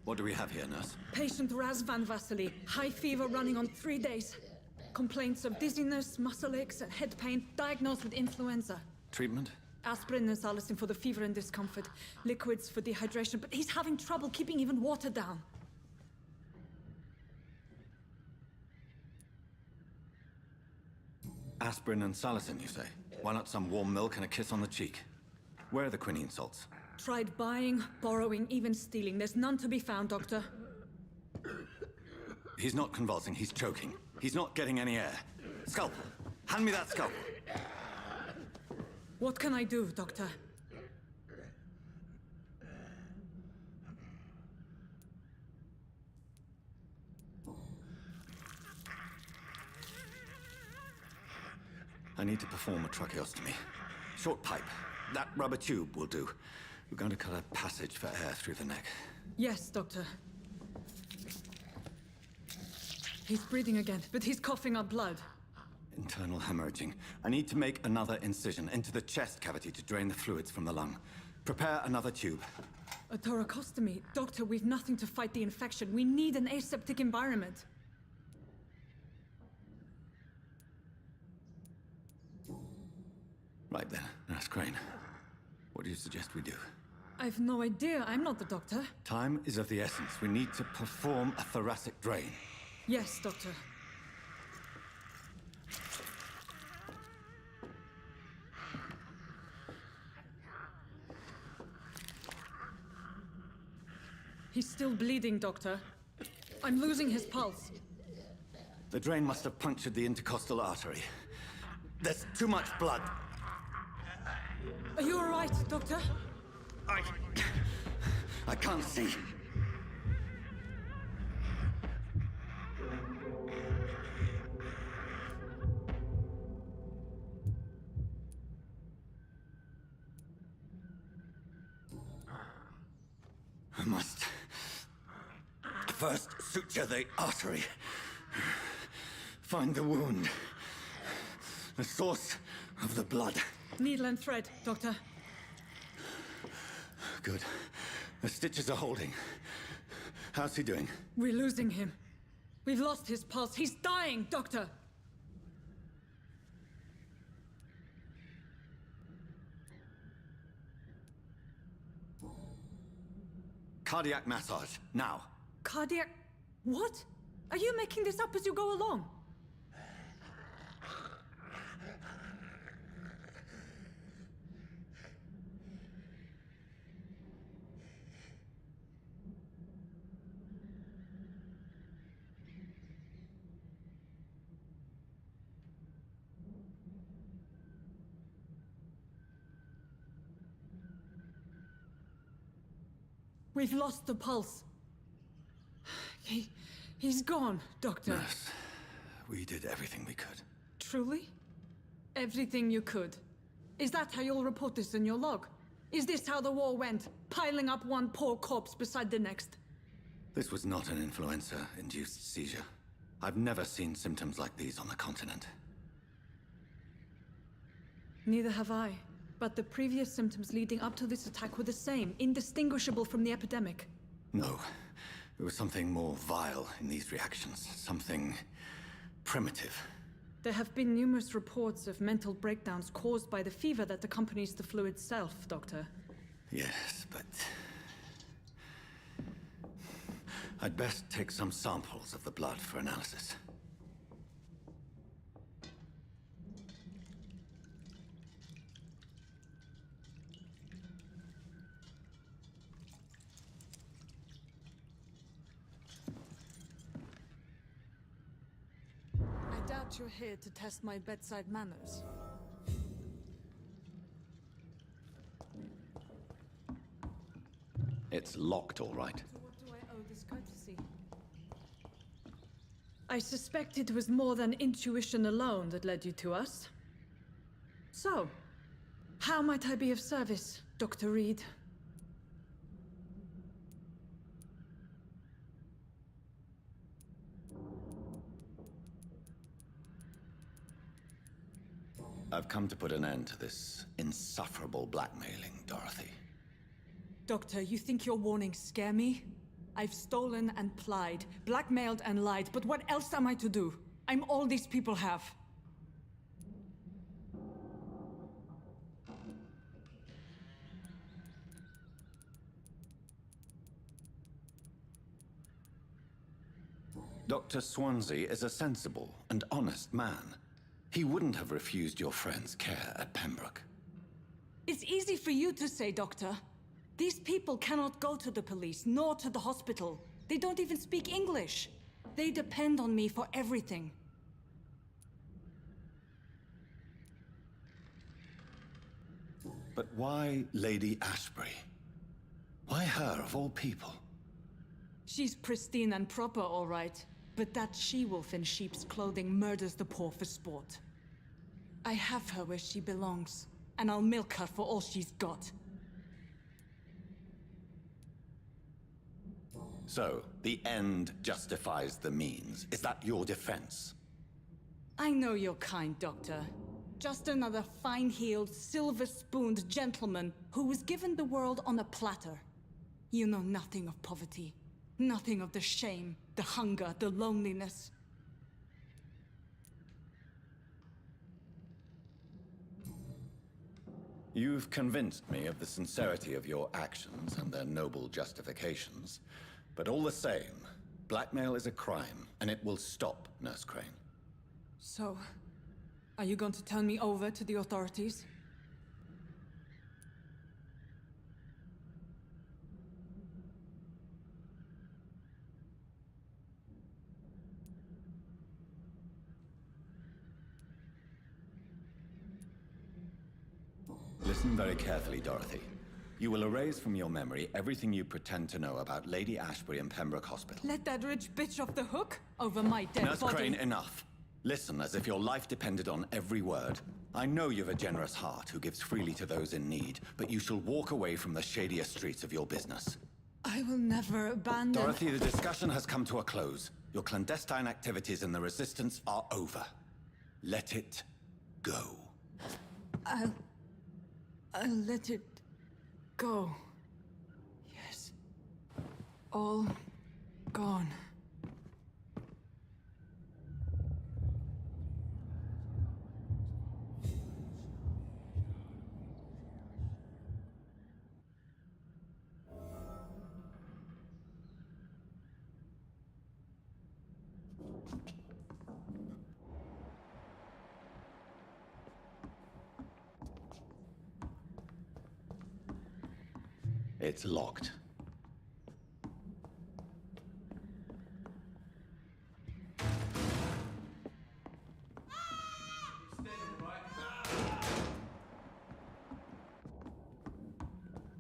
What do we have here, nurse? Patient Raz Van Vasily. High fever running on 3 days. Complaints of dizziness, muscle aches, and head pain. Diagnosed with influenza. Treatment? Aspirin and salicin for the fever and discomfort. Liquids for dehydration, but he's having trouble keeping even water down. Aspirin and salicin, you say? Why not some warm milk and a kiss on the cheek? Where are the quinine salts? Tried buying, borrowing, even stealing. There's none to be found, Doctor. He's not convulsing, he's choking. He's not getting any air. Scalpel! Hand me that scalpel! What can I do, Doctor? I need to perform a tracheostomy. Short pipe. That rubber tube will do. We're going to cut a passage for air through the neck. Yes, Doctor. He's breathing again, but he's coughing up blood. Internal hemorrhaging. I need to make another incision into the chest cavity to drain the fluids from the lung. Prepare another tube. A thoracostomy. Doctor, we've nothing to fight the infection. We need an aseptic environment. Right then, Nurse Crane. What do you suggest we do? I've no idea. I'm not the doctor. Time is of the essence. We need to perform a thoracic drain. Yes, Doctor. He's still bleeding, Doctor. I'm losing his pulse. The drain must have punctured the intercostal artery. There's too much blood. Are you all right, Doctor? I can't see. I must first suture the artery. Find the wound. The source of the blood. Needle and thread, Doctor. Good. The stitches are holding. How's he doing? We're losing him. We've lost his pulse. He's dying, Doctor! Cardiac massage, now. Cardiac... What? Are you making this up as you go along? We've lost the pulse. He's gone, Doctor. Nurse, we did everything we could. Truly? Everything you could. Is that how you'll report this in your log? Is this how the war went? Piling up one poor corpse beside the next? This was not an influenza-induced seizure. I've never seen symptoms like these on the continent. Neither have I. But the previous symptoms leading up to this attack were the same, indistinguishable from the epidemic. No. There was something more vile in these reactions. Something primitive. There have been numerous reports of mental breakdowns caused by the fever that accompanies the fluid self, Doctor. Yes, but... I'd best take some samples of the blood for analysis. I doubt you're here to test my bedside manners. It's locked, all right. So what do I owe this courtesy? I suspect it was more than intuition alone that led you to us. So, how might I be of service, Dr. Reed? I've come to put an end to this insufferable blackmailing, Dorothy. Doctor, you think your warnings scare me? I've stolen and plied, blackmailed and lied, but what else am I to do? I'm all these people have. Dr. Swansea is a sensible and honest man. He wouldn't have refused your friend's care at Pembroke. It's easy for you to say, Doctor. These people cannot go to the police, nor to the hospital. They don't even speak English. They depend on me for everything. But why Lady Ashbury? Why her, of all people? She's pristine and proper, all right. But that she-wolf in sheep's clothing murders the poor for sport. I have her where she belongs, and I'll milk her for all she's got. So, the end justifies the means. Is that your defense? I know you're kind, Doctor. Just another fine-heeled, silver-spooned gentleman who was given the world on a platter. You know nothing of poverty. Nothing of the shame, the hunger, the loneliness. You've convinced me of the sincerity of your actions and their noble justifications. But all the same, blackmail is a crime, and it will stop, Nurse Crane. So, are you going to turn me over to the authorities? Listen very carefully, Dorothy. You will erase from your memory everything you pretend to know about Lady Ashbury and Pembroke Hospital. Let that rich bitch off the hook over my dead Nurse body. Crane, enough. Listen as if your life depended on every word. I know you've a generous heart who gives freely to those in need, but you shall walk away from the shadier streets of your business. I will never abandon... Dorothy, the discussion has come to a close. Your clandestine activities in the Resistance are over. Let it go. I'll let it go. Yes. All gone. It's locked.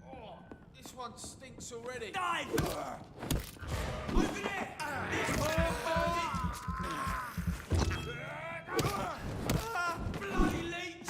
Oh, this one stinks already. Dive! Over there! Bloody leech!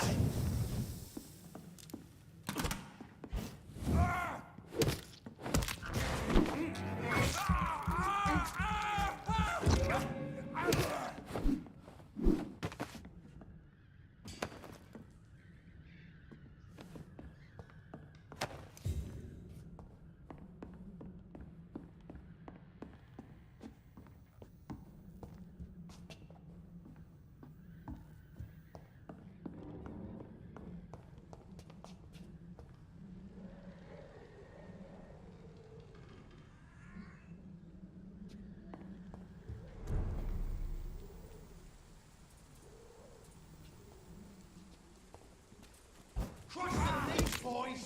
Crush the leech, boys!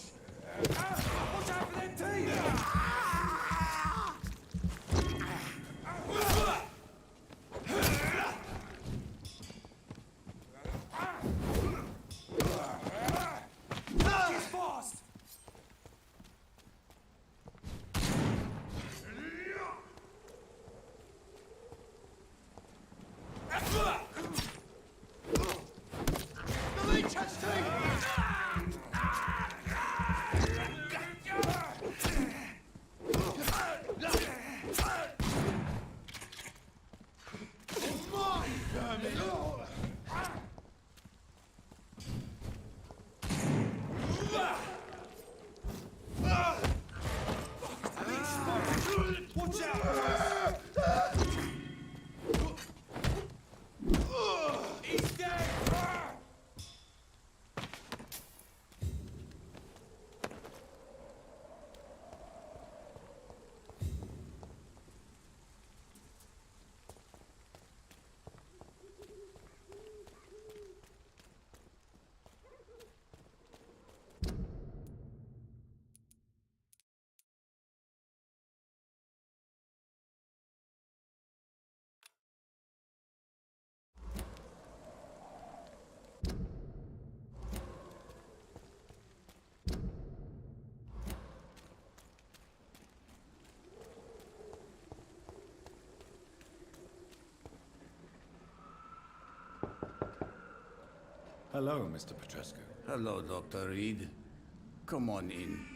Watch out for them teeth! He's fast! The leech has teeth! Hello, Mr. Petrescu. Hello, Dr. Reed. Come on in.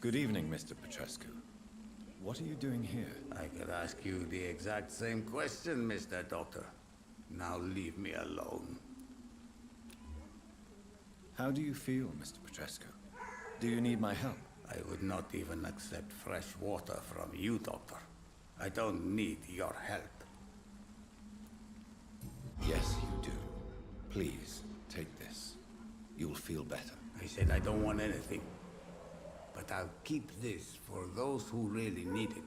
Good evening, Mr. Petrescu. What are you doing here? I could ask you the exact same question, Mr. Doctor. Now leave me alone. How do you feel, Mr. Petrescu? Do you need my help? I would not even accept fresh water from you, Doctor. I don't need your help. Yes, you do. Please, take this. You'll feel better. I said I don't want anything. But I'll keep this for those who really need it.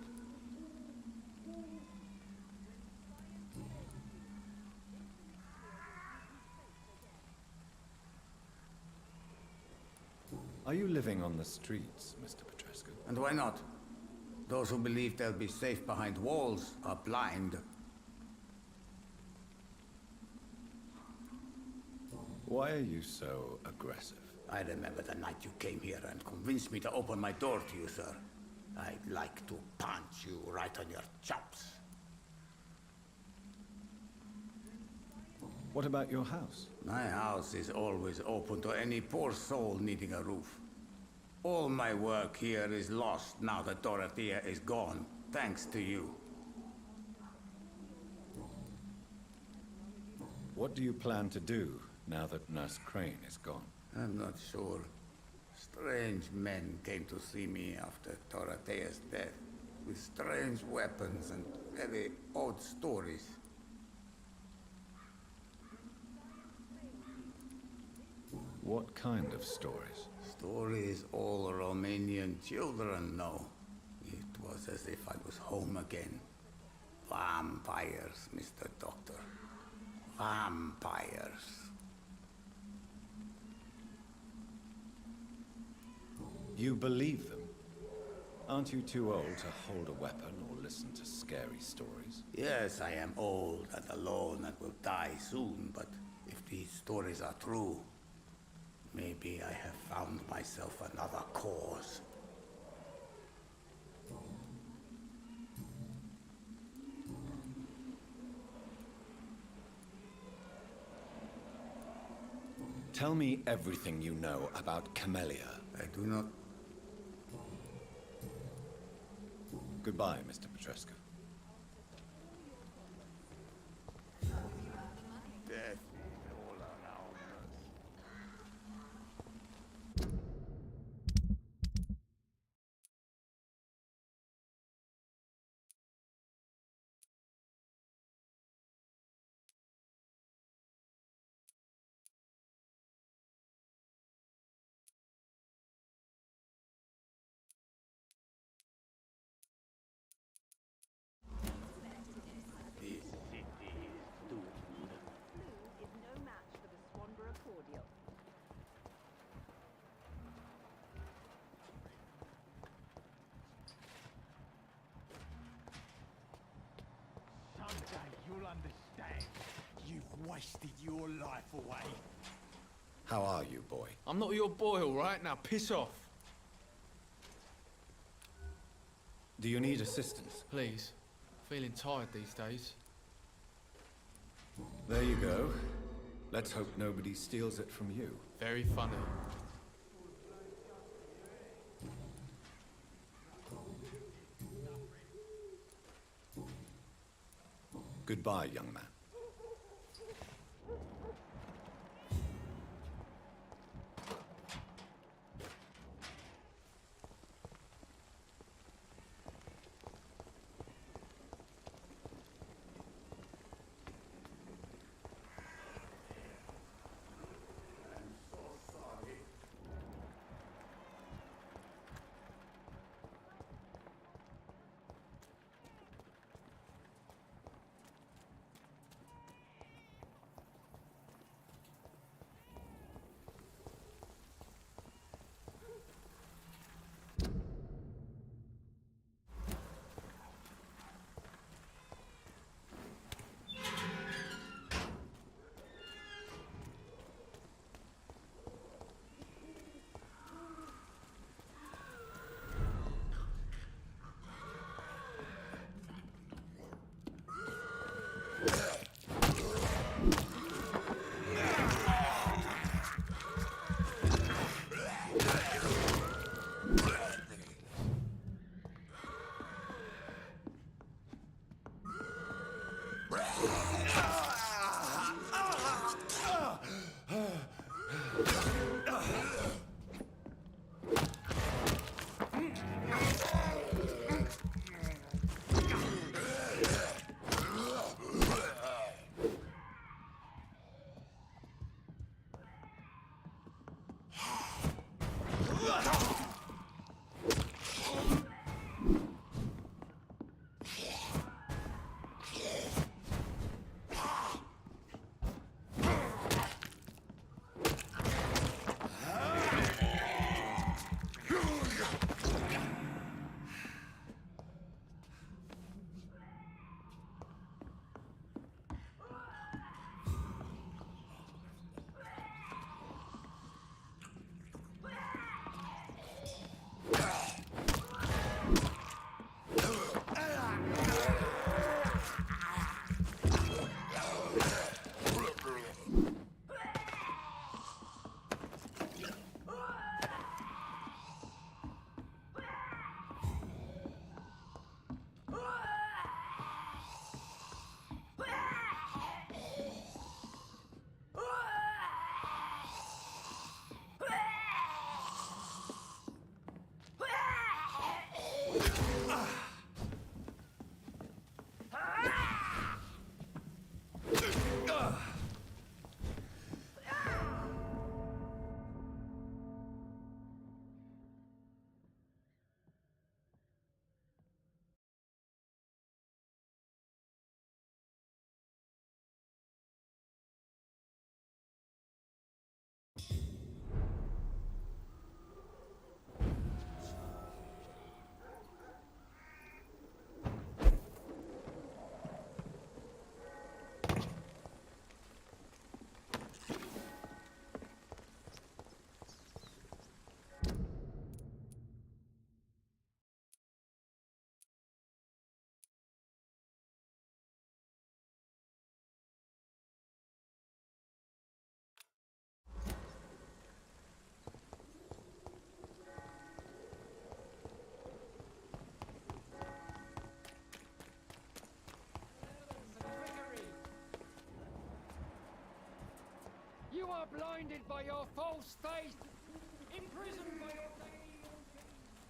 Are you living on the streets, Mr. Petrescu? And why not? Those who believe they'll be safe behind walls are blind. Why are you so aggressive? I remember the night you came here and convinced me to open my door to you, sir. I'd like to punch you right on your chops. What about your house? My house is always open to any poor soul needing a roof. All my work here is lost now that Dorothea is gone, thanks to you. What do you plan to do now that Nurse Crane is gone? I'm not sure. Strange men came to see me after Dorothea's death, with strange weapons and very odd stories. What kind of stories? Stories all Romanian children know. It was as if I was home again. Vampires, Mr. Doctor. Vampires. You believe them? Aren't you too old to hold a weapon or listen to scary stories? Yes, I am old and alone and will die soon, but if these stories are true, maybe I have found myself another cause. Tell me everything you know about Camellia. I do not... Goodbye, Mr. Petrescu. Death is all around us. Someday you'll understand. You've wasted your life away. How are you, boy? I'm not your boy, all right? Now piss off. Do you need assistance? Please. Feeling tired these days. There you go. Let's hope nobody steals it from you. Very funny. Goodbye, young man. are blinded by your false faith, imprisoned by your daily routine.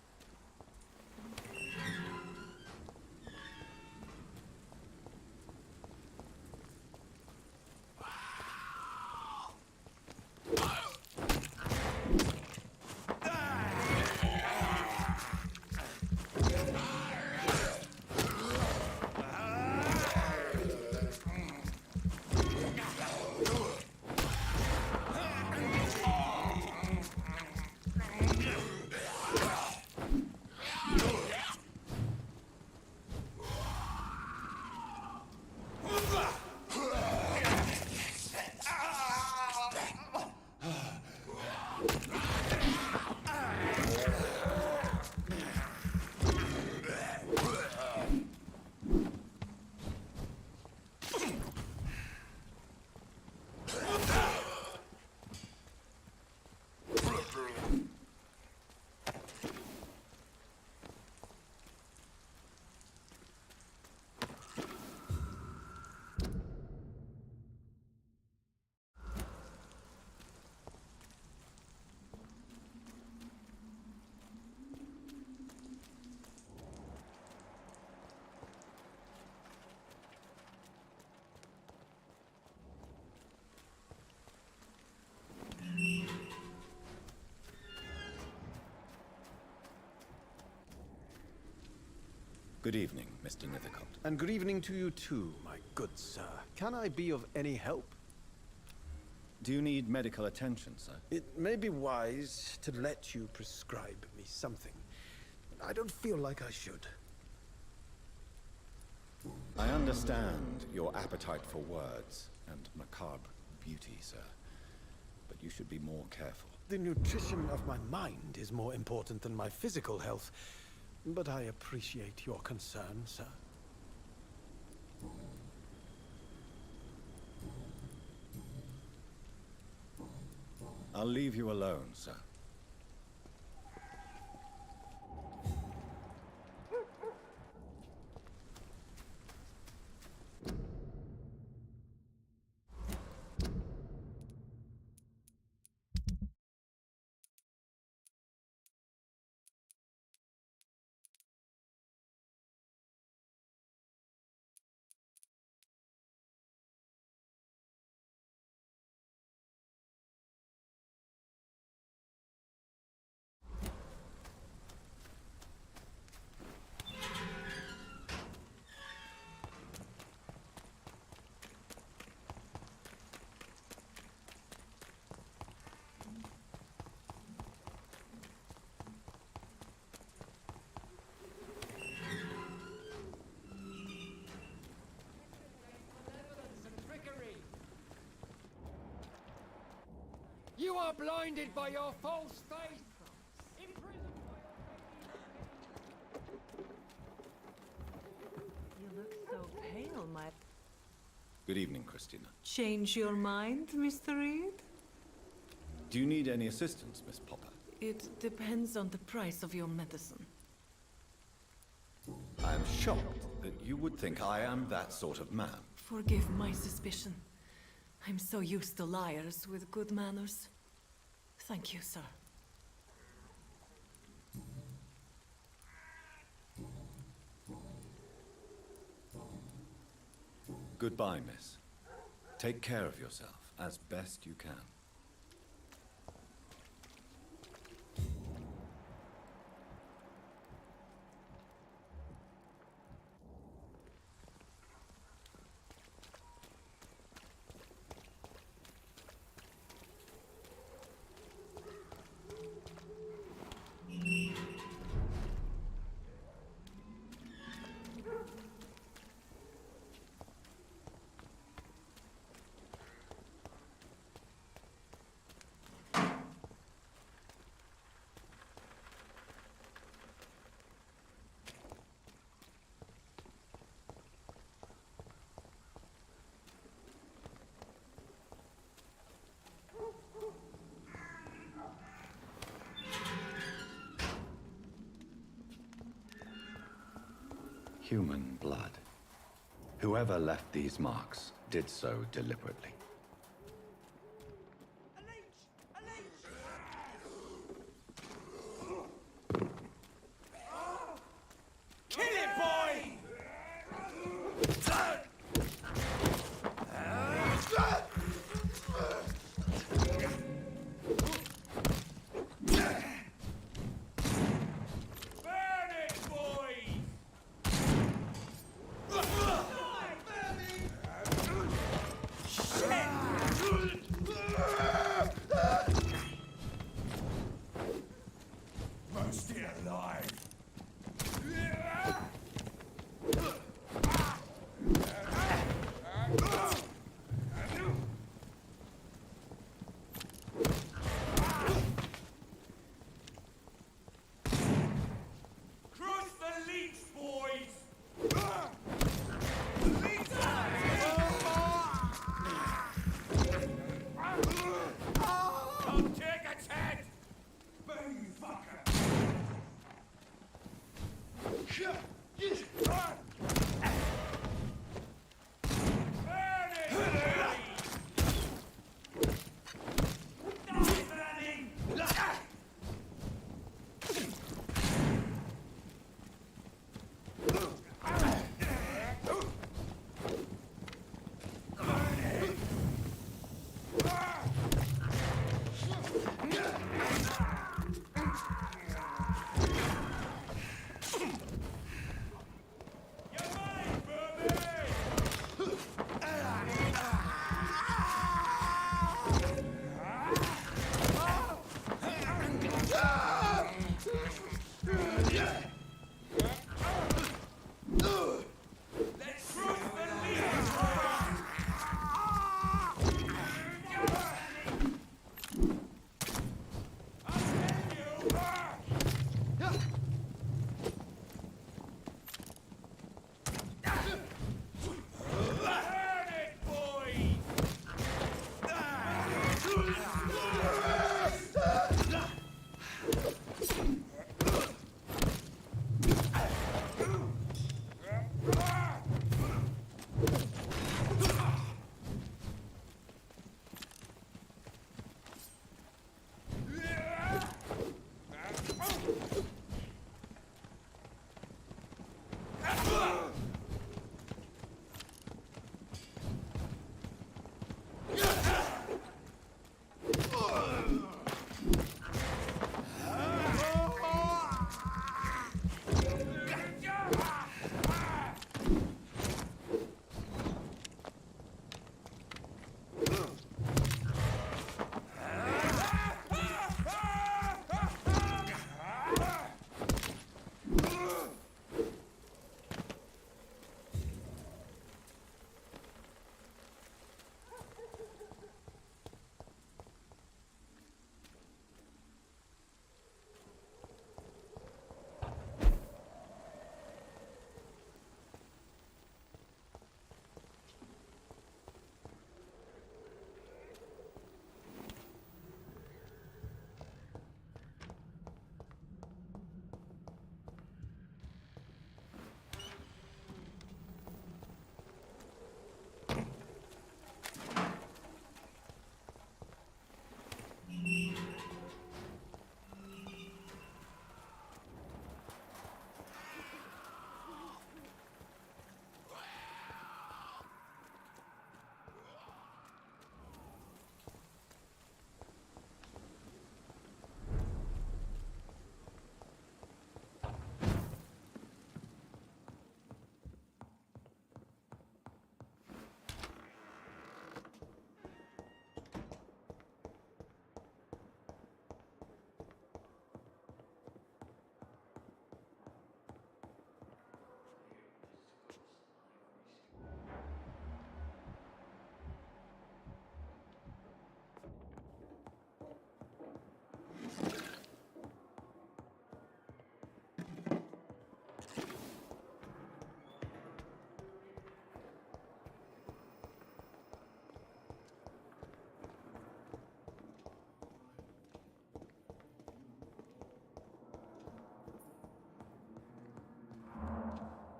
Good evening, Mr. Nethercott. And good evening to you too, my good sir. Can I be of any help? Do you need medical attention, sir? It may be wise to let you prescribe me something. I don't feel like I should. I understand your appetite for words and macabre beauty, sir. But you should be more careful. The nutrition of my mind is more important than my physical health. But I appreciate your concern, sir. I'll leave you alone, sir. You are blinded by your false faith, imprisoned by your You look so pale, my... Good evening, Christina. Change your mind, Mr. Reed? Do you need any assistance, Miss Popper? It depends on the price of your medicine. I am shocked that you would think I am that sort of man. Forgive my suspicion. I'm so used to liars with good manners. Thank you, sir. Goodbye, miss. Take care of yourself as best you can. Human blood. Whoever left these marks did so deliberately.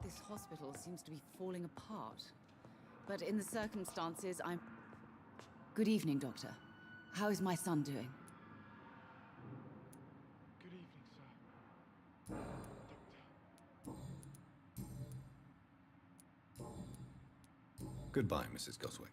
This hospital seems to be falling apart. But in the circumstances, I'm... Good evening, Doctor. How is my son doing? Good evening, sir. Goodbye, Mrs. Goswick.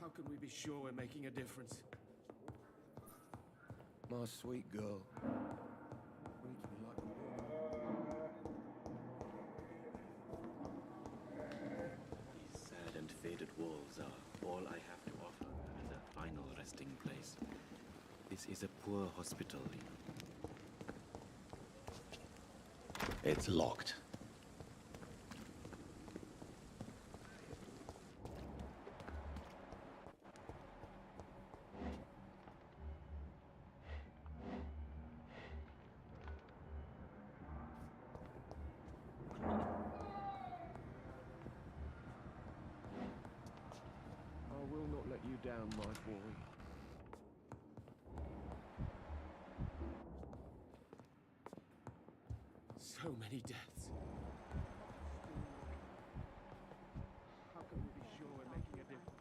How can we be sure we're making a difference? My sweet girl. Reads me like a woman. These sad and faded walls are all I have to offer as a final resting place. This is a poor hospital, you know. It's locked. down, my boy. So many deaths. How can we be sure we're making a difference?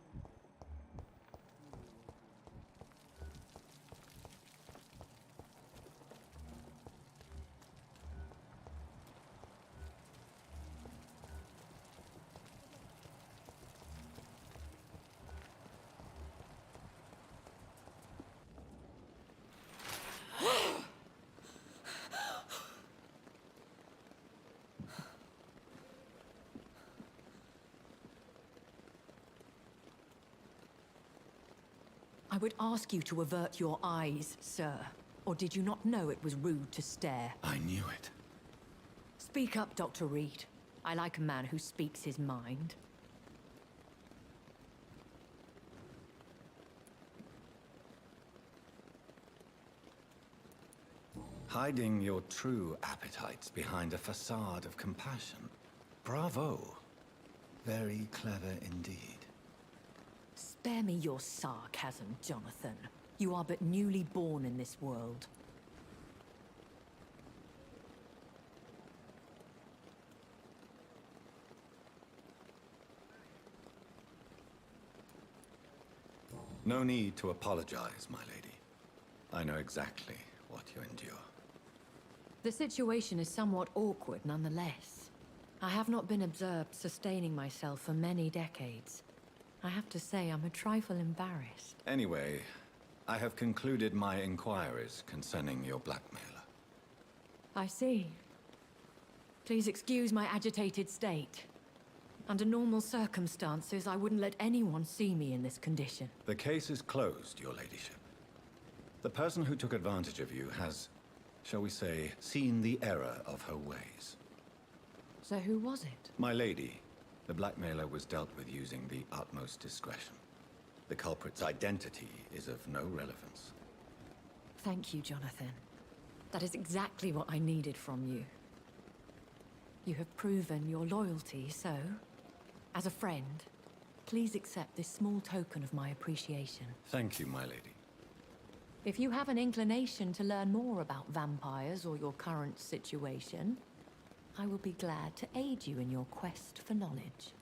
I would ask you to avert your eyes, sir. Or did you not know it was rude to stare? I knew it. Speak up, Dr. Reed. I like a man who speaks his mind. Hiding your true appetites behind a facade of compassion. Bravo. Very clever indeed. Spare me your sarcasm, Jonathan. You are but newly born in this world. No need to apologize, my lady. I know exactly what you endure. The situation is somewhat awkward nonetheless. I have not been observed sustaining myself for many decades. I have to say I'm a trifle embarrassed. Anyway, I have concluded my inquiries concerning your blackmailer. I see. Please excuse my agitated state. Under normal circumstances, I wouldn't let anyone see me in this condition. The case is closed, your ladyship. The person who took advantage of you has, shall we say, seen the error of her ways. So who was it? My lady, the blackmailer was dealt with using the utmost discretion. The culprit's identity is of no relevance. Thank you, Jonathan. That is exactly what I needed from you. You have proven your loyalty, so, as a friend, please accept this small token of my appreciation. Thank you, my lady. If you have an inclination to learn more about vampires or your current situation, I will be glad to aid you in your quest for knowledge.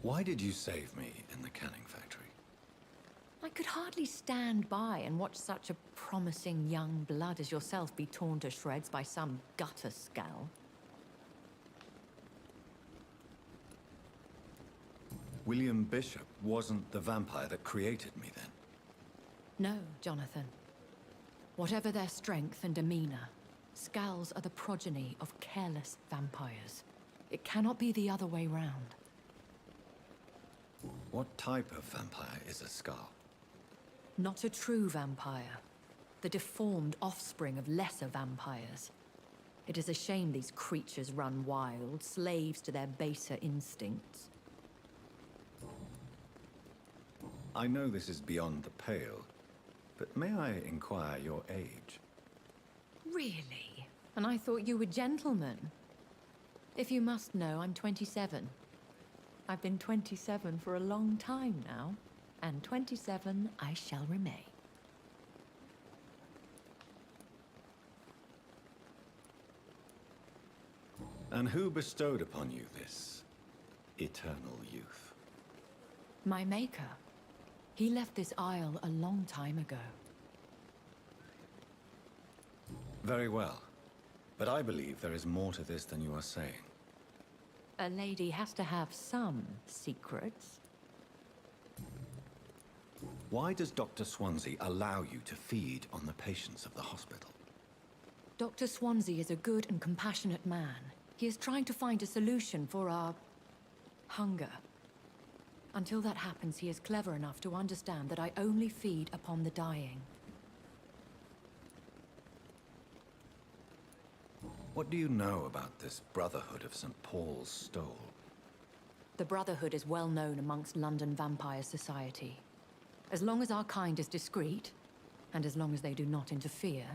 Why did you save me in the canning factory? I could hardly stand by and watch such a promising young blood as yourself be torn to shreds by some gutter scowl. William Bishop wasn't the vampire that created me then. No, Jonathan. Whatever their strength and demeanor, Scowls are the progeny of careless vampires. It cannot be the other way round. What type of vampire is a Scowl? Not a true vampire. The deformed offspring of lesser vampires. It is a shame these creatures run wild, slaves to their baser instincts. I know this is beyond the pale, but may I inquire your age? Really? And I thought you were gentlemen. If you must know, I'm 27. I've been 27 for a long time now, and 27 I shall remain. And who bestowed upon you this eternal youth? My maker. He left this isle a long time ago. Very well. But I believe there is more to this than you are saying. A lady has to have some secrets. Why does Dr. Swansea allow you to feed on the patients of the hospital? Dr. Swansea is a good and compassionate man. He is trying to find a solution for our hunger. Until that happens, he is clever enough to understand that I only feed upon the dying. What do you know about this Brotherhood of St. Paul's Stole? The Brotherhood is well known amongst London vampire society. As long as our kind is discreet, and as long as they do not interfere,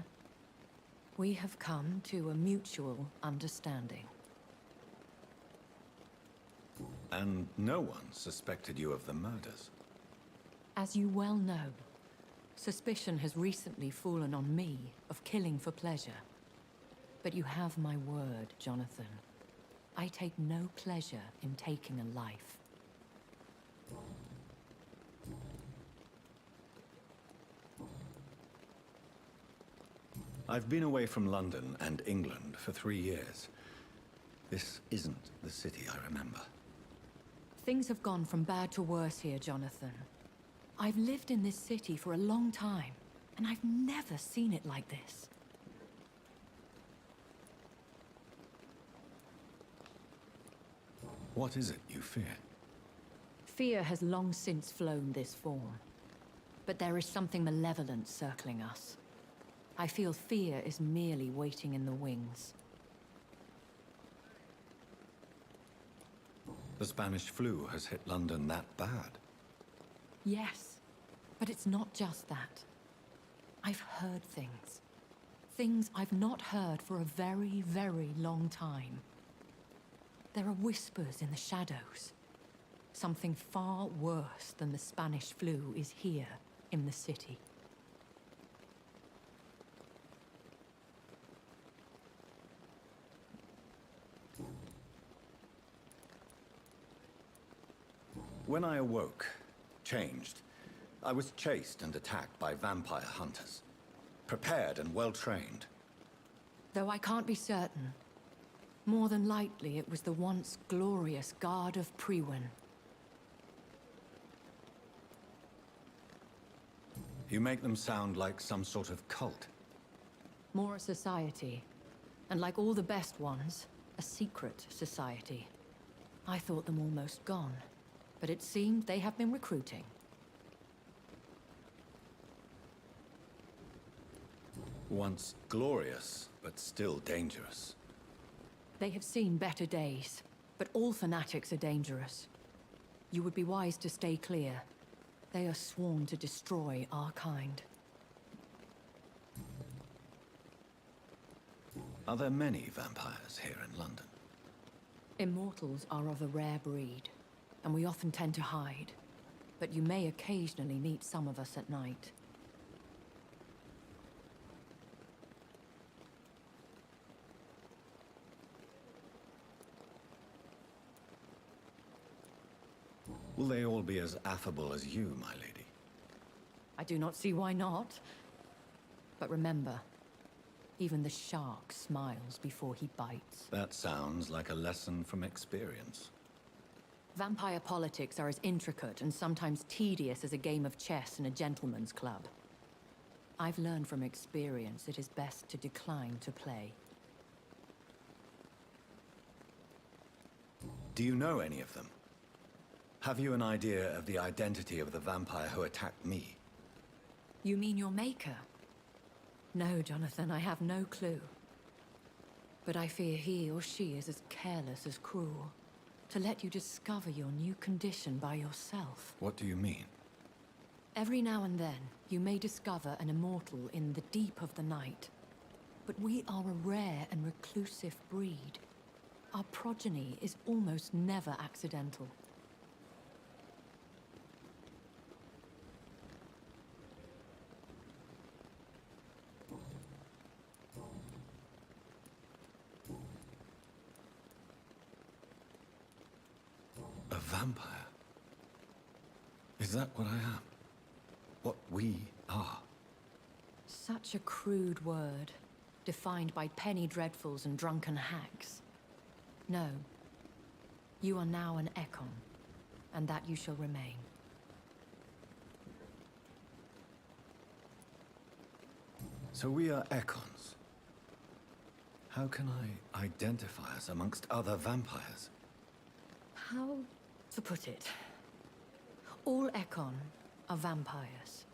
We have come to a mutual understanding. And no one suspected you of the murders. As you well know, suspicion has recently fallen on me of killing for pleasure. But you have my word, Jonathan. I take no pleasure in taking a life. I've been away from London and England for 3 years. This isn't the city I remember. Things have gone from bad to worse here, Jonathan. I've lived in this city for a long time, and I've never seen it like this. What is it you fear? Fear has long since flown this form. But there is something malevolent circling us. I feel fear is merely waiting in the wings. The Spanish flu has hit London that bad. Yes, but it's not just that. I've heard things. Things I've not heard for a very, very long time. There are whispers in the shadows. Something far worse than the Spanish flu is here in the city. When I awoke, changed, I was chased and attacked by vampire hunters. Prepared and well-trained. Though I can't be certain, more than likely it was the once glorious Guard of Priwen. You make them sound like some sort of cult. More a society, and like all the best ones, a secret society. I thought them almost gone, but it seemed they have been recruiting. Once glorious, but still dangerous. They have seen better days, but all fanatics are dangerous. You would be wise to stay clear. They are sworn to destroy our kind. Are there many vampires here in London? Immortals are of a rare breed, and we often tend to hide. But you may occasionally meet some of us at night. Will they all be as affable as you, my lady? I do not see why not. But remember, even the shark smiles before he bites. That sounds like a lesson from experience. Vampire politics are as intricate and sometimes tedious as a game of chess in a gentleman's club. I've learned from experience it is best to decline to play. Do you know any of them? Have you an idea of the identity of the vampire who attacked me? You mean your maker? No, Jonathan, I have no clue. But I fear he or she is as careless as cruel. To let you discover your new condition by yourself. What do you mean? Every now and then, you may discover an immortal in the deep of the night. But we are a rare and reclusive breed. Our progeny is almost never accidental. A vampire? Is that what I am? What we are? Such a crude word, defined by penny dreadfuls and drunken hacks. No. You are now an Ekon, and that you shall remain. So we are Ekons. How can I identify us amongst other vampires? How to put it? All Ekon are vampires.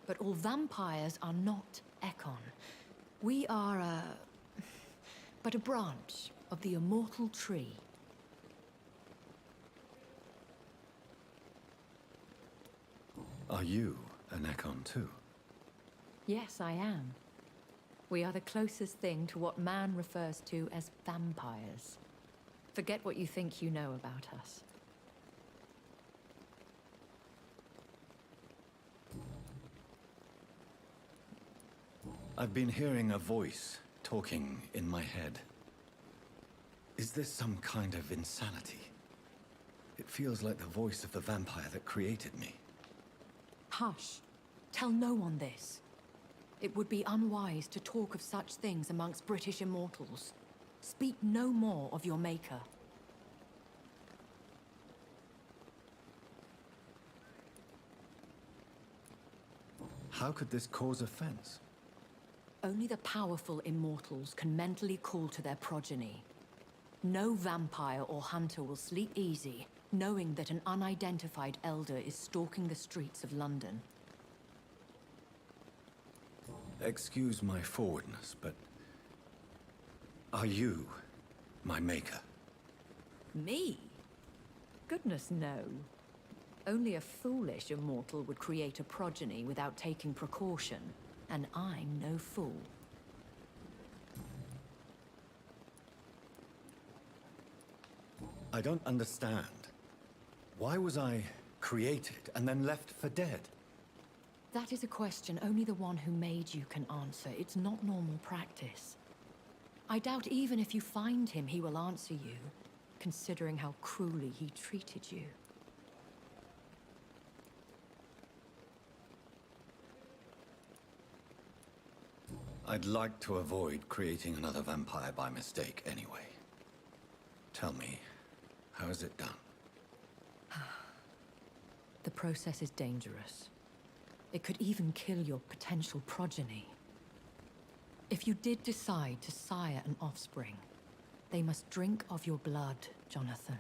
But all vampires are not Ekon. We are but a branch of the immortal tree. Are you an Ekon too? Yes, I am. We are the closest thing to what man refers to as vampires. Forget what you think you know about us. I've been hearing a voice talking in my head. Is this some kind of insanity? It feels like the voice of the vampire that created me. Hush. Tell no one this. It would be unwise to talk of such things amongst British immortals. Speak no more of your maker. How could this cause offense? Only the powerful immortals can mentally call to their progeny. No vampire or hunter will sleep easy, knowing that an unidentified elder is stalking the streets of London. Excuse my forwardness, but... are you my maker? Me? Goodness, no. Only a foolish immortal would create a progeny without taking precaution, and I'm no fool. I don't understand. Why was I created and then left for dead? That is a question only the one who made you can answer. It's not normal practice. I doubt even if you find him, he will answer you, considering how cruelly he treated you. I'd like to avoid creating another vampire by mistake anyway. Tell me, how is it done? The process is dangerous. It could even kill your potential progeny. If you did decide to sire an offspring, they must drink of your blood, Jonathan.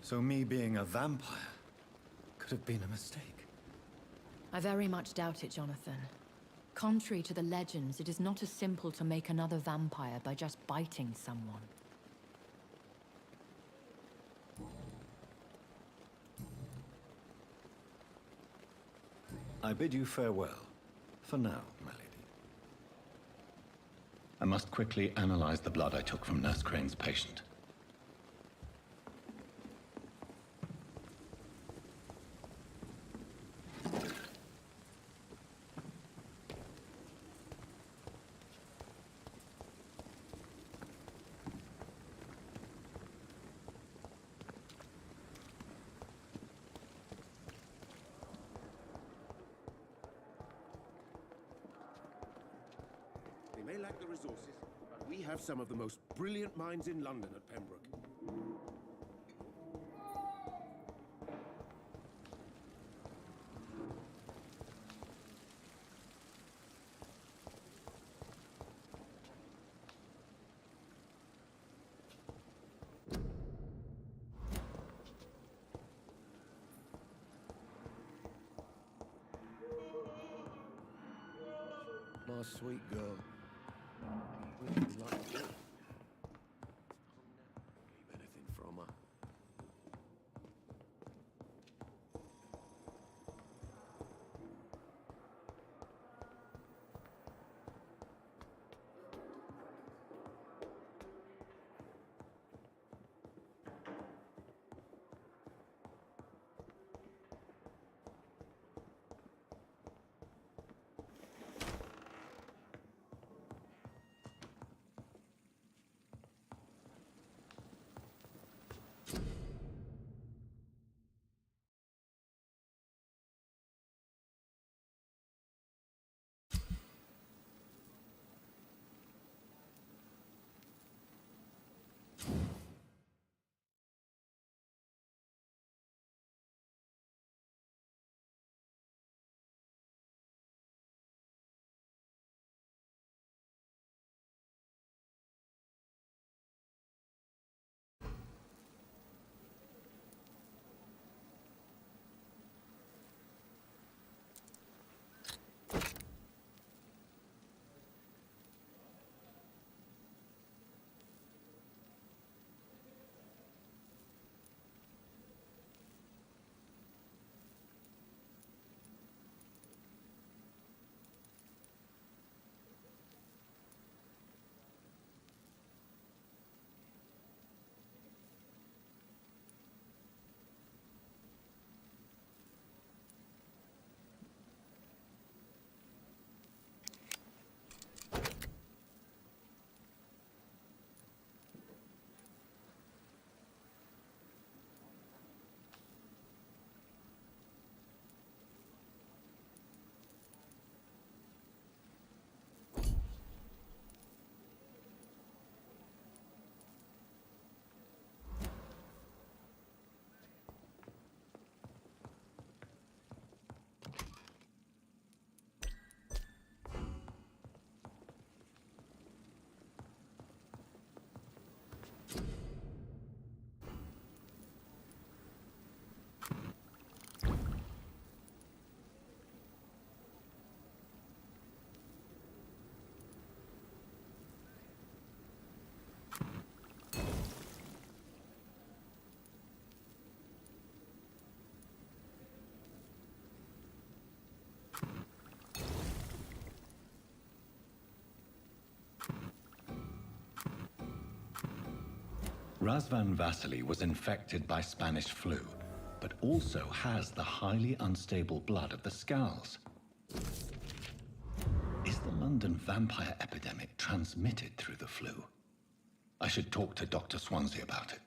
So me being a vampire could have been a mistake. I very much doubt it, Jonathan. Contrary to the legends, it is not as simple to make another vampire by just biting someone. I bid you farewell, for now, my lady. I must quickly analyze the blood I took from Nurse Crane's patient. They may lack the resources, but we have some of the most brilliant minds in London at Pembroke. My sweet girl. Would you like to leave anything from her? Razvan Vasily was infected by Spanish flu, but also has the highly unstable blood of the Scowls. Is the London vampire epidemic transmitted through the flu? I should talk to Dr. Swansea about it.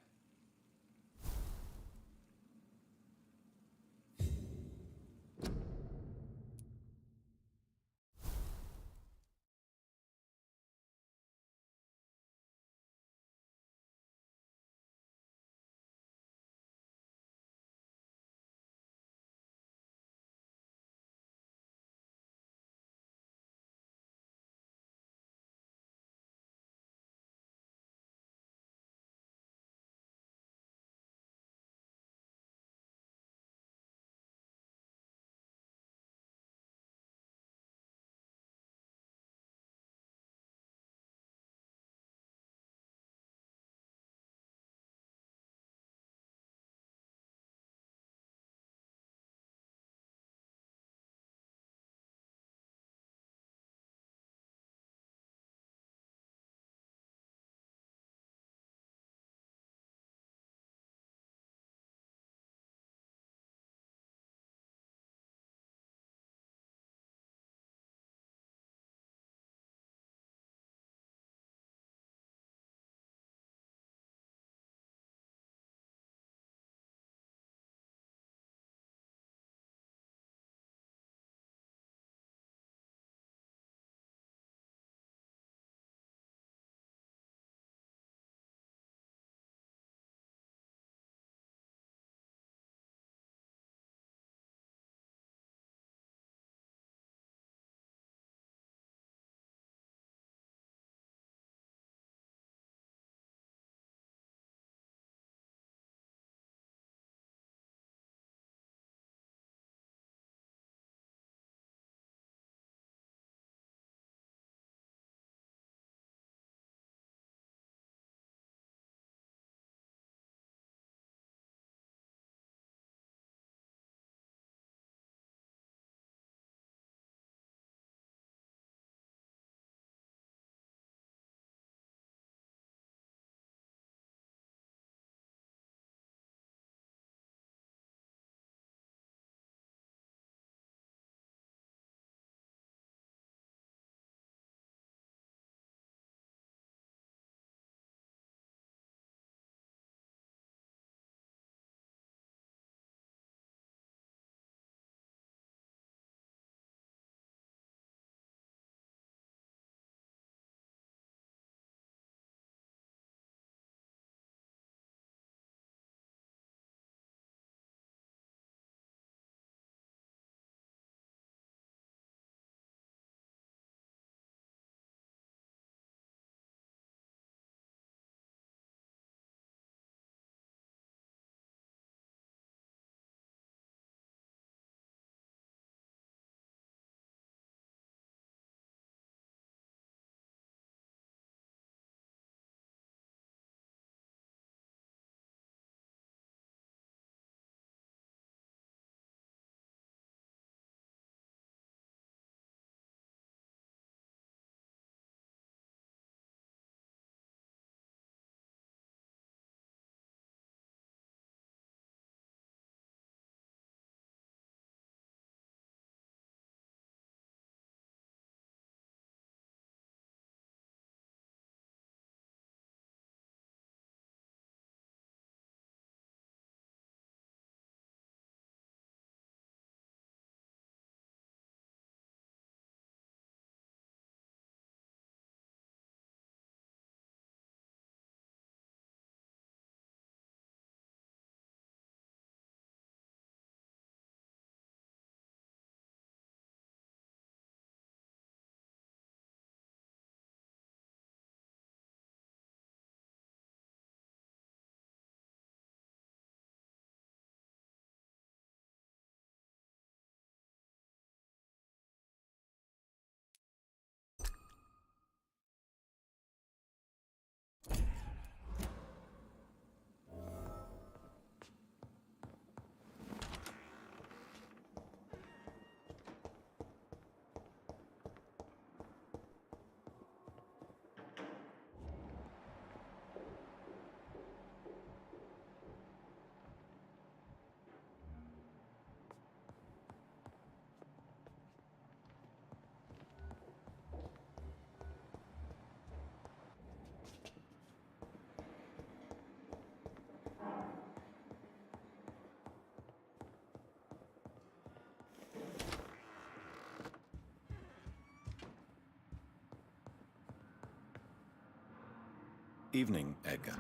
Evening, Edgar.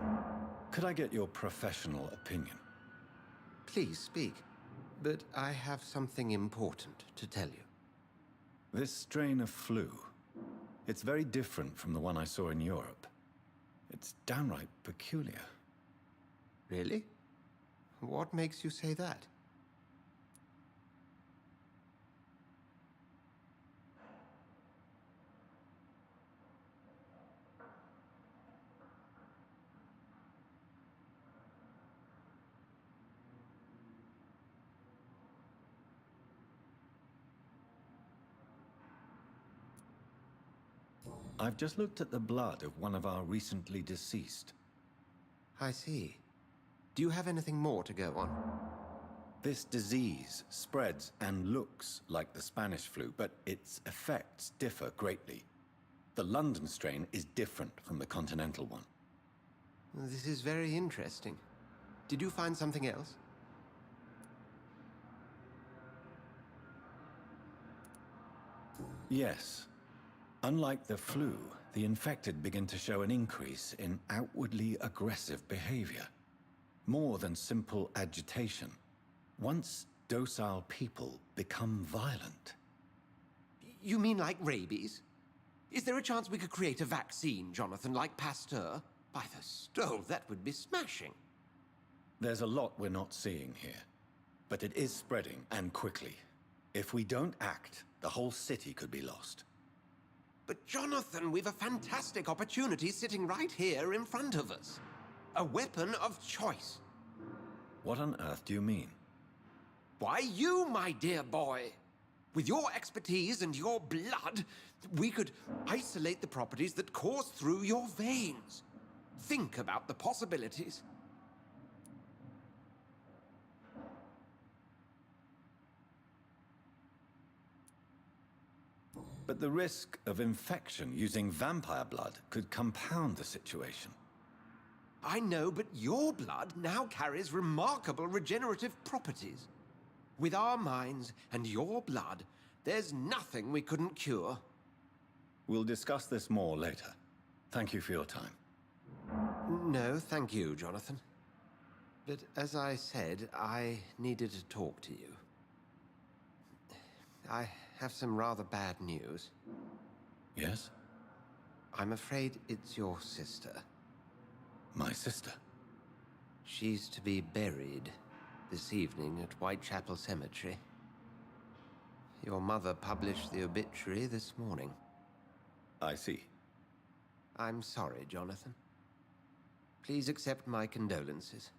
Could I get your professional opinion? Please speak. But I have something important to tell you. This strain of flu, it's very different from the one I saw in Europe. It's downright peculiar. Really? What makes you say that? I've just looked at the blood of one of our recently deceased. I see. Do you have anything more to go on? This disease spreads and looks like the Spanish flu, but its effects differ greatly. The London strain is different from the continental one. This is very interesting. Did you find something else? Yes. Unlike the flu, the infected begin to show an increase in outwardly aggressive behavior. More than simple agitation. Once docile people become violent. You mean like rabies? Is there a chance we could create a vaccine, Jonathan, like Pasteur? By the stole, that would be smashing. There's a lot we're not seeing here. But it is spreading, and quickly. If we don't act, the whole city could be lost. But Jonathan, we've a fantastic opportunity sitting right here in front of us. A weapon of choice. What on earth do you mean? Why, you, my dear boy. With your expertise and your blood, we could isolate the properties that course through your veins. Think about the possibilities. But the risk of infection using vampire blood could compound the situation. I know, but your blood now carries remarkable regenerative properties. With our minds and your blood, there's nothing we couldn't cure. We'll discuss this more later. Thank you for your time. No, thank you, Jonathan. But as I said, I needed to talk to you. I have some rather bad news. Yes? I'm afraid it's your sister. My sister? She's to be buried this evening at Whitechapel Cemetery. Your mother published the obituary this morning. I see. I'm sorry, Jonathan. Please accept my condolences.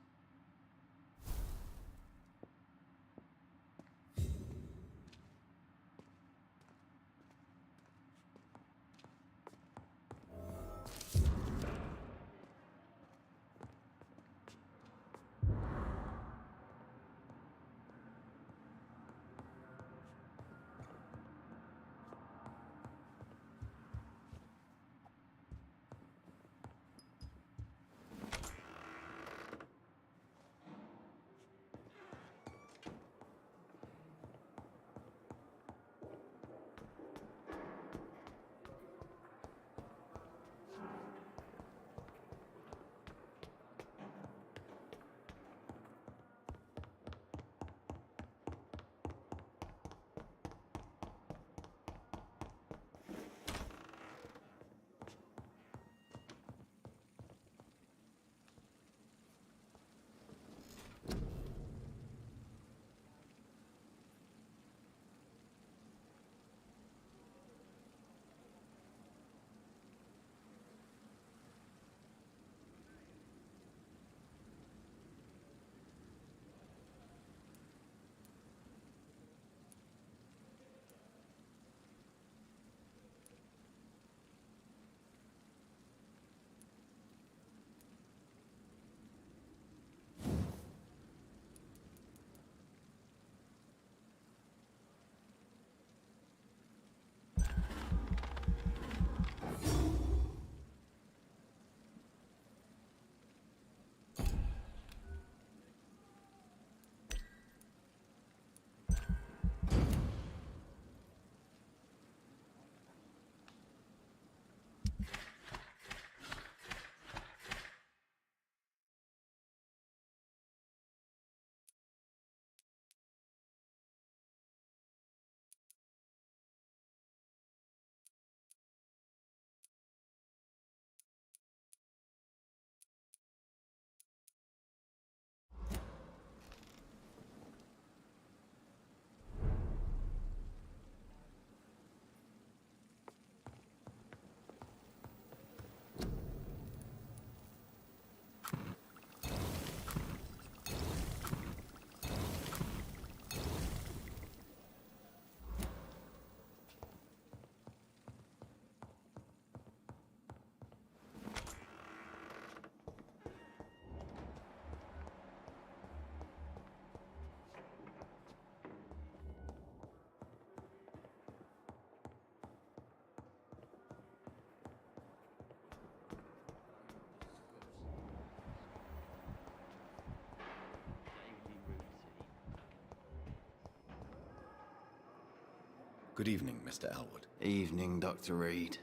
Good evening, Mr. Elwood. Evening, Dr. Reed.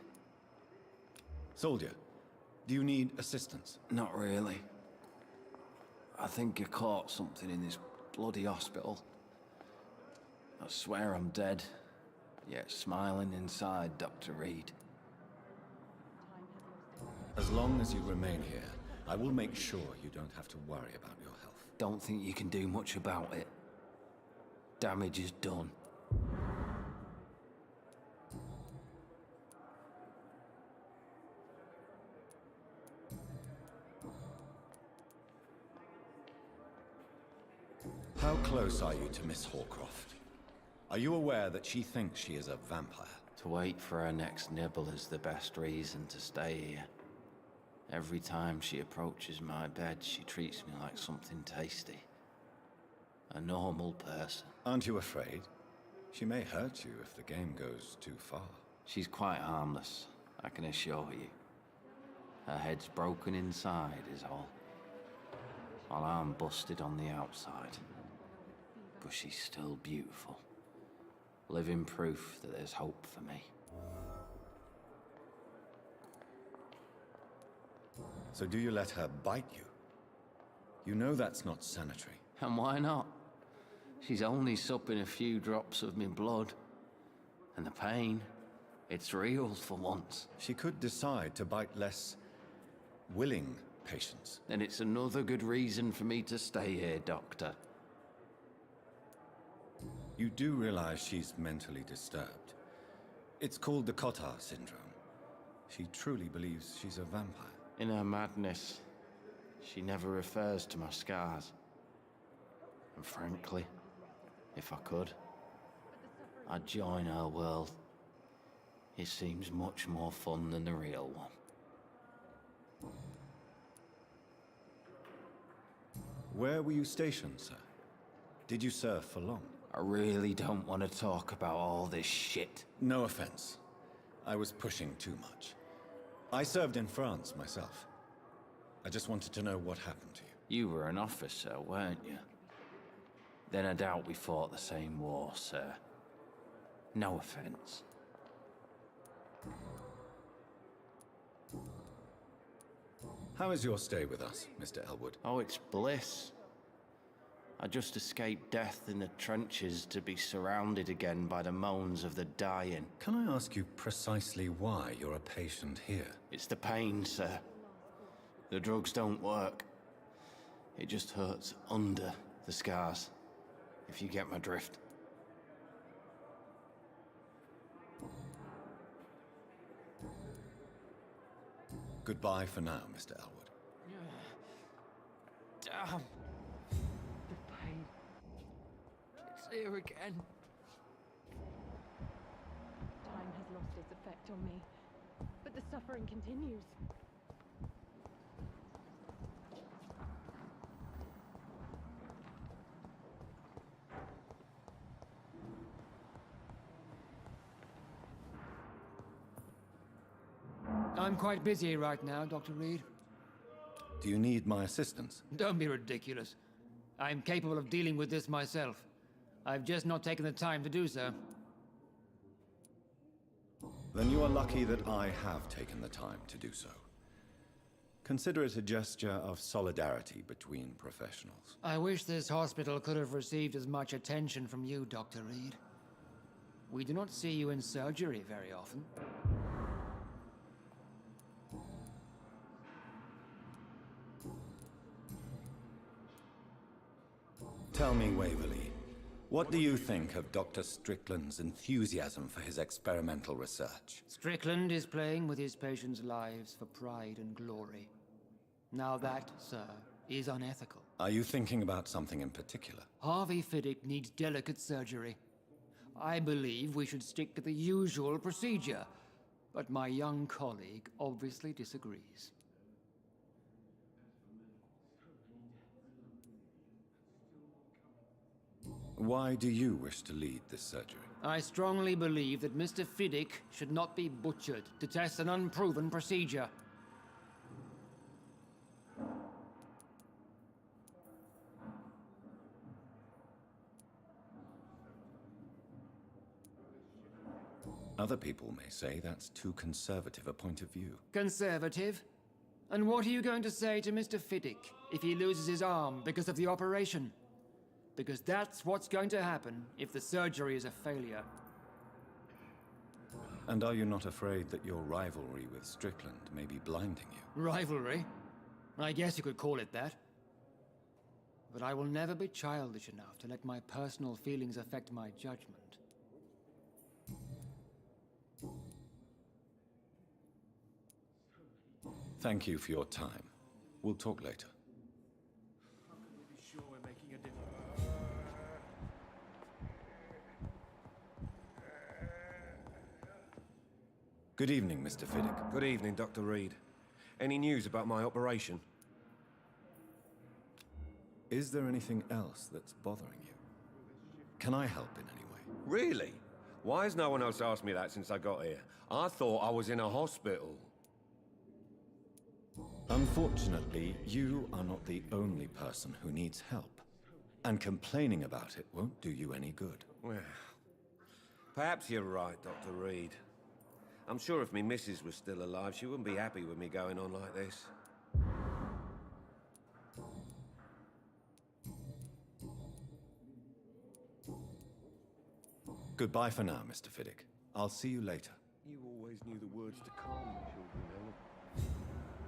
Soldier, do you need assistance? Not really. I think I caught something in this bloody hospital. I swear I'm dead, yet smiling inside, Dr. Reed. As long as you remain here, I will make sure you don't have to worry about your health. Don't think you can do much about it. Damage is done. How close are you to Miss Horcroft? Are you aware that she thinks she is a vampire? To wait for her next nibble is the best reason to stay here. Every time she approaches my bed, she treats me like something tasty. A normal person. Aren't you afraid? She may hurt you if the game goes too far. She's quite harmless, I can assure you. Her head's broken inside is all. While I'm busted on the outside. But she's still beautiful. Living proof that there's hope for me. So do you let her bite you? You know that's not sanitary. And why not? She's only supping a few drops of me blood. And the pain, it's real for once. She could decide to bite less willing patients. Then it's another good reason for me to stay here, Doctor. You do realize she's mentally disturbed. It's called the Cotard syndrome. She truly believes she's a vampire. In her madness, she never refers to my scars. And frankly, if I could, I'd join her world. It seems much more fun than the real one. Where were you stationed, sir? Did you serve for long? I really don't want to talk about all this shit. No offense. I was pushing too much. I served in France myself. I just wanted to know what happened to you. You were an officer, weren't you? Then I doubt we fought the same war, sir. No offense. How is your stay with us, Mr. Elwood? Oh, it's bliss. I just escaped death in the trenches to be surrounded again by the moans of the dying. Can I ask you precisely why you're a patient here? It's the pain, sir. The drugs don't work. It just hurts under the scars, if you get my drift. Goodbye for now, Mr. Elwood. Damn. The pain. It's here again. Time has lost its effect on me, but the suffering continues. I'm quite busy right now, Dr. Reed. Do you need my assistance? Don't be ridiculous. I'm capable of dealing with this myself. I've just not taken the time to do so. Then you are lucky that I have taken the time to do so. Consider it a gesture of solidarity between professionals. I wish this hospital could have received as much attention from you, Dr. Reed. We do not see you in surgery very often. Tell me, Waverly, what do you think of Dr. Strickland's enthusiasm for his experimental research? Strickland is playing with his patients' lives for pride and glory. Now that, sir, is unethical. Are you thinking about something in particular? Harvey Fiddick needs delicate surgery. I believe we should stick to the usual procedure, but my young colleague obviously disagrees. Why do you wish to lead this surgery? I strongly believe that Mr. Fiddick should not be butchered to test an unproven procedure. Other people may say that's too conservative a point of view. Conservative? And what are you going to say to Mr. Fiddick if he loses his arm because of the operation? Because that's what's going to happen if the surgery is a failure. And are you not afraid that your rivalry with Strickland may be blinding you? Rivalry? I guess you could call it that. But I will never be childish enough to let my personal feelings affect my judgment. Thank you for your time. We'll talk later. How can we be sure we're making a difference? Good evening, Mr. Fiddick. Good evening, Dr. Reed. Any news about my operation? Is there anything else that's bothering you? Can I help in any way? Really? Why has no one else asked me that since I got here? I thought I was in a hospital. Unfortunately, you are not the only person who needs help. And complaining about it won't do you any good. Well, perhaps you're right, Dr. Reed. I'm sure if me missus was still alive, she wouldn't be happy with me going on like this. Goodbye for now, Mr. Fiddick. I'll see you later. You always knew the words to calm the children, Ellen.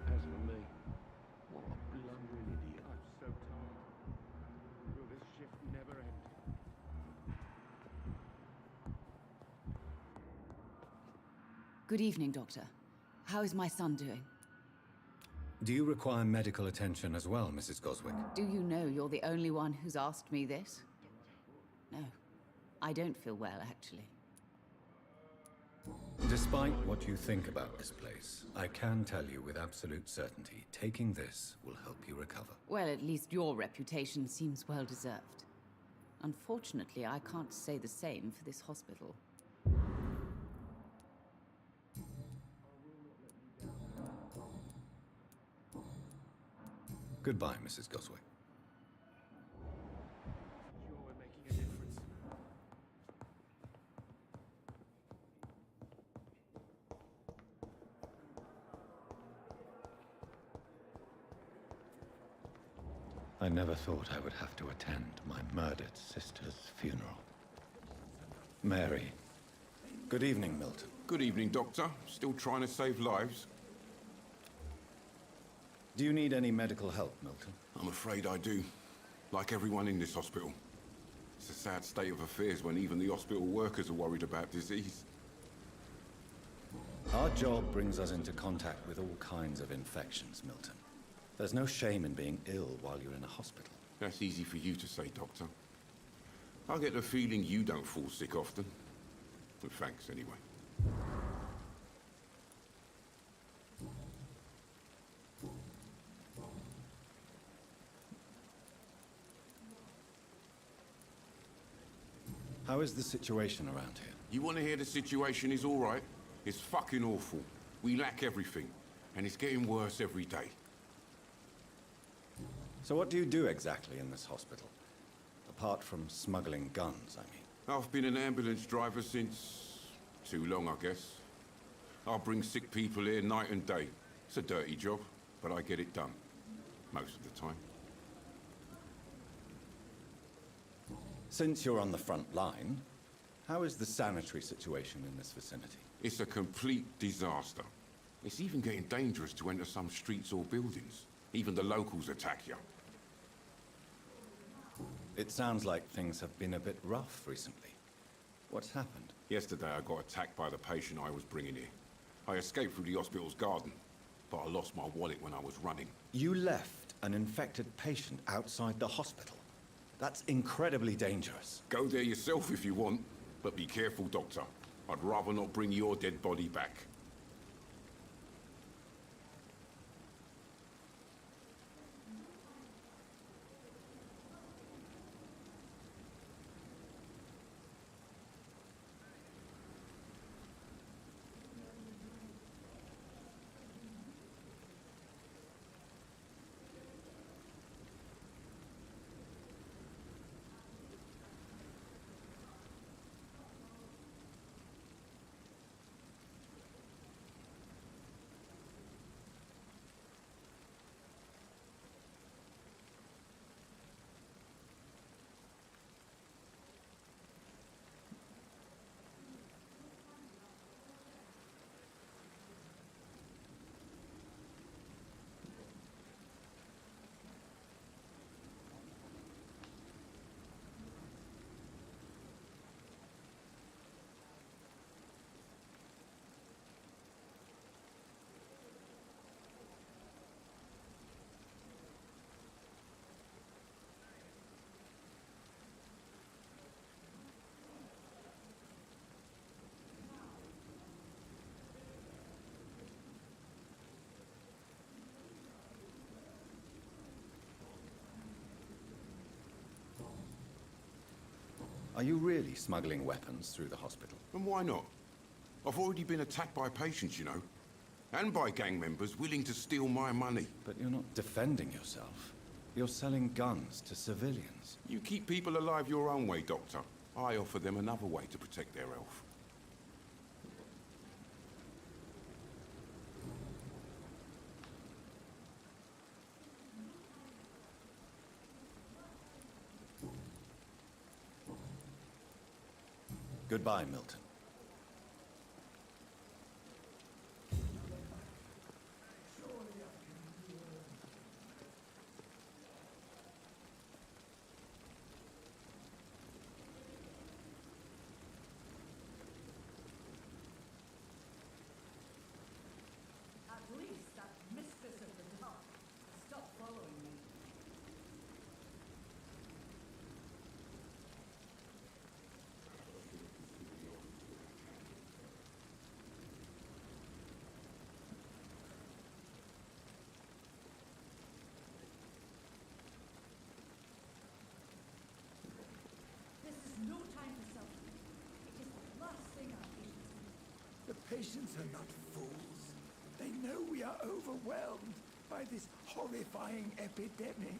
As for me, what a blundering idiot. I'm so tired. Will this shift never end? Good evening, Doctor. How is my son doing? Do you require medical attention as well, Mrs. Goswick? Do you know you're the only one who's asked me this? No. I don't feel well, actually. Despite what you think about this place, I can tell you with absolute certainty, taking this will help you recover. Well, at least your reputation seems well deserved. Unfortunately, I can't say the same for this hospital. Goodbye, Mrs. Goswick. Sure we're making a difference. I never thought I would have to attend my murdered sister's funeral. Mary. Good evening, Milton. Good evening, Doctor. Still trying to save lives? Do you need any medical help, Milton? I'm afraid I do. Like everyone in this hospital. It's a sad state of affairs when even the hospital workers are worried about disease. Our job brings us into contact with all kinds of infections, Milton. There's no shame in being ill while you're in a hospital. That's easy for you to say, Doctor. I get the feeling you don't fall sick often. Well, thanks, anyway. How is the situation around here? You want to hear the situation is all right? It's fucking awful. We lack everything, and it's getting worse every day. So what do you do exactly in this hospital? Apart from smuggling guns, I mean. I've been an ambulance driver since... too long, I guess. I bring sick people here night and day. It's a dirty job, but I get it done. Most of the time. Since you're on the front line, how is the sanitary situation in this vicinity? It's a complete disaster. It's even getting dangerous to enter some streets or buildings. Even the locals attack you. It sounds like things have been a bit rough recently. What's happened? Yesterday I got attacked by the patient I was bringing here. I escaped through the hospital's garden, but I lost my wallet when I was running. You left an infected patient outside the hospital? That's incredibly dangerous. Go there yourself if you want, but be careful, Doctor. I'd rather not bring your dead body back. Are you really smuggling weapons through the hospital? And why not? I've already been attacked by patients, you know. And by gang members willing to steal my money. But you're not defending yourself. You're selling guns to civilians. You keep people alive your own way, Doctor. I offer them another way to protect their health. Goodbye, Milton. At least that mistress of the dark stop following me. This is no time for self-pity. It is the last thing our patients need. The patients are not fools. They know we are overwhelmed by this horrifying epidemic.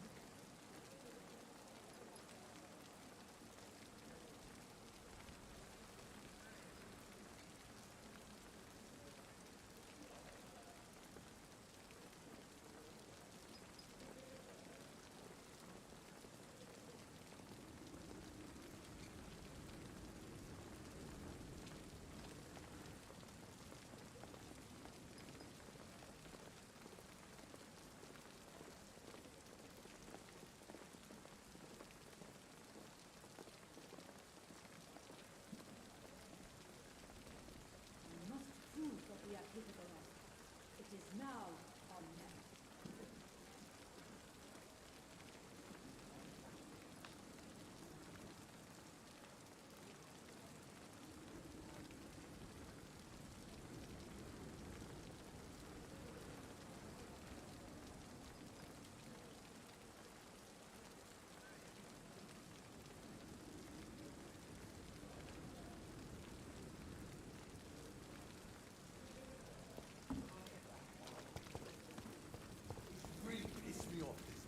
We must prove that we are capable of. It is now or never. Really pissed me off this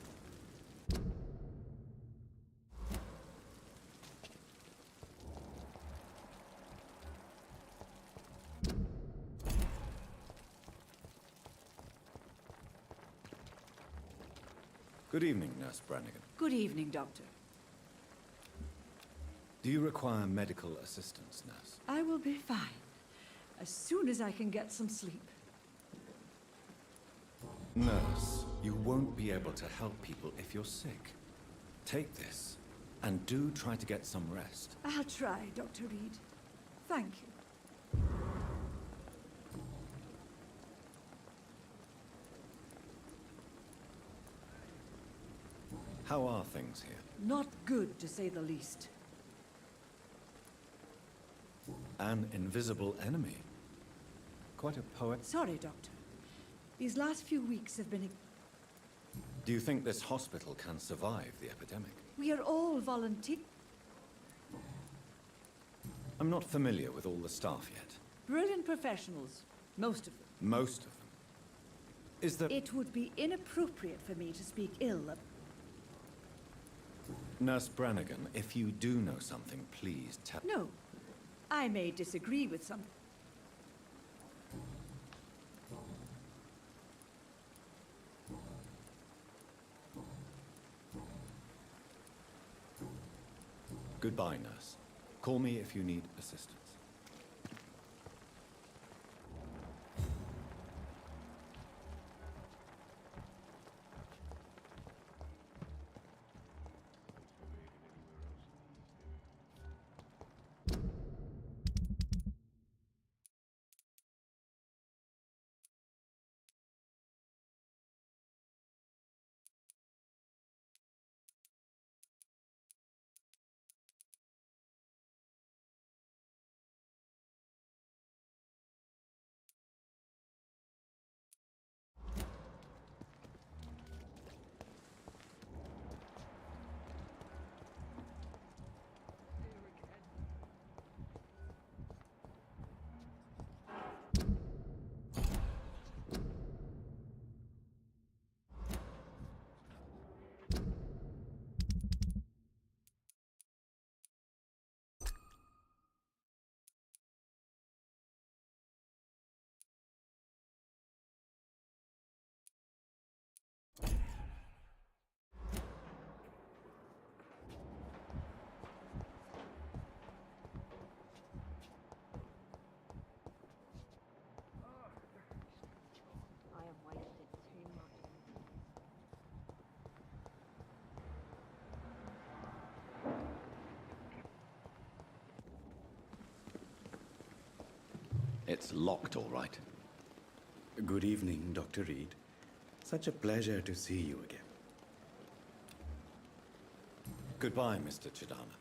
Good evening, Nurse Brannigan. Good evening, Doctor. Do you require medical assistance, nurse? I will be fine. As soon as I can get some sleep. Nurse, you won't be able to help people if you're sick. Take this, and do try to get some rest. I'll try, Dr. Reed. Thank you. How are things here? Not good, to say the least. An invisible enemy. Quite a poet. Sorry, Doctor. These last few weeks have been... Do you think this hospital can survive the epidemic? We are all volunteer... I'm not familiar with all the staff yet. Brilliant professionals. Most of them. Most of them. Is there... It would be inappropriate for me to speak ill of... Nurse Brannigan, if you do know something, please tell... No. I may disagree with some... Goodbye, nurse. Call me if you need assistance. It's locked, all right. Good evening, Dr. Reed. Such a pleasure to see you again. Goodbye, Mr. Chidana.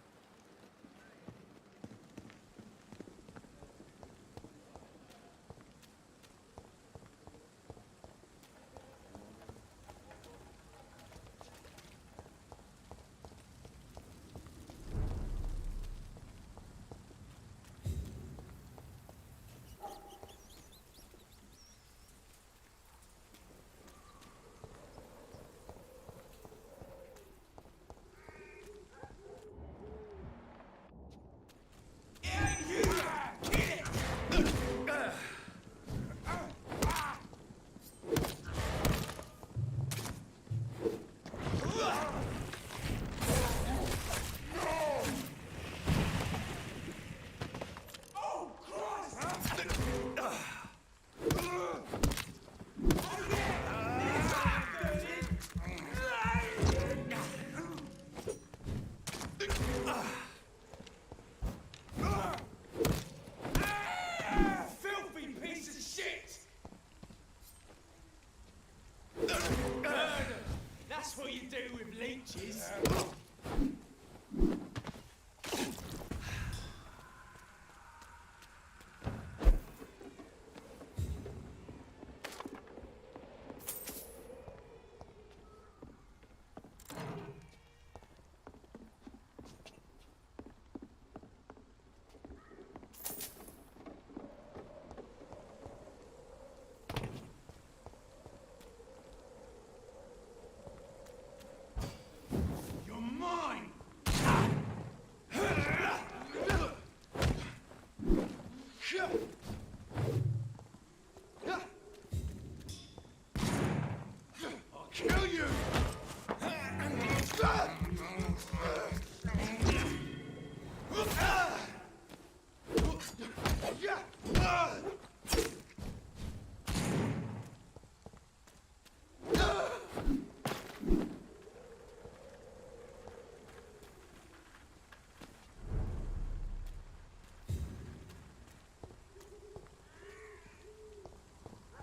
Filthy piece of shit! Murder! That's what you do with leeches. You're mine! I'll kill you!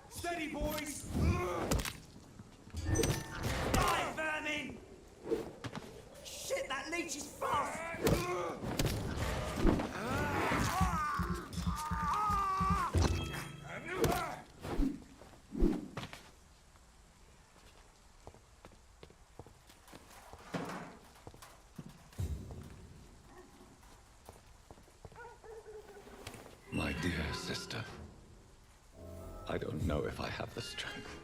Steady, boys! Die, vermin! Shit, that leech is fast! My dear sister, I don't know if I have the strength.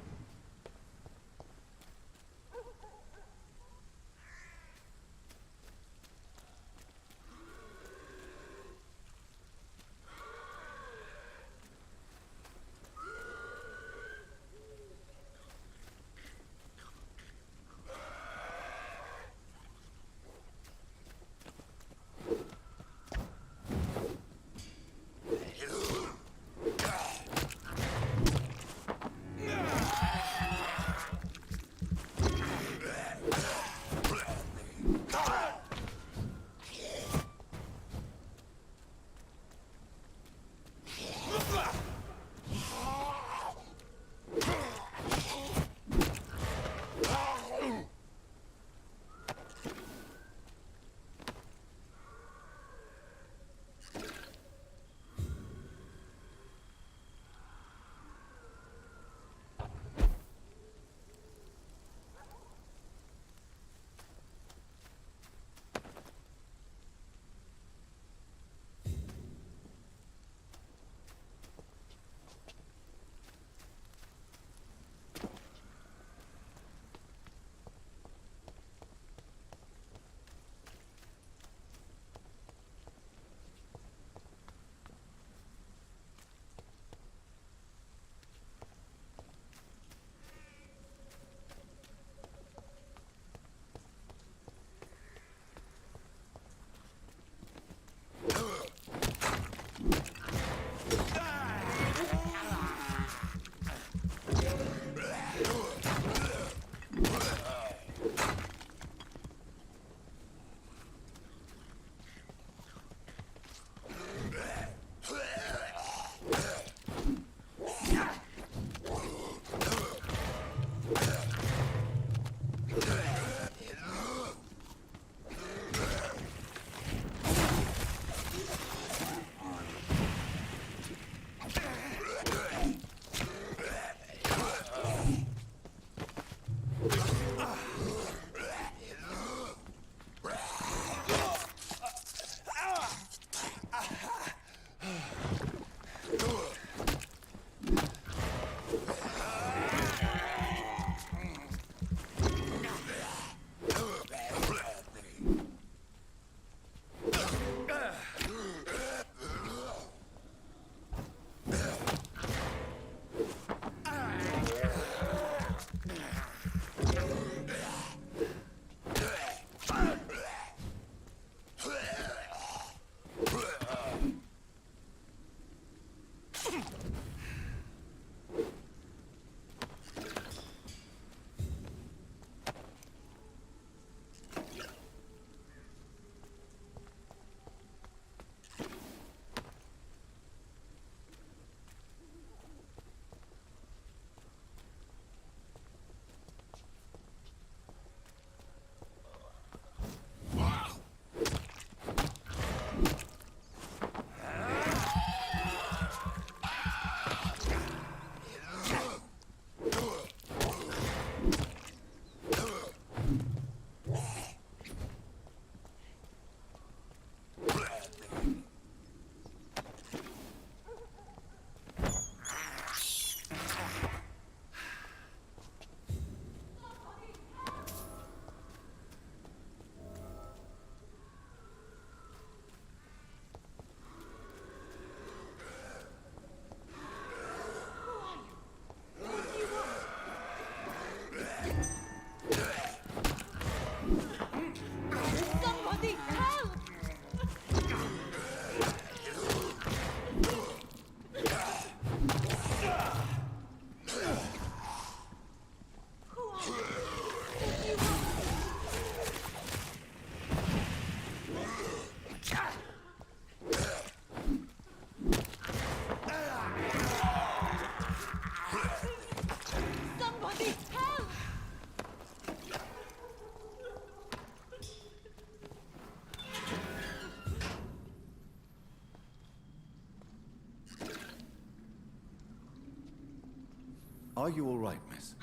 Are you all right, miss?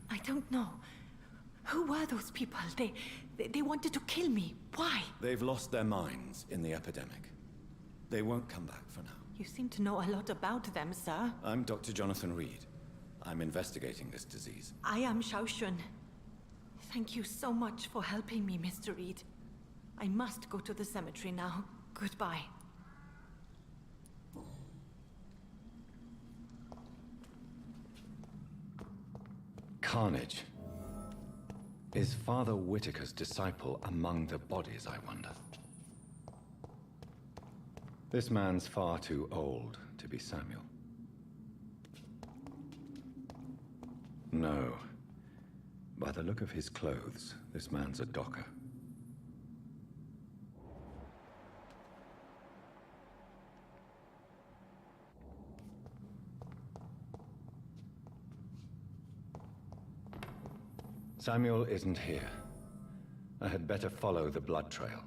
I don't know. Who were those people? They wanted to kill me. Why? They've lost their minds in the epidemic. They won't come back for now. You seem to know a lot about them, sir. I'm Dr. Jonathan Reed. I'm investigating this disease. I am Xiaoxun. Thank you so much for helping me, Mr. Reed. I must go to the cemetery now. Goodbye. Carnage. Is Father Whitaker's disciple among the bodies, I wonder? This man's far too old to be Samuel. No. By the look of his clothes, this man's a docker. Samuel isn't here. I had better follow the blood trail.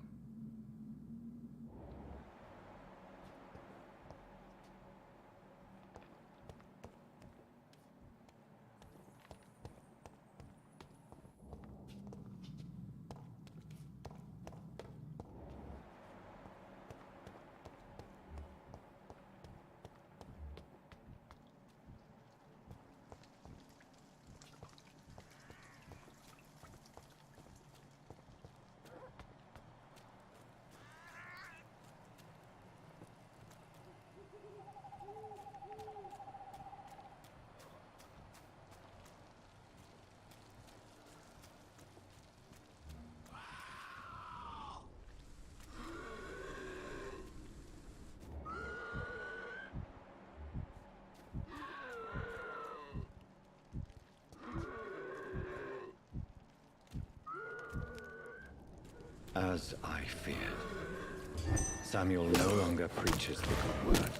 As I feared, Samuel no longer preaches the good word.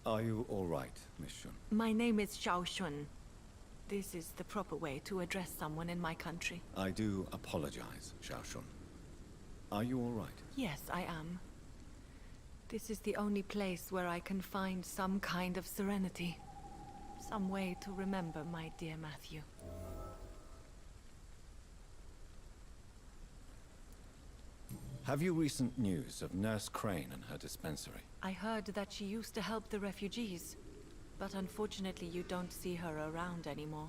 Are you all right, Miss Shun? My name is Xiao Shun. This is the proper way to address someone in my country. I do apologize, Xiao Shun. Are you all right? Yes, I am. This is the only place where I can find some kind of serenity. Some way to remember my dear Matthew. Have you recent news of Nurse Crane and her dispensary? I heard that she used to help the refugees, but unfortunately you don't see her around anymore.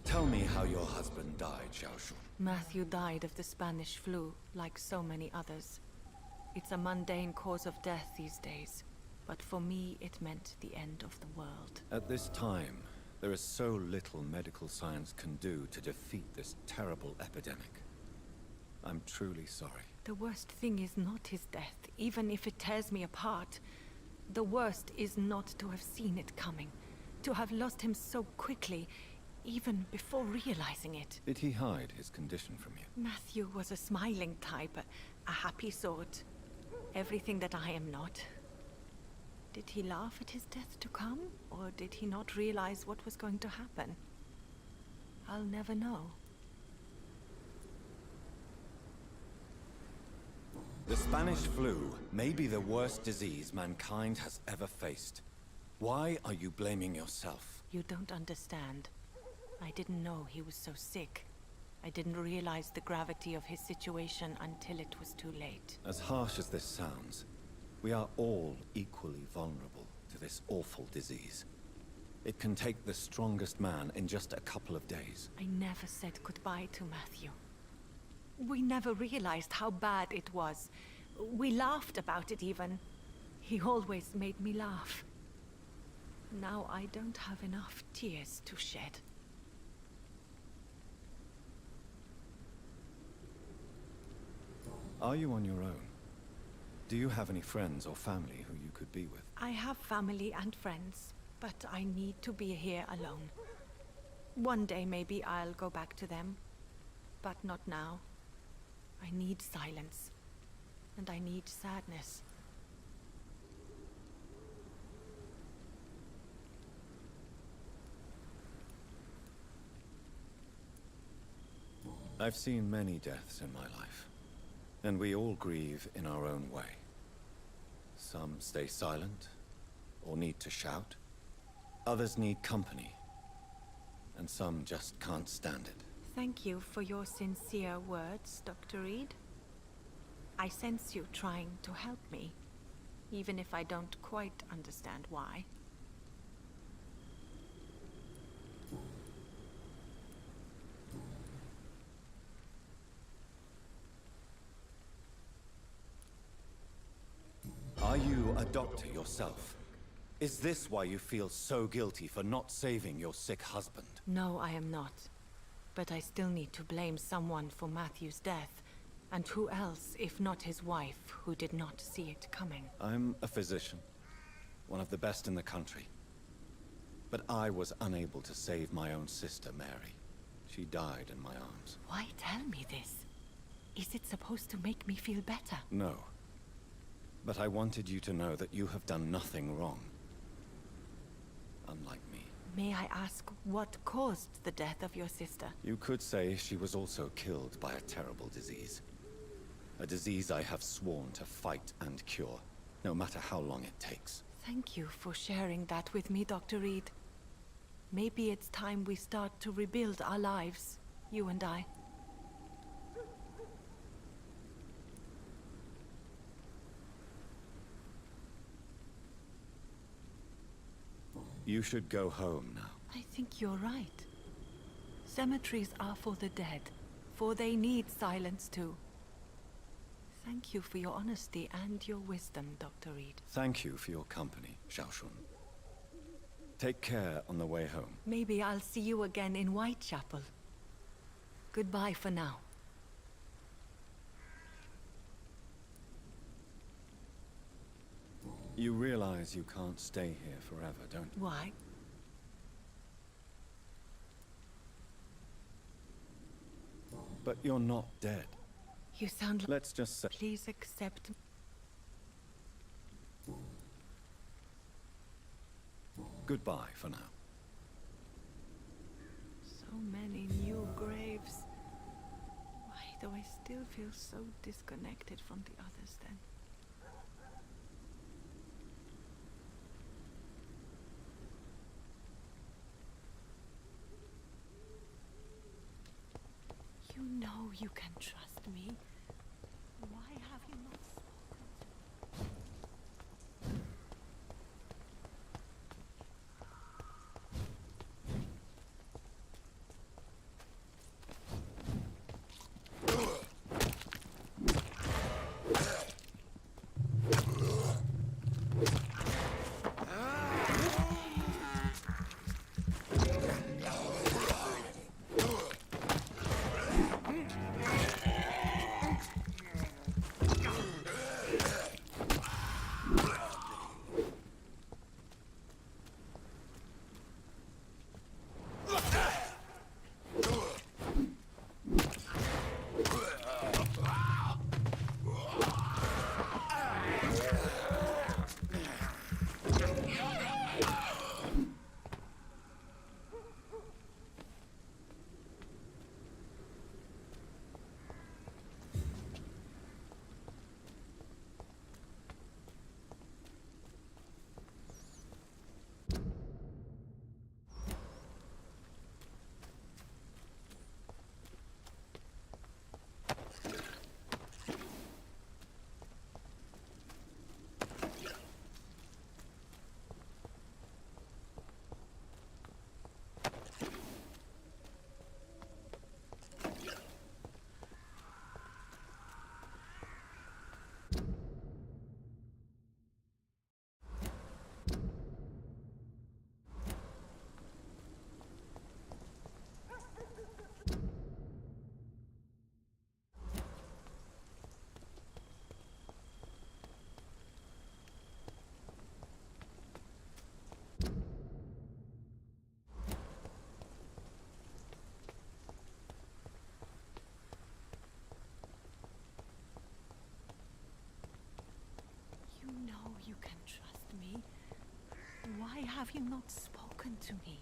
Tell me how your husband died, Xiao Shun. Matthew died of the Spanish flu, like so many others. It's a mundane cause of death these days, but for me it meant the end of the world. At this time, there is so little medical science can do to defeat this terrible epidemic. I'm truly sorry. The worst thing is not his death, even if it tears me apart. The worst is not to have seen it coming, to have lost him so quickly, even before realizing it. Did he hide his condition from you? Matthew was a smiling type, a happy sort. Everything that I am not. Did he laugh at his death to come, or did he not realize what was going to happen? I'll never know. The Spanish flu may be the worst disease mankind has ever faced. Why are you blaming yourself? You don't understand. I didn't know he was so sick. I didn't realize the gravity of his situation until it was too late. As harsh as this sounds, we are all equally vulnerable to this awful disease. It can take the strongest man in just a couple of days. I never said goodbye to Matthew. We never realized how bad it was. We laughed about it even. He always made me laugh. Now I don't have enough tears to shed. Are you on your own? Do you have any friends or family who you could be with? I have family and friends, but I need to be here alone. One day maybe I'll go back to them, but not now. I need silence, and I need sadness. I've seen many deaths in my life, and we all grieve in our own way. Some stay silent, or need to shout. Others need company, and some just can't stand it. Thank you for your sincere words, Dr. Reed. I sense you trying to help me, even if I don't quite understand why. Are you a doctor yourself? Is this why you feel so guilty for not saving your sick husband? No, I am not. But I still need to blame someone for Matthew's death. And who else, if not his wife, who did not see it coming? I'm a physician, one of the best in the country. But I was unable to save my own sister, Mary. She died in my arms. Why tell me this? Is it supposed to make me feel better? No. But I wanted you to know that you have done nothing wrong. Unlike me. May I ask what caused the death of your sister? You could say she was also killed by a terrible disease. A disease I have sworn to fight and cure, no matter how long it takes. Thank you for sharing that with me, Dr. Reed. Maybe it's time we start to rebuild our lives, you and I. You should go home now. I think you're right. Cemeteries are for the dead, for they need silence too. Thank you for your honesty and your wisdom, Dr. Reed. Thank you for your company, Xiao Shun. Take care on the way home. Maybe I'll see you again in Whitechapel. Goodbye for now. You realize you can't stay here forever, don't you? Why? But you're not dead. You sound like... Let's just say... Please accept... Goodbye for now. So many new graves. Why do I still feel so disconnected from the others then? You know you can trust me. Why have you not spoken to me? You know you can trust me. Why have you not spoken to me?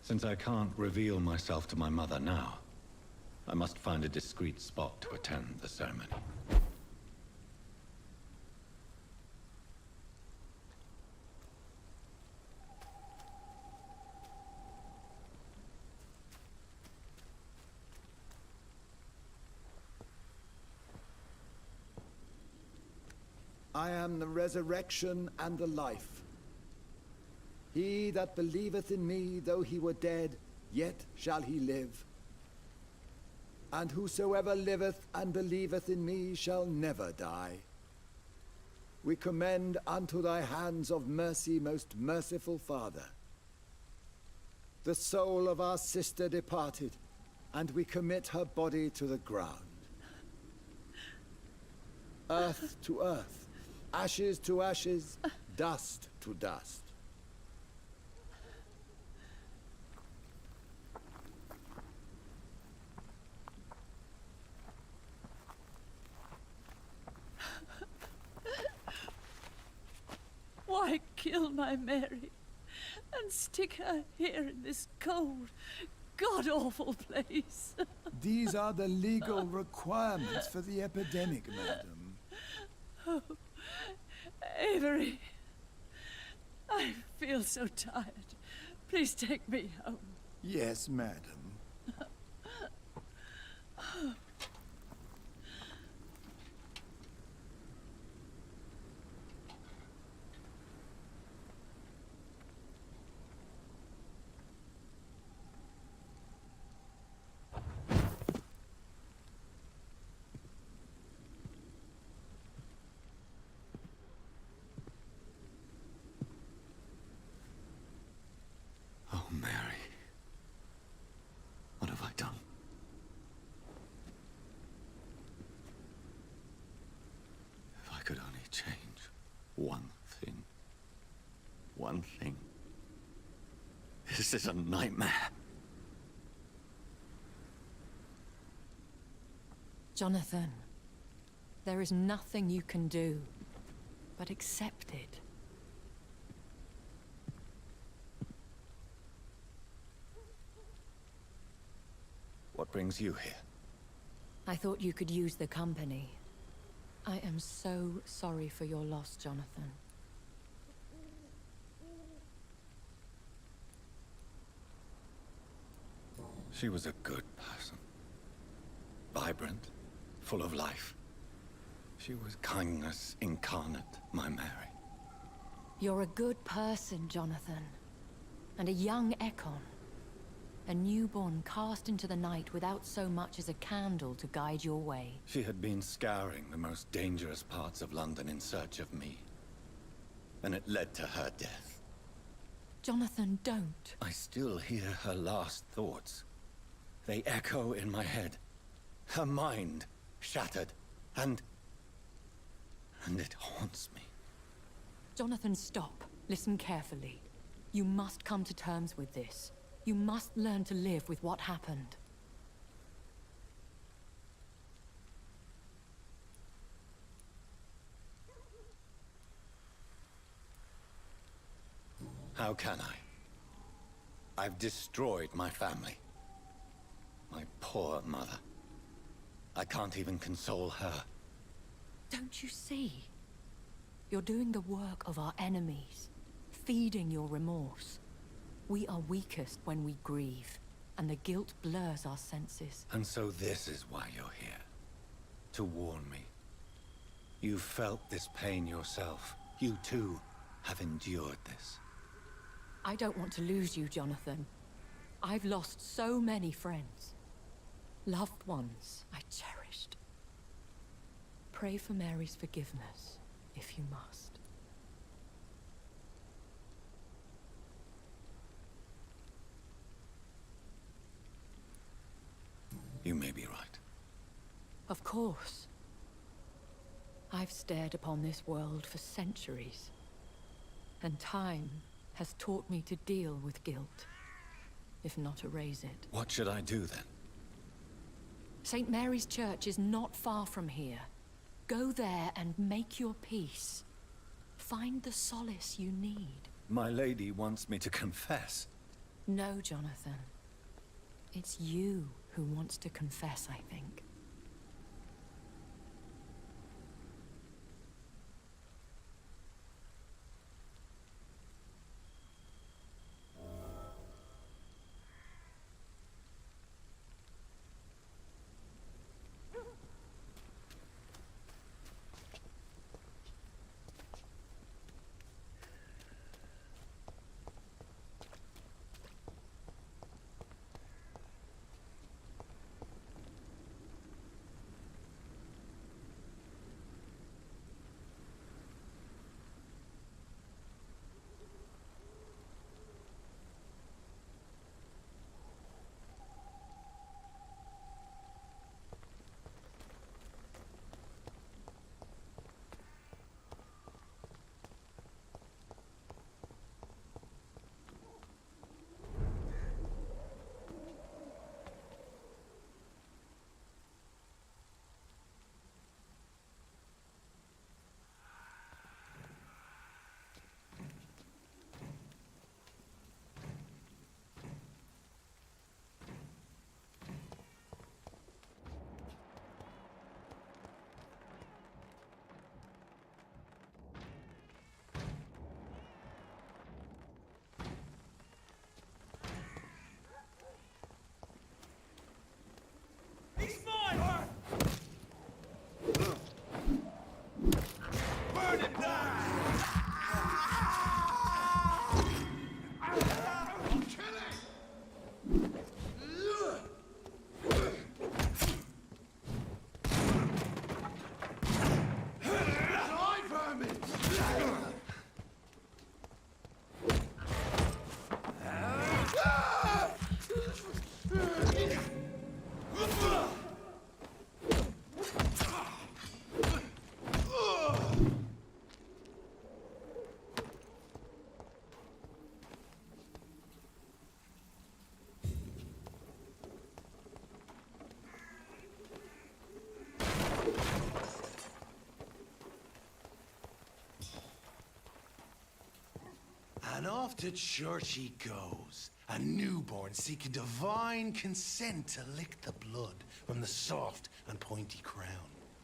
Since I can't reveal myself to my mother now, I must find a discreet spot to attend the ceremony. I am the resurrection and the life. He that believeth in me, though he were dead, yet shall he live. And whosoever liveth and believeth in me shall never die. We commend unto thy hands of mercy, most merciful Father, the soul of our sister departed, and we commit her body to the ground. Earth to earth, ashes to ashes, dust to dust. Why kill my Mary and stick her here in this cold, god-awful place? These are the legal requirements for the epidemic, madam. Oh, Avery, I feel so tired. Please take me home. Yes, madam. Oh, Mary. What have I done? If I could only change one thing. One thing. This is a nightmare. Jonathan, there is nothing you can do but accept it. What brings you here? I thought you could use the company. I am so sorry for your loss, Jonathan. She was a good person. Vibrant, full of life. She was kindness incarnate, my Mary. You're a good person, Jonathan. And a young Ekon. A newborn cast into the night without so much as a candle to guide your way. She had been scouring the most dangerous parts of London in search of me. And it led to her death. Jonathan, don't. I still hear her last thoughts. They echo in my head. Her mind shattered, and it haunts me. Jonathan, stop. Listen carefully. You must come to terms with this. You must learn to live with what happened. How can I? I've destroyed my family. My poor mother. I can't even console her. Don't you see? You're doing the work of our enemies, feeding your remorse. We are weakest when we grieve, and the guilt blurs our senses. And so this is why you're here. To warn me. You've felt this pain yourself. You too have endured this. I don't want to lose you, Jonathan. I've lost so many friends. Loved ones I cherished. Pray for Mary's forgiveness, if you must. You may be right. Of course. I've stared upon this world for centuries. And time has taught me to deal with guilt, if not erase it. What should I do then? St. Mary's Church is not far from here. Go there and make your peace. Find the solace you need. My lady wants me to confess. No, Jonathan. It's you who wants to confess, I think. He's mine! Burn and die! And off to church he goes, a newborn seeking divine consent to lick the blood from the soft and pointy crown.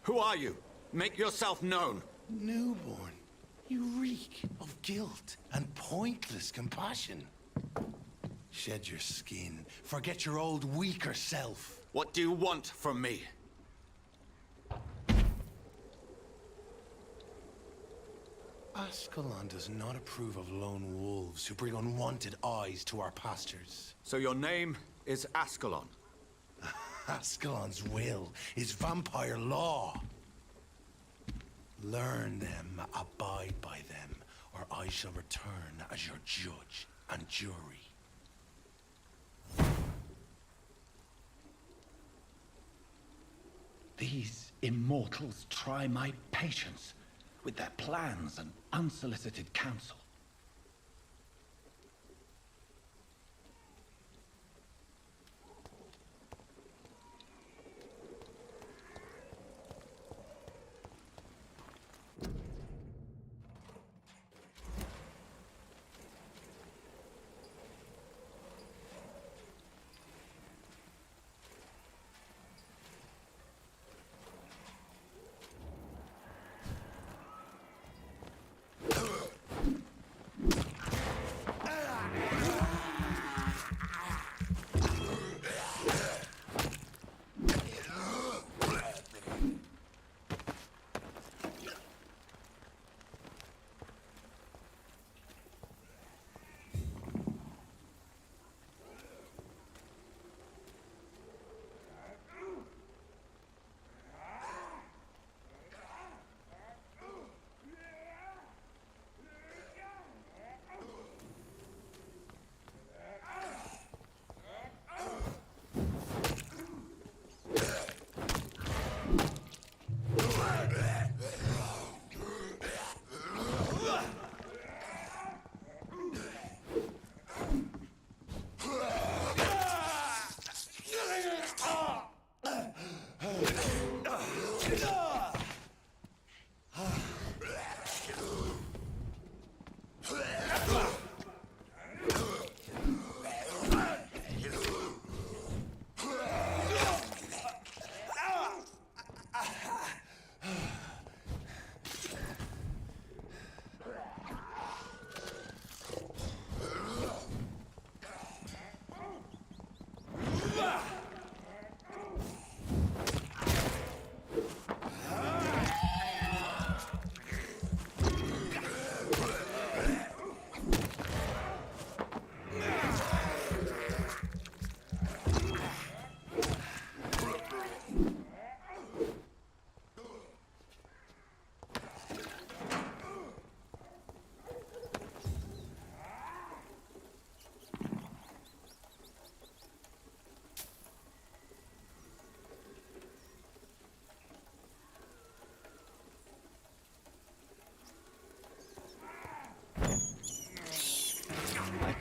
Who are you? Make yourself known. Newborn, you reek of guilt and pointless compassion. Shed your skin, forget your old weaker self. What do you want from me? Ascalon does not approve of lone wolves who bring unwanted eyes to our pastures. So your name is Ascalon? Ascalon's will is vampire law. Learn them, abide by them, or I shall return as your judge and jury. These immortals try my patience with their plans and unsolicited counsel.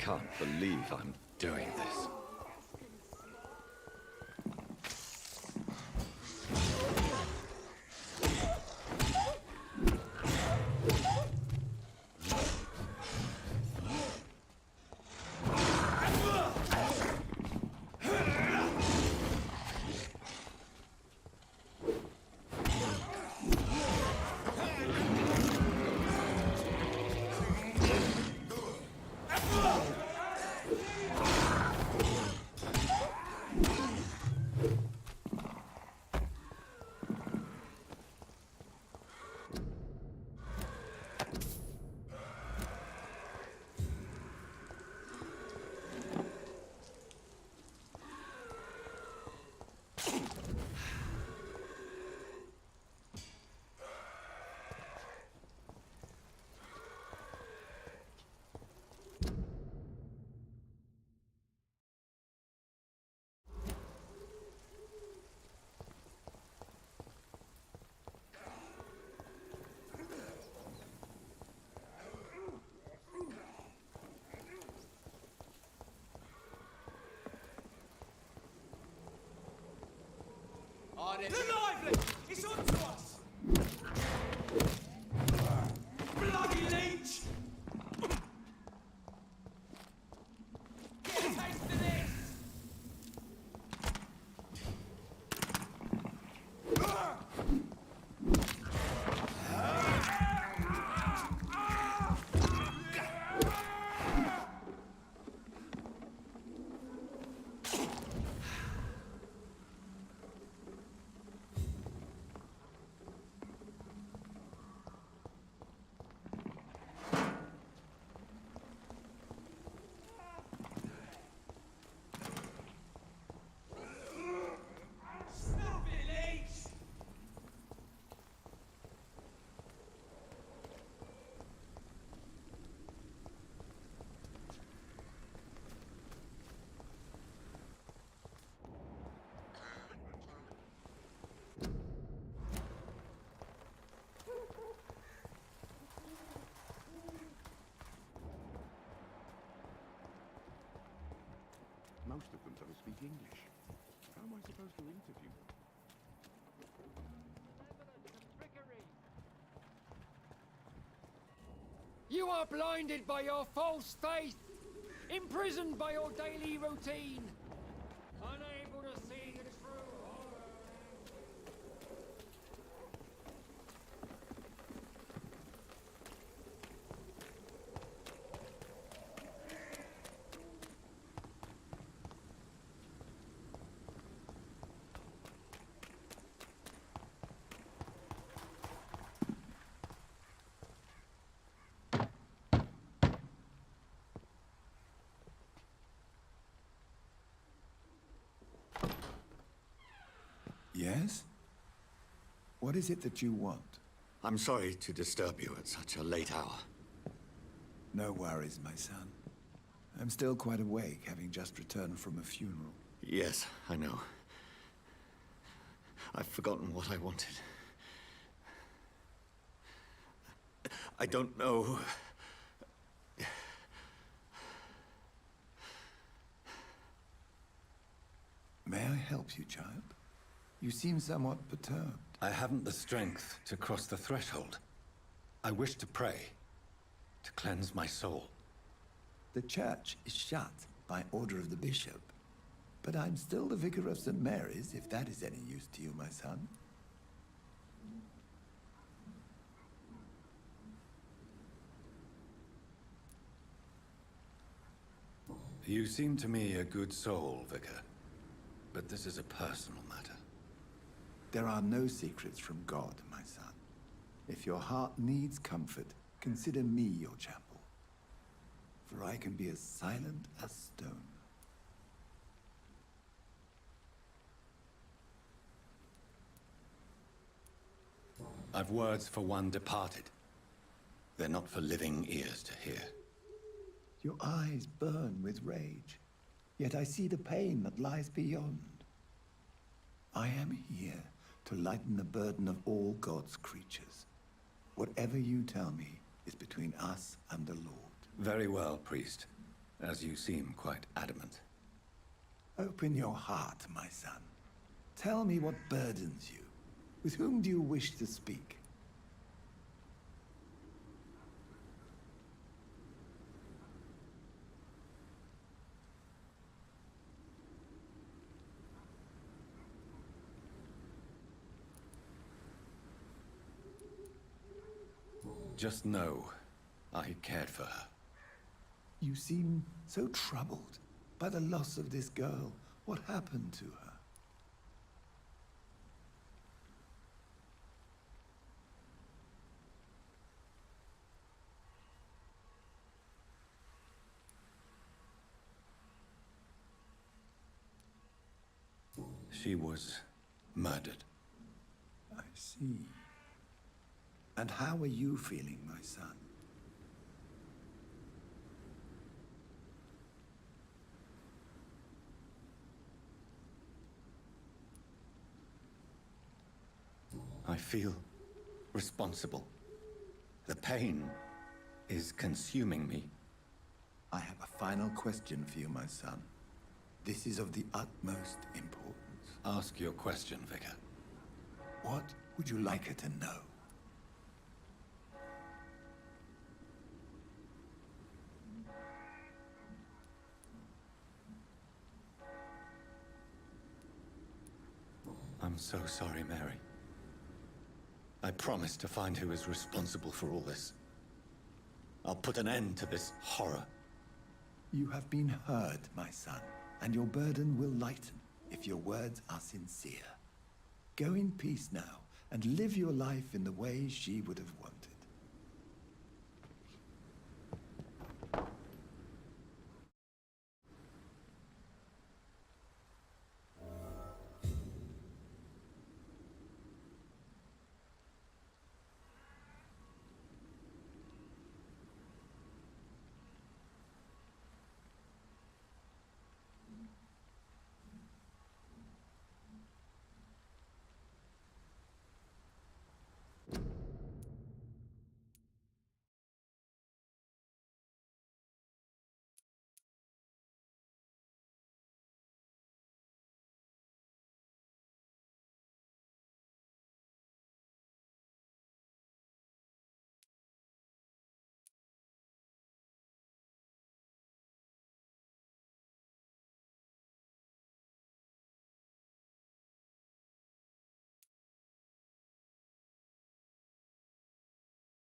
can't believe I'm doing this. They're lively! It's on to us! Bloody leech! Get a taste of this! Most of them don't speak English. How am I supposed to interview them? You are blinded by your false faith, imprisoned by your daily routine, unable to see the true horror. Yes? What is it that you want? I'm sorry to disturb you at such a late hour. No worries, my son. I'm still quite awake, having just returned from a funeral. Yes, I know. I've forgotten what I wanted. I don't know. May I help you, child? You seem somewhat perturbed. I haven't the strength to cross the threshold. I wish to pray, to cleanse my soul. The church is shut by order of the bishop. But I'm still the vicar of St. Mary's, if that is any use to you, my son. You seem to me a good soul, Vicar. But this is a personal matter. There are no secrets from God, my son. If your heart needs comfort, consider me your chapel. For I can be as silent as stone. I've words for one departed. They're not for living ears to hear. Your eyes burn with rage, yet I see the pain that lies beyond. I am here to lighten the burden of all God's creatures. Whatever you tell me is between us and the Lord. Very well, priest. as you seem quite adamant. Open your heart, my son. Tell me what burdens you. With whom do you wish to speak? Just know, I cared for her. You seem so troubled by the loss of this girl. What happened to her? She was murdered. I see. And how are you feeling, my son? I feel responsible. The pain is consuming me. I have a final question for you, my son. This is of the utmost importance. Ask your question, Vicar. What would you like her to know? I'm so sorry, Mary. I promise to find who is responsible for all this. I'll put an end to this horror. You have been heard, my son, and your burden will lighten if your words are sincere. Go in peace now, and live your life in the way she would have wanted.